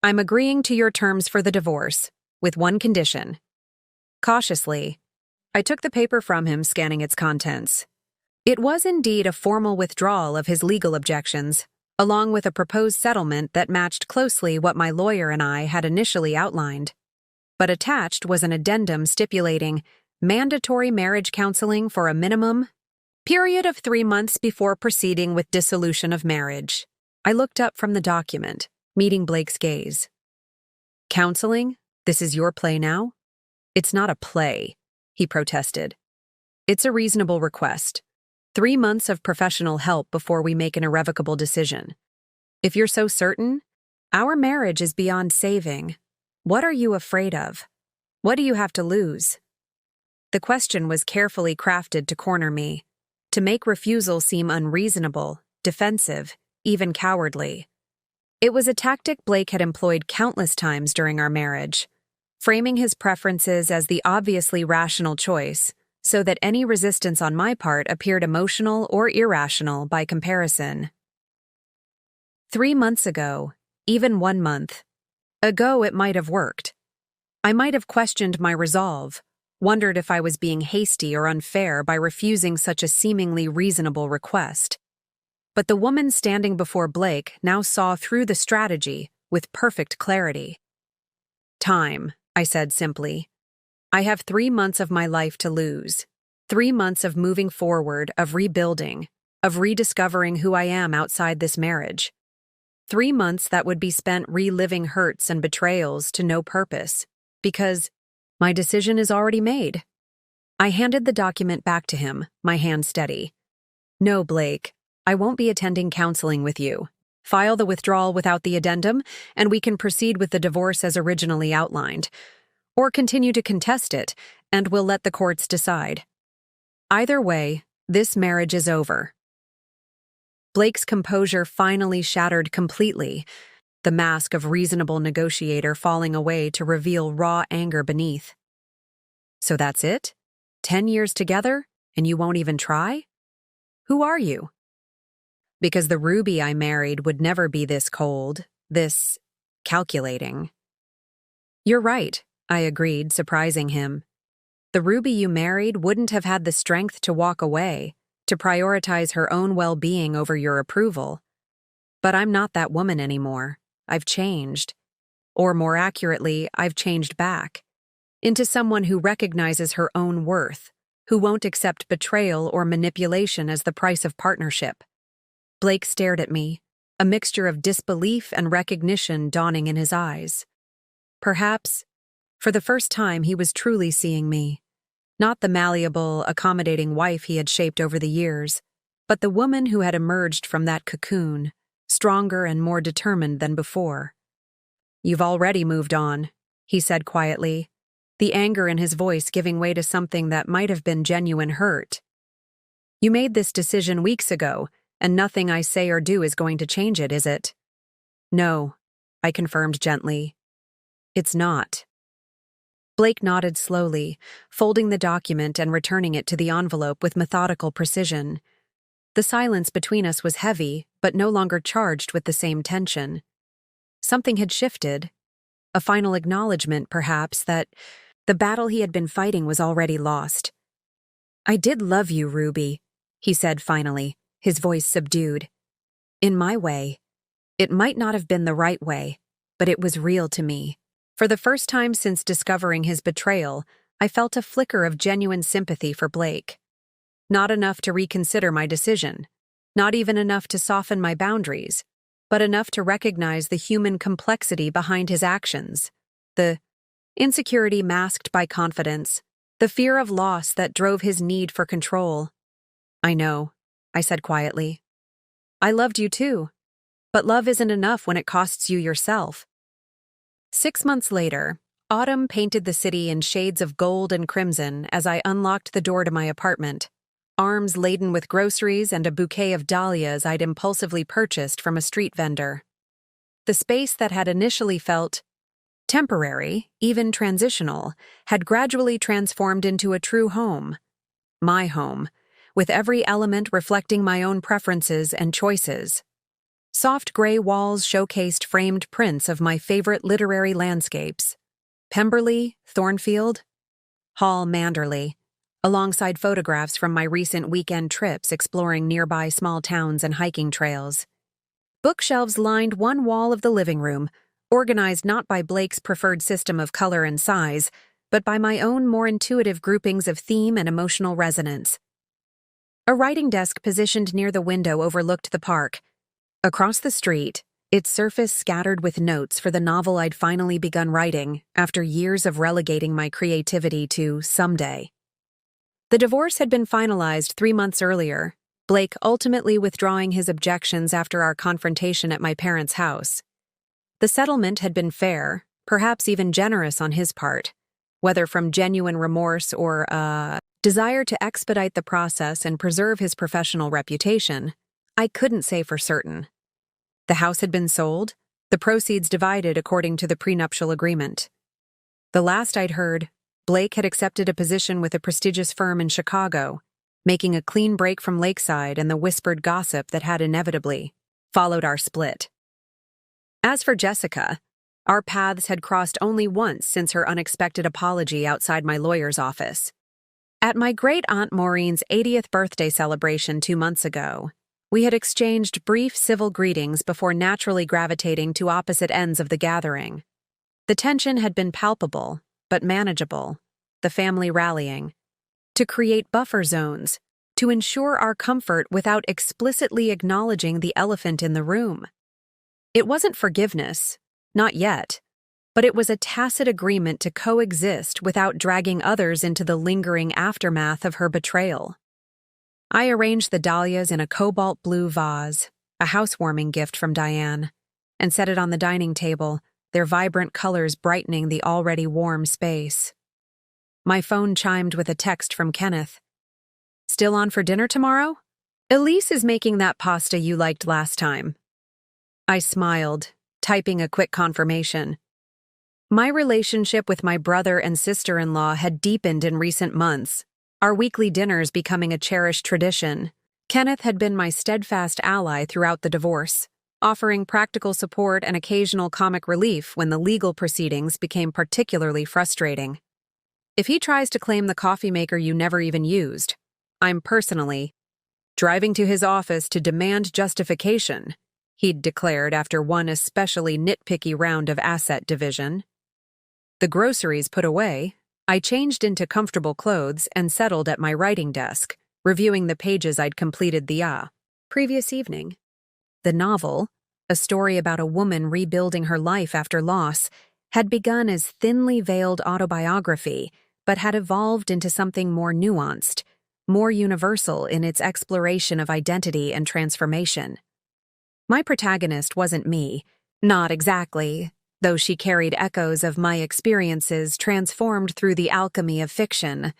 Speaker 1: I'm agreeing to your terms for the divorce, with one condition. Cautiously, I took the paper from him, scanning its contents. It was indeed a formal withdrawal of his legal objections, along with a proposed settlement that matched closely what my lawyer and I had initially outlined. But attached was an addendum stipulating mandatory marriage counseling for a minimum period of 3 months before proceeding with dissolution of marriage. I looked up from the document, meeting Blake's gaze. Counseling? This is your play now? It's not a play, he protested. It's a reasonable request. 3 months of professional help before we make an irrevocable decision. If you're so certain, our marriage is beyond saving. What are you afraid of? What do you have to lose? The question was carefully crafted to corner me, to make refusal seem unreasonable, defensive, even cowardly. It was a tactic Blake had employed countless times during our marriage, framing his preferences as the obviously rational choice, so that any resistance on my part appeared emotional or irrational by comparison. 3 months ago, even 1 month ago, it might have worked. I might have questioned my resolve, wondered if I was being hasty or unfair by refusing such a seemingly reasonable request. But the woman standing before Blake now saw through the strategy with perfect clarity. "Time," I said simply. "I have 3 months of my life to lose. 3 months of moving forward, of rebuilding, of rediscovering who I am outside this marriage. 3 months that would be spent reliving hurts and betrayals to no purpose, because my decision is already made." I handed the document back to him, my hand steady. "No, Blake, I won't be attending counseling with you. File the withdrawal without the addendum, and we can proceed with the divorce as originally outlined. Or continue to contest it, and we'll let the courts decide. Either way, this marriage is over." Blake's composure finally shattered completely, the mask of reasonable negotiator falling away to reveal raw anger beneath. "So that's it? 10 years together, and you won't even try? Who are you?" "Because the Ruby I married would never be this cold, this calculating." "You're right," I agreed, surprising him. "The Ruby you married wouldn't have had the strength to walk away, to prioritize her own well-being over your approval. But I'm not that woman anymore. I've changed. Or more accurately, I've changed back. Into someone who recognizes her own worth, who won't accept betrayal or manipulation as the price of partnership." Blake stared at me, a mixture of disbelief and recognition dawning in his eyes. Perhaps, for the first time, he was truly seeing me. Not the malleable, accommodating wife he had shaped over the years, but the woman who had emerged from that cocoon, stronger and more determined than before. "You've already moved on," he said quietly, the anger in his voice giving way to something that might have been genuine hurt. "You made this decision weeks ago, and nothing I say or do is going to change it, is it?" "No," I confirmed gently. "It's not." Blake nodded slowly, folding the document and returning it to the envelope with methodical precision. The silence between us was heavy, but no longer charged with the same tension. Something had shifted. A final acknowledgement, perhaps, that the battle he had been fighting was already lost. "I did love you, Ruby," he said finally, his voice subdued. "In my way. It might not have been the right way, but it was real to me." For the first time since discovering his betrayal, I felt a flicker of genuine sympathy for Blake. Not enough to reconsider my decision, not even enough to soften my boundaries, but enough to recognize the human complexity behind his actions, the insecurity masked by confidence, the fear of loss that drove his need for control. "I know," I said quietly. "I loved you too, but love isn't enough when it costs you yourself." 6 months later, autumn painted the city in shades of gold and crimson as I unlocked the door to my apartment, arms laden with groceries and a bouquet of dahlias I'd impulsively purchased from a street vendor. The space that had initially felt temporary, even transitional, had gradually transformed into a true home. My home, with every element reflecting my own preferences and choices. Soft gray walls showcased framed prints of my favorite literary landscapes: Pemberley, Thornfield, Hall, Manderley, alongside photographs from my recent weekend trips exploring nearby small towns and hiking trails. Bookshelves lined one wall of the living room, organized not by Blake's preferred system of color and size, but by my own more intuitive groupings of theme and emotional resonance. A writing desk positioned near the window overlooked the park. Across the street, its surface scattered with notes for the novel I'd finally begun writing after years of relegating my creativity to someday. The divorce had been finalized 3 months earlier, Blake ultimately withdrawing his objections after our confrontation at my parents' house. The settlement had been fair, perhaps even generous on his part, whether from genuine remorse or a desire to expedite the process and preserve his professional reputation. I couldn't say for certain. The house had been sold, the proceeds divided according to the prenuptial agreement. The last I'd heard, Blake had accepted a position with a prestigious firm in Chicago, making a clean break from Lakeside and the whispered gossip that had inevitably followed our split. As for Jessica, Our paths had crossed only once since her unexpected apology outside my lawyer's office. At my great-aunt Maureen's 80th birthday celebration 2 months ago, we had exchanged brief civil greetings before naturally gravitating to opposite ends of the gathering. The tension had been palpable, but manageable, the family rallying, to create buffer zones, to ensure our comfort without explicitly acknowledging the elephant in the room. It wasn't forgiveness, not yet, but it was a tacit agreement to coexist without dragging others into the lingering aftermath of her betrayal. I arranged the dahlias in a cobalt blue vase, a housewarming gift from Diane, and set it on the dining table, their vibrant colors brightening the already warm space. My phone chimed with a text from Kenneth. "Still on for dinner tomorrow? Elise is making that pasta you liked last time." I smiled, typing a quick confirmation. My relationship with my brother and sister-in-law had deepened in recent months, our weekly dinners becoming a cherished tradition. Kenneth had been my steadfast ally throughout the divorce, offering practical support and occasional comic relief when the legal proceedings became particularly frustrating. If he tries to claim the coffee maker you never even used, I'm personally driving to his office to demand justification, he'd declared after one especially nitpicky round of asset division. The groceries put away, I changed into comfortable clothes and settled at my writing desk, reviewing the pages I'd completed the previous evening. The novel, a story about a woman rebuilding her life after loss, had begun as thinly veiled autobiography, but had evolved into something more nuanced, more universal in its exploration of identity and transformation. My protagonist wasn't me, not exactly, though she carried echoes of my experiences transformed through the alchemy of fiction.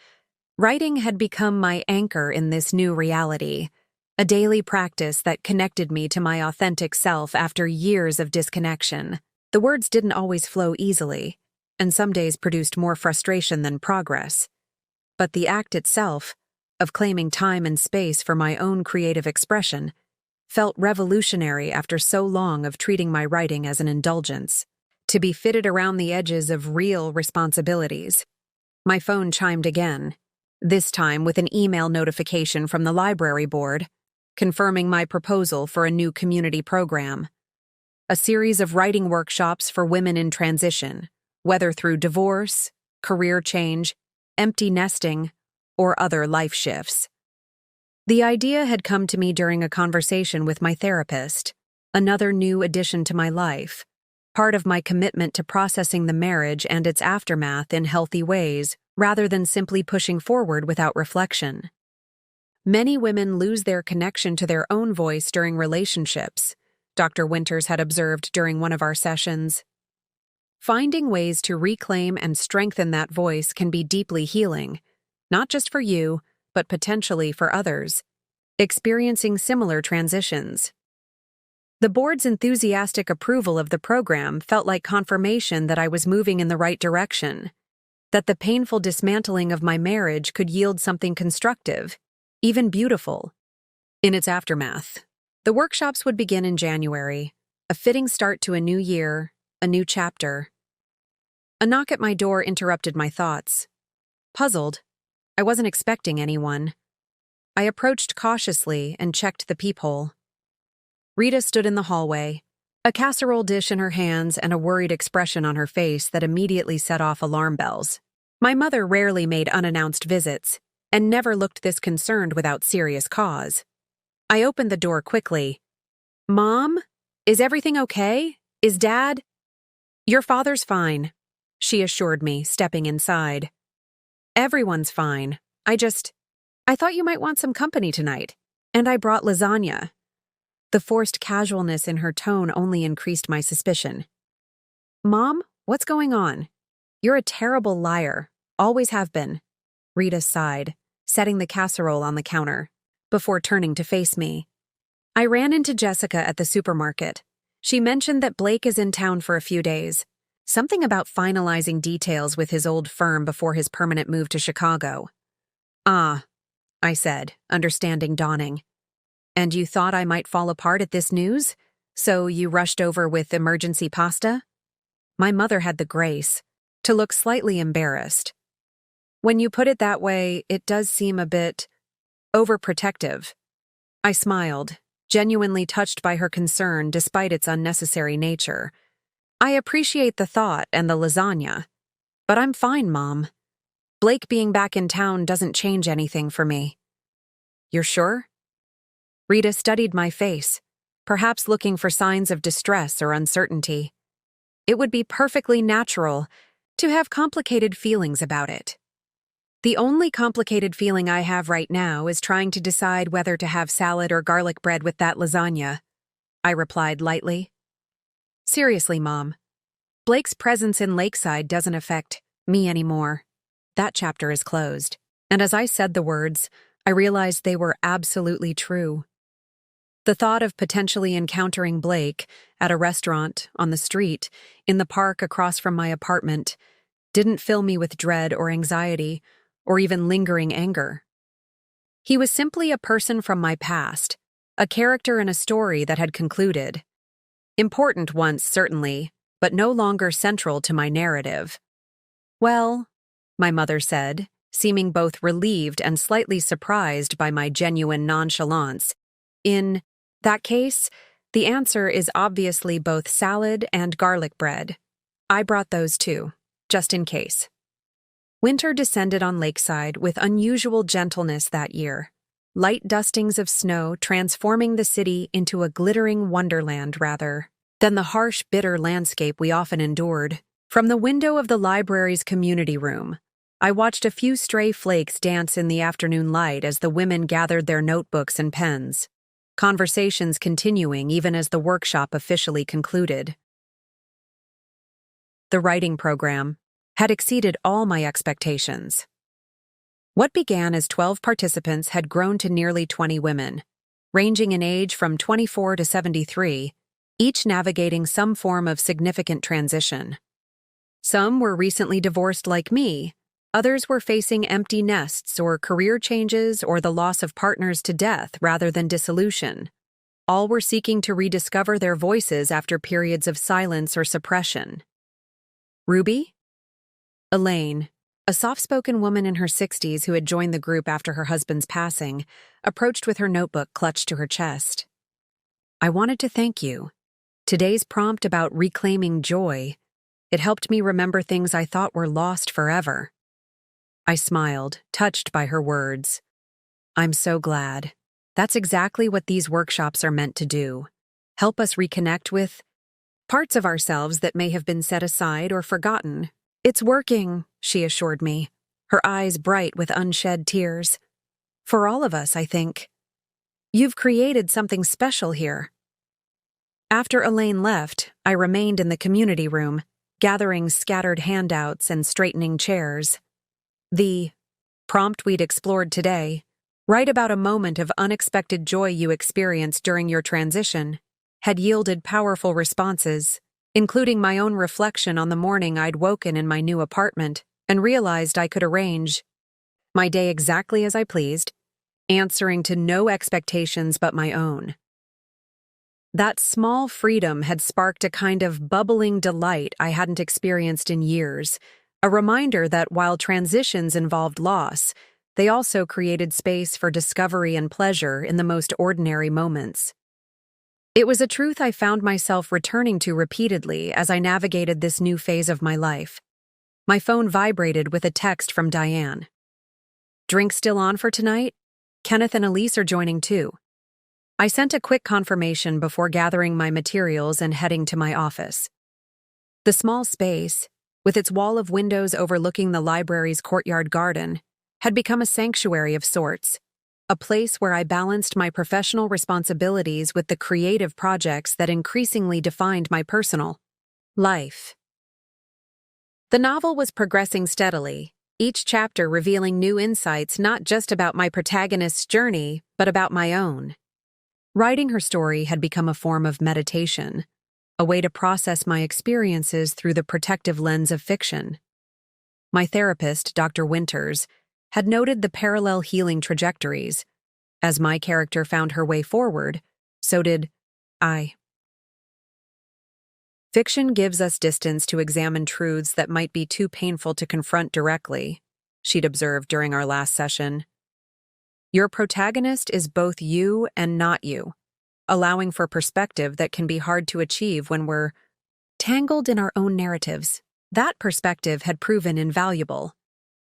Speaker 1: Writing had become my anchor in this new reality, a daily practice that connected me to my authentic self after years of disconnection. The words didn't always flow easily, and some days produced more frustration than progress. But the act itself, of claiming time and space for my own creative expression, felt revolutionary after so long of treating my writing as an indulgence, to be fitted around the edges of real responsibilities. My phone chimed again, this time with an email notification from the library board, confirming my proposal for a new community program. A series of writing workshops for women in transition, whether through divorce, career change, empty nesting, or other life shifts. The idea had come to me during a conversation with my therapist, another new addition to my life, part of my commitment to processing the marriage and its aftermath in healthy ways, rather than simply pushing forward without reflection. Many women lose their connection to their own voice during relationships, Dr. Winters had observed during one of our sessions. Finding ways to reclaim and strengthen that voice can be deeply healing, not just for you, but potentially for others, experiencing similar transitions. The board's enthusiastic approval of the program felt like confirmation that I was moving in the right direction, that the painful dismantling of my marriage could yield something constructive, even beautiful. In its aftermath, the workshops would begin in January, a fitting start to a new year, a new chapter. A knock at my door interrupted my thoughts. Puzzled, I wasn't expecting anyone. I approached cautiously and checked the peephole. Rita stood in the hallway, a casserole dish in her hands and a worried expression on her face that immediately set off alarm bells. My mother rarely made unannounced visits, and never looked this concerned without serious cause. I opened the door quickly. "Mom? Is everything okay? Is Dad?" "Your father's fine," she assured me, stepping inside. "Everyone's fine. I thought you might want some company tonight, and I brought lasagna." The forced casualness in her tone only increased my suspicion. "Mom, what's going on? You're a terrible liar. Always have been." Rita sighed, setting the casserole on the counter, before turning to face me. "I ran into Jessica at the supermarket. She mentioned that Blake is in town for a few days. Something about finalizing details with his old firm before his permanent move to Chicago." "Ah," I said, understanding dawning. "And you thought I might fall apart at this news? So you rushed over with emergency pasta?" My mother had the grace to look slightly embarrassed. When you put it that way, it does seem a bit overprotective. I smiled, genuinely touched by her concern despite its unnecessary nature. I appreciate the thought and the lasagna, but I'm fine, Mom. Blake being back in town doesn't change anything for me. You're sure? Rita studied my face, perhaps looking for signs of distress or uncertainty. It would be perfectly natural to have complicated feelings about it. The only complicated feeling I have right now is trying to decide whether to have salad or garlic bread with that lasagna, I replied lightly. Seriously, Mom. Blake's presence in Lakeside doesn't affect me anymore. That chapter is closed. And as I said the words, I realized they were absolutely true. The thought of potentially encountering Blake at a restaurant, on the street, in the park across from my apartment, didn't fill me with dread or anxiety, or even lingering anger. He was simply a person from my past, a character in a story that had concluded. Important once, certainly, but no longer central to my narrative. Well, my mother said, seeming both relieved and slightly surprised by my genuine nonchalance. In that case, the answer is obviously both salad and garlic bread. I brought those too, just in case. Winter descended on Lakeside with unusual gentleness that year, light dustings of snow transforming the city into a glittering wonderland rather than the harsh, bitter landscape we often endured. From the window of the library's community room, I watched a few stray flakes dance in the afternoon light as the women gathered their notebooks and pens, conversations continuing even as the workshop officially concluded. The writing program had exceeded all my expectations. What began as 12 participants had grown to nearly 20 women, ranging in age from 24 to 73, each navigating some form of significant transition. Some were recently divorced like me, others were facing empty nests or career changes or the loss of partners to death rather than dissolution. All were seeking to rediscover their voices after periods of silence or suppression. Ruby? Elaine, a soft-spoken woman in her 60s who had joined the group after her husband's passing, approached with her notebook clutched to her chest. I wanted to thank you. Today's prompt about reclaiming joy, it helped me remember things I thought were lost forever. I smiled, touched by her words. I'm so glad. That's exactly what these workshops are meant to do. Help us reconnect with parts of ourselves that may have been set aside or forgotten. It's working, she assured me, her eyes bright with unshed tears. For all of us, I think. You've created something special here. After Elaine left, I remained in the community room, gathering scattered handouts and straightening chairs. The prompt we'd explored today, write about a moment of unexpected joy you experienced during your transition, had yielded powerful responses, including my own reflection on the morning I'd woken in my new apartment and realized I could arrange my day exactly as I pleased, answering to no expectations but my own. That small freedom had sparked a kind of bubbling delight I hadn't experienced in years, a reminder that while transitions involved loss, they also created space for discovery and pleasure in the most ordinary moments. It was a truth I found myself returning to repeatedly as I navigated this new phase of my life. My phone vibrated with a text from Diane. Drink still on for tonight? Kenneth and Elise are joining too. I sent a quick confirmation before gathering my materials and heading to my office. The small space, with its wall of windows overlooking the library's courtyard garden, had become a sanctuary of sorts, a place where I balanced my professional responsibilities with the creative projects that increasingly defined my personal life. The novel was progressing steadily, each chapter revealing new insights not just about my protagonist's journey, but about my own. Writing her story had become a form of meditation, a way to process my experiences through the protective lens of fiction. My therapist, Dr. Winters, had noted the parallel healing trajectories. As my character found her way forward, so did I. Fiction gives us distance to examine truths that might be too painful to confront directly, she'd observed during our last session. Your protagonist is both you and not you, allowing for perspective that can be hard to achieve when we're tangled in our own narratives. That perspective had proven invaluable,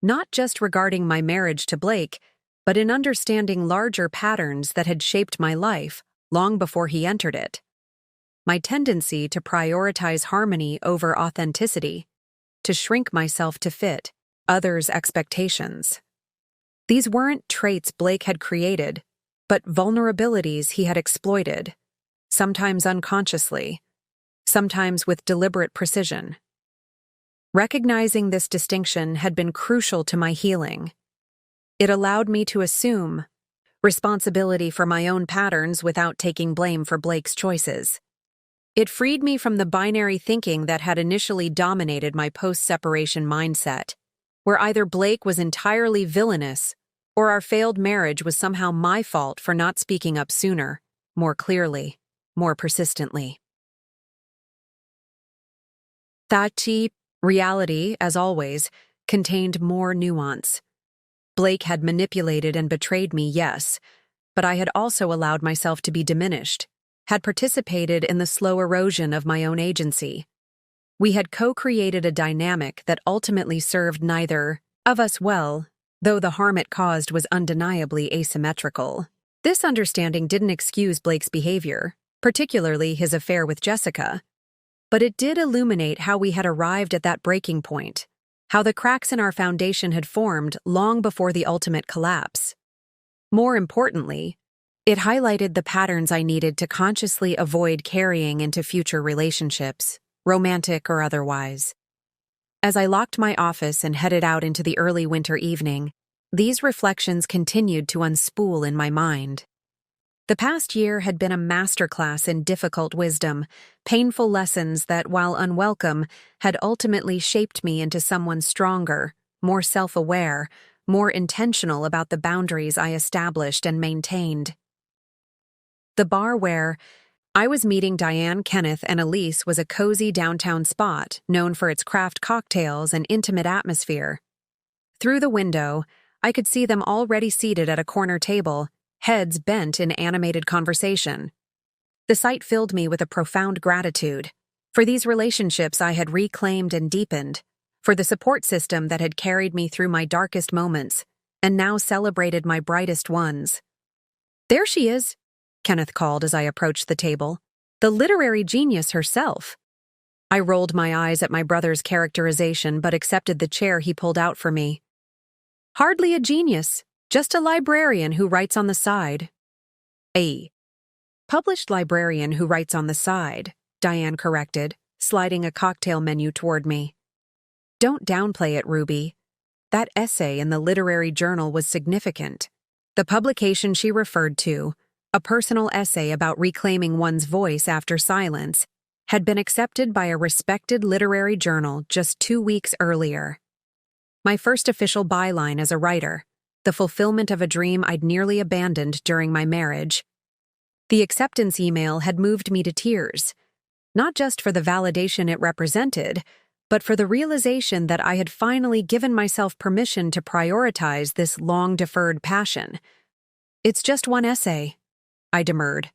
Speaker 1: not just regarding my marriage to Blake, but in understanding larger patterns that had shaped my life long before he entered it. My tendency to prioritize harmony over authenticity, to shrink myself to fit others' expectations. These weren't traits Blake had created, but vulnerabilities he had exploited, sometimes unconsciously, sometimes with deliberate precision. Recognizing this distinction had been crucial to my healing. It allowed me to assume responsibility for my own patterns without taking blame for Blake's choices. It freed me from the binary thinking that had initially dominated my post-separation mindset, where either Blake was entirely villainous or our failed marriage was somehow my fault for not speaking up sooner, more clearly, more persistently. That reality, as always, contained more nuance. Blake had manipulated and betrayed me, yes, but I had also allowed myself to be diminished, had participated in the slow erosion of my own agency. We had co-created a dynamic that ultimately served neither of us well, though the harm it caused was undeniably asymmetrical. This understanding didn't excuse Blake's behavior, particularly his affair with Jessica, but it did illuminate how we had arrived at that breaking point, how the cracks in our foundation had formed long before the ultimate collapse. More importantly, it highlighted the patterns I needed to consciously avoid carrying into future relationships, romantic or otherwise. As I locked my office and headed out into the early winter evening, these reflections continued to unspool in my mind. The past year had been a masterclass in difficult wisdom, painful lessons that, while unwelcome, had ultimately shaped me into someone stronger, more self-aware, more intentional about the boundaries I established and maintained. The bar where I was meeting Diane, Kenneth, and Elise was a cozy downtown spot known for its craft cocktails and intimate atmosphere. Through the window, I could see them already seated at a corner table, heads bent in animated conversation. The sight filled me with a profound gratitude for these relationships I had reclaimed and deepened, for the support system that had carried me through my darkest moments and now celebrated my brightest ones. "There she is," Kenneth called as I approached the table. "The literary genius herself." I rolled my eyes at my brother's characterization but accepted the chair he pulled out for me. "Hardly a genius, just a librarian who writes on the side." "A published librarian who writes on the side," Diane corrected, sliding a cocktail menu toward me. "Don't downplay it, Ruby. That essay in the literary journal was significant." The publication she referred to, a personal essay about reclaiming one's voice after silence, had been accepted by a respected literary journal just 2 weeks earlier. My first official byline as a writer, the fulfillment of a dream I'd nearly abandoned during my marriage. The acceptance email had moved me to tears, not just for the validation it represented, but for the realization that I had finally given myself permission to prioritize this long-deferred passion. "It's just one essay," I demurred.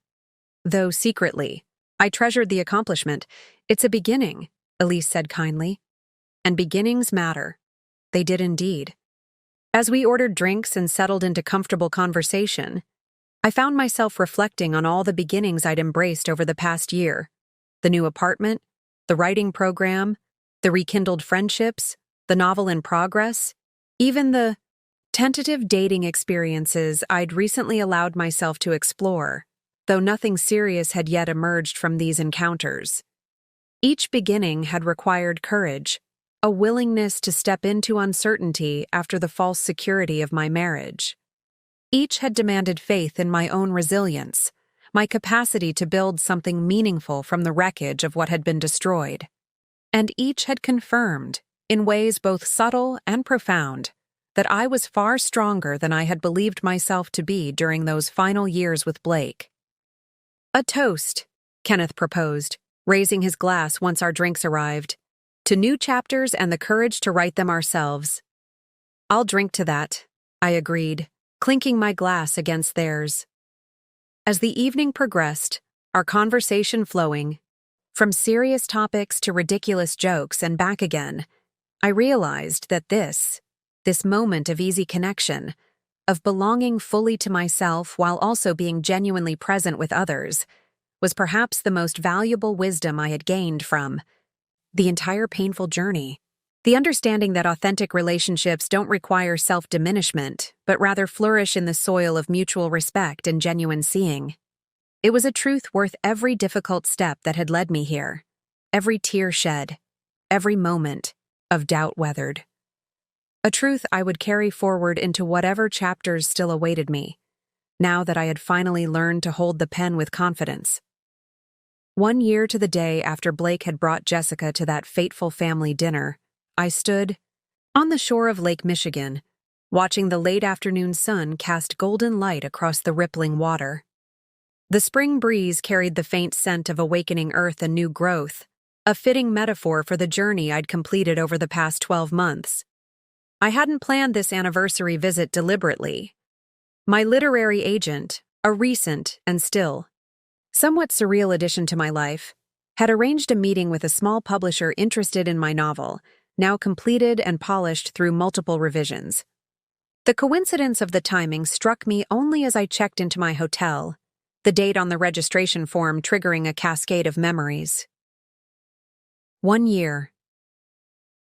Speaker 1: Though secretly, I treasured the accomplishment. "It's a beginning," Elise said kindly. And beginnings matter. They did indeed. As we ordered drinks and settled into comfortable conversation, I found myself reflecting on all the beginnings I'd embraced over the past year. The new apartment, the writing program, the rekindled friendships, the novel in progress, even the tentative dating experiences I'd recently allowed myself to explore, though nothing serious had yet emerged from these encounters. Each beginning had required courage, a willingness to step into uncertainty after the false security of my marriage. Each had demanded faith in my own resilience, my capacity to build something meaningful from the wreckage of what had been destroyed. And each had confirmed, in ways both subtle and profound, that I was far stronger than I had believed myself to be during those final years with Blake. "A toast," Kenneth proposed, raising his glass once our drinks arrived. To new chapters and the courage to write them ourselves. I'll drink to that, I agreed, clinking my glass against theirs. As the evening progressed, our conversation flowing, from serious topics to ridiculous jokes and back again, I realized that this moment of easy connection, of belonging fully to myself while also being genuinely present with others, was perhaps the most valuable wisdom I had gained from the entire painful journey. The understanding that authentic relationships don't require self-diminishment, but rather flourish in the soil of mutual respect and genuine seeing. It was a truth worth every difficult step that had led me here, every tear shed, every moment of doubt weathered. A truth I would carry forward into whatever chapters still awaited me, now that I had finally learned to hold the pen with confidence. 1 year to the day after Blake had brought Jessica to that fateful family dinner, I stood on the shore of Lake Michigan, watching the late afternoon sun cast golden light across the rippling water. The spring breeze carried the faint scent of awakening earth and new growth, a fitting metaphor for the journey I'd completed over the past 12 months. I hadn't planned this anniversary visit deliberately. My literary agent, a recent and still somewhat surreal addition to my life, had arranged a meeting with a small publisher interested in my novel, now completed and polished through multiple revisions. The coincidence of the timing struck me only as I checked into my hotel, the date on the registration form triggering a cascade of memories. 1 year.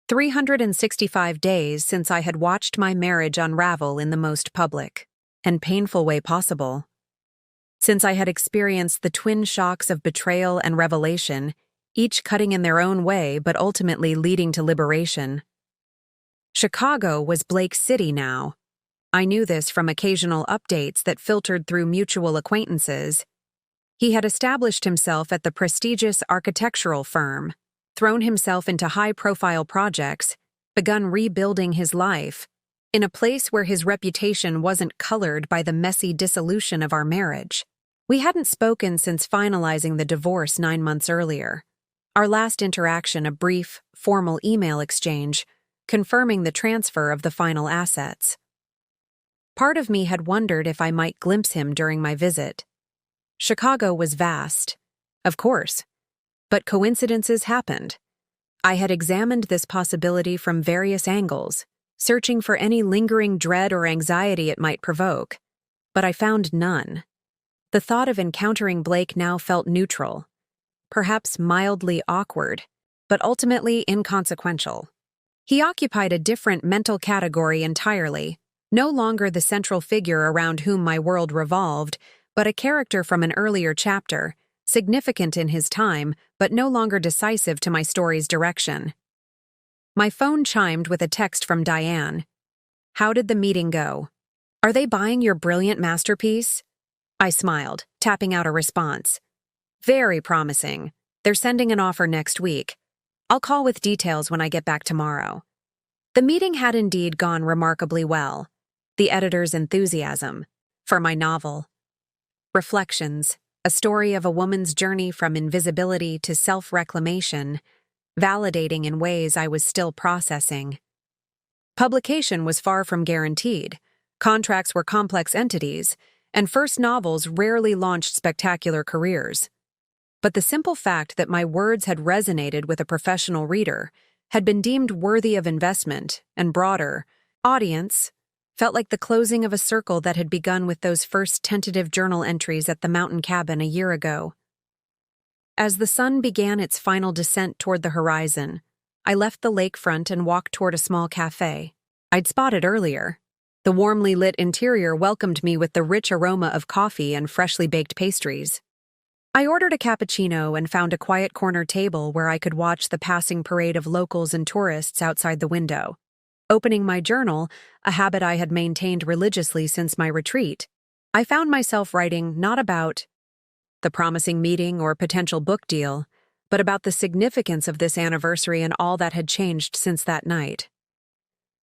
Speaker 1: 365 days since I had watched my marriage unravel in the most public and painful way possible. Since I had experienced the twin shocks of betrayal and revelation, each cutting in their own way but ultimately leading to liberation. Chicago was Blake's city now. I knew this from occasional updates that filtered through mutual acquaintances. He had established himself at the prestigious architectural firm, thrown himself into high-profile projects, begun rebuilding his life, in a place where his reputation wasn't colored by the messy dissolution of our marriage. We hadn't spoken since finalizing the divorce 9 months earlier. Our last interaction a brief, formal email exchange, confirming the transfer of the final assets. Part of me had wondered if I might glimpse him during my visit. Chicago was vast, of course, but coincidences happened. I had examined this possibility from various angles, searching for any lingering dread or anxiety it might provoke, but I found none. The thought of encountering Blake now felt neutral, perhaps mildly awkward, but ultimately inconsequential. He occupied a different mental category entirely, no longer the central figure around whom my world revolved, but a character from an earlier chapter, significant in his time, but no longer decisive to my story's direction. My phone chimed with a text from Diane. "How did the meeting go? Are they buying your brilliant masterpiece?" I smiled, tapping out a response. "Very promising. They're sending an offer next week. I'll call with details when I get back tomorrow." The meeting had indeed gone remarkably well. The editor's enthusiasm for my novel. Reflections, a story of a woman's journey from invisibility to self-reclamation, validating in ways I was still processing. Publication was far from guaranteed. Contracts were complex entities, and first novels rarely launched spectacular careers. But the simple fact that my words had resonated with a professional reader, had been deemed worthy of investment and broader audience, felt like the closing of a circle that had begun with those first tentative journal entries at the mountain cabin a year ago. As the sun began its final descent toward the horizon, I left the lakefront and walked toward a small cafe I'd spotted earlier. The warmly lit interior welcomed me with the rich aroma of coffee and freshly baked pastries. I ordered a cappuccino and found a quiet corner table where I could watch the passing parade of locals and tourists outside the window. Opening my journal, a habit I had maintained religiously since my retreat, I found myself writing not about the promising meeting or potential book deal, but about the significance of this anniversary and all that had changed since that night.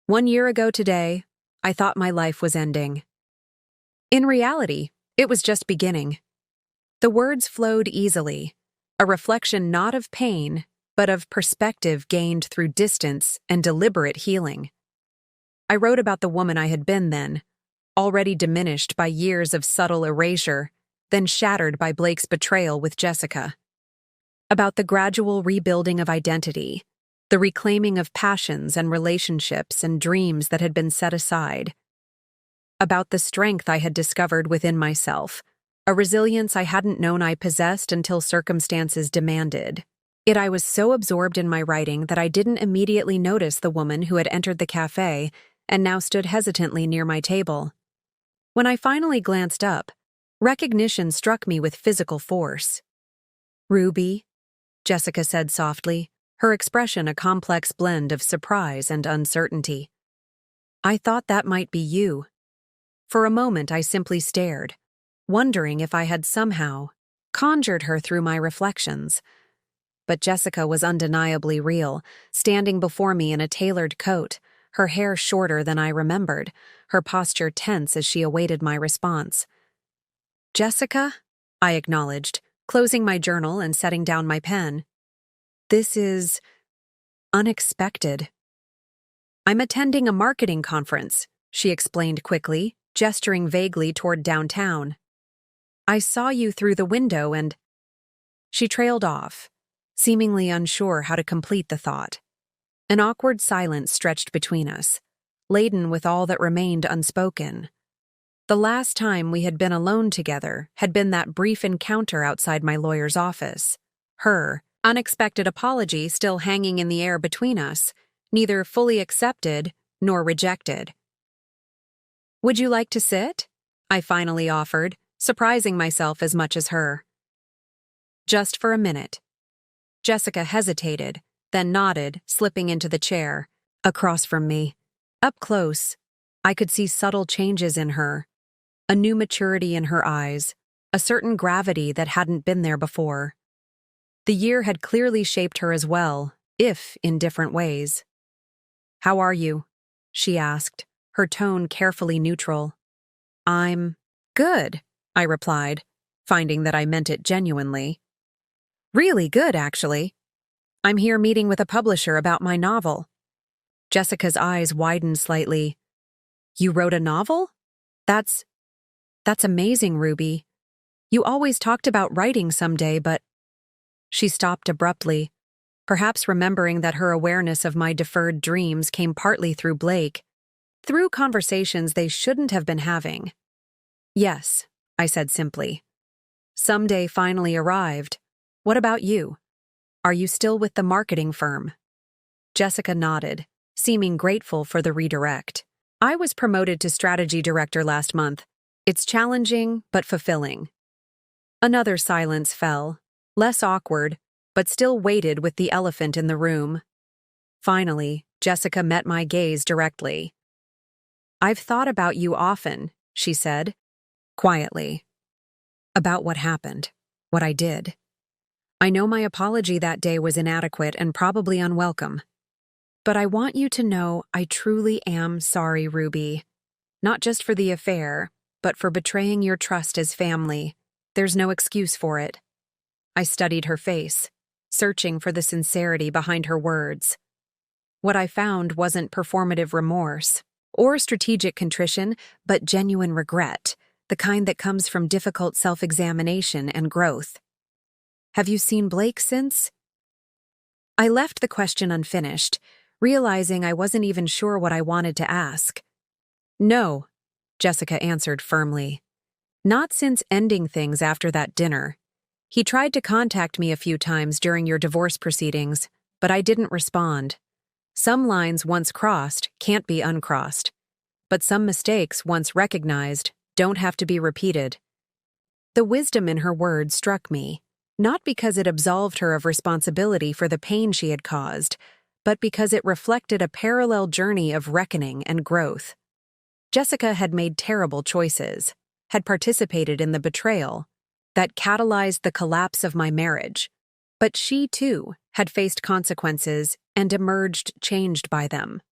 Speaker 1: 1 year ago today, I thought my life was ending. In reality, it was just beginning. The words flowed easily, a reflection not of pain, but of perspective gained through distance and deliberate healing. I wrote about the woman I had been then, already diminished by years of subtle erasure, then shattered by Blake's betrayal with Jessica. About the gradual rebuilding of identity, the reclaiming of passions and relationships and dreams that had been set aside. About the strength I had discovered within myself, a resilience I hadn't known I possessed until circumstances demanded. Yet I was so absorbed in my writing that I didn't immediately notice the woman who had entered the cafe and now stood hesitantly near my table. When I finally glanced up, recognition struck me with physical force. "Ruby," Jessica said softly, her expression a complex blend of surprise and uncertainty. "I thought that might be you." For a moment I simply stared, wondering if I had somehow conjured her through my reflections. But Jessica was undeniably real, standing before me in a tailored coat, her hair shorter than I remembered, her posture tense as she awaited my response. "Jessica?" I acknowledged, closing my journal and setting down my pen. "This is unexpected." "I'm attending a marketing conference," she explained quickly, gesturing vaguely toward downtown. "I saw you through the window and—" She trailed off, seemingly unsure how to complete the thought. An awkward silence stretched between us, laden with all that remained unspoken. The last time we had been alone together had been that brief encounter outside my lawyer's office. Her unexpected apology still hanging in the air between us, neither fully accepted nor rejected. "Would you like to sit?" I finally offered, surprising myself as much as her. "Just for a minute." Jessica hesitated, then nodded, slipping into the chair, across from me. Up close, I could see subtle changes in her, a new maturity in her eyes, a certain gravity that hadn't been there before. The year had clearly shaped her as well, if in different ways. "How are you?" she asked, her tone carefully neutral. "I'm good," I replied, finding that I meant it genuinely. "Really good, actually. I'm here meeting with a publisher about my novel." Jessica's eyes widened slightly. "You wrote a novel? That's amazing, Ruby. You always talked about writing someday, but—" She stopped abruptly, perhaps remembering that her awareness of my deferred dreams came partly through Blake, through conversations they shouldn't have been having. "Yes," I said simply. "Someday finally arrived. What about you? Are you still with the marketing firm?" Jessica nodded, seeming grateful for the redirect. "I was promoted to strategy director last month. It's challenging, but fulfilling." Another silence fell, less awkward, but still weighted with the elephant in the room. Finally, Jessica met my gaze directly. "I've thought about you often," she said, quietly. "About what happened, what I did. I know my apology that day was inadequate and probably unwelcome. But I want you to know I truly am sorry, Ruby. Not just for the affair, but for betraying your trust as family. There's no excuse for it." I studied her face, searching for the sincerity behind her words. What I found wasn't performative remorse or strategic contrition, but genuine regret, the kind that comes from difficult self-examination and growth. "Have you seen Blake since?" I left the question unfinished, realizing I wasn't even sure what I wanted to ask. "No," Jessica answered firmly. "Not since ending things after that dinner. He tried to contact me a few times during your divorce proceedings, but I didn't respond. Some lines once crossed can't be uncrossed, but some mistakes once recognized don't have to be repeated." The wisdom in her words struck me, not because it absolved her of responsibility for the pain she had caused, but because it reflected a parallel journey of reckoning and growth. Jessica had made terrible choices, had participated in the betrayal that catalyzed the collapse of my marriage, but she, too, had faced consequences and emerged changed by them.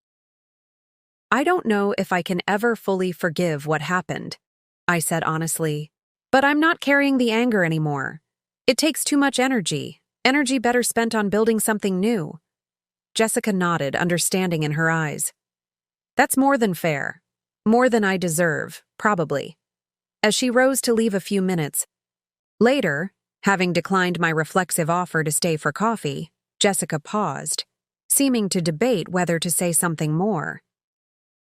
Speaker 1: "I don't know if I can ever fully forgive what happened," I said honestly, "but I'm not carrying the anger anymore. It takes too much energy. Energy better spent on building something new. Jessica nodded, understanding in her eyes. That's more than fair. More than I deserve, probably. As she rose to leave a few minutes later, having declined my reflexive offer to stay for coffee, Jessica paused, seeming to debate whether to say something more.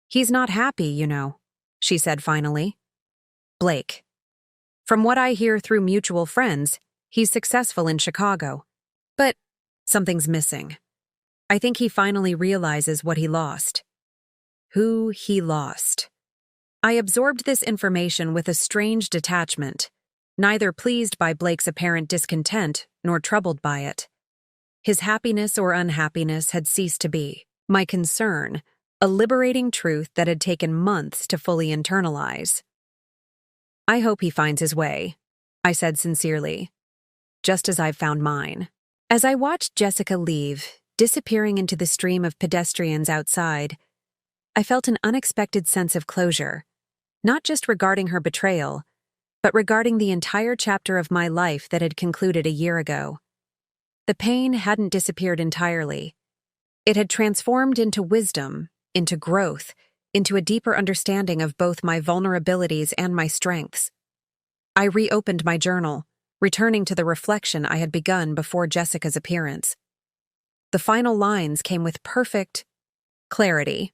Speaker 1: He's not happy, you know, she said finally. Blake. From what I hear through mutual friends, he's successful in Chicago. But something's missing. I think he finally realizes what he lost. Who he lost. I absorbed this information with a strange detachment, neither pleased by Blake's apparent discontent nor troubled by it. His happiness or unhappiness had ceased to be my concern, a liberating truth that had taken months to fully internalize. I hope he finds his way, I said sincerely, just as I've found mine. As I watched Jessica leave, disappearing into the stream of pedestrians outside, I felt an unexpected sense of closure, not just regarding her betrayal, but regarding the entire chapter of my life that had concluded a year ago. The pain hadn't disappeared entirely. It had transformed into wisdom, into growth, into a deeper understanding of both my vulnerabilities and my strengths. I reopened my journal, returning to the reflection I had begun before Jessica's appearance. The final lines came with perfect clarity.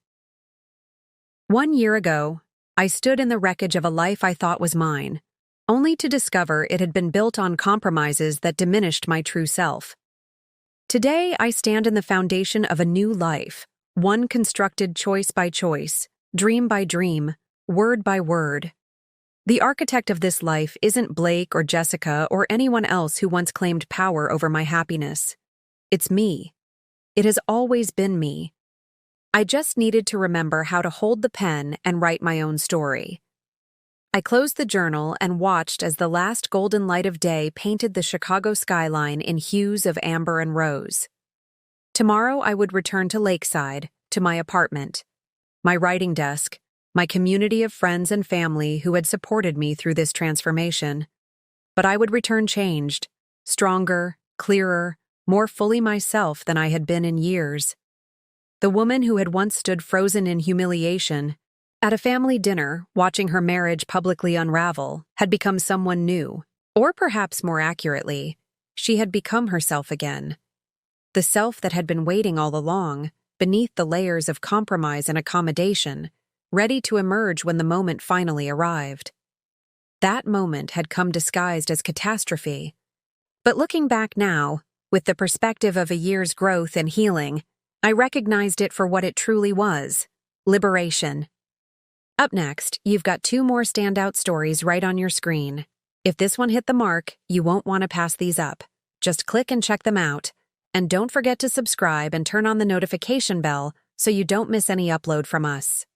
Speaker 1: 1 year ago, I stood in the wreckage of a life I thought was mine, only to discover it had been built on compromises that diminished my true self. Today, I stand in the foundation of a new life, one constructed choice by choice, dream by dream, word by word. The architect of this life isn't Blake or Jessica or anyone else who once claimed power over my happiness. It's me. It has always been me. I just needed to remember how to hold the pen and write my own story. I closed the journal and watched as the last golden light of day painted the Chicago skyline in hues of amber and rose. Tomorrow I would return to Lakeside, to my apartment, my writing desk, my community of friends and family who had supported me through this transformation. But I would return changed, stronger, clearer, more fully myself than I had been in years. The woman who had once stood frozen in humiliation at a family dinner, watching her marriage publicly unravel, had become someone new, or perhaps more accurately, she had become herself again. The self that had been waiting all along, beneath the layers of compromise and accommodation, ready to emerge when the moment finally arrived. That moment had come disguised as catastrophe. But looking back now, with the perspective of a year's growth and healing, I recognized it for what it truly was: liberation. Up next, you've got 2 more standout stories right on your screen. If this one hit the mark, you won't want to pass these up. Just click and check them out. And don't forget to subscribe and turn on the notification bell so you don't miss any upload from us.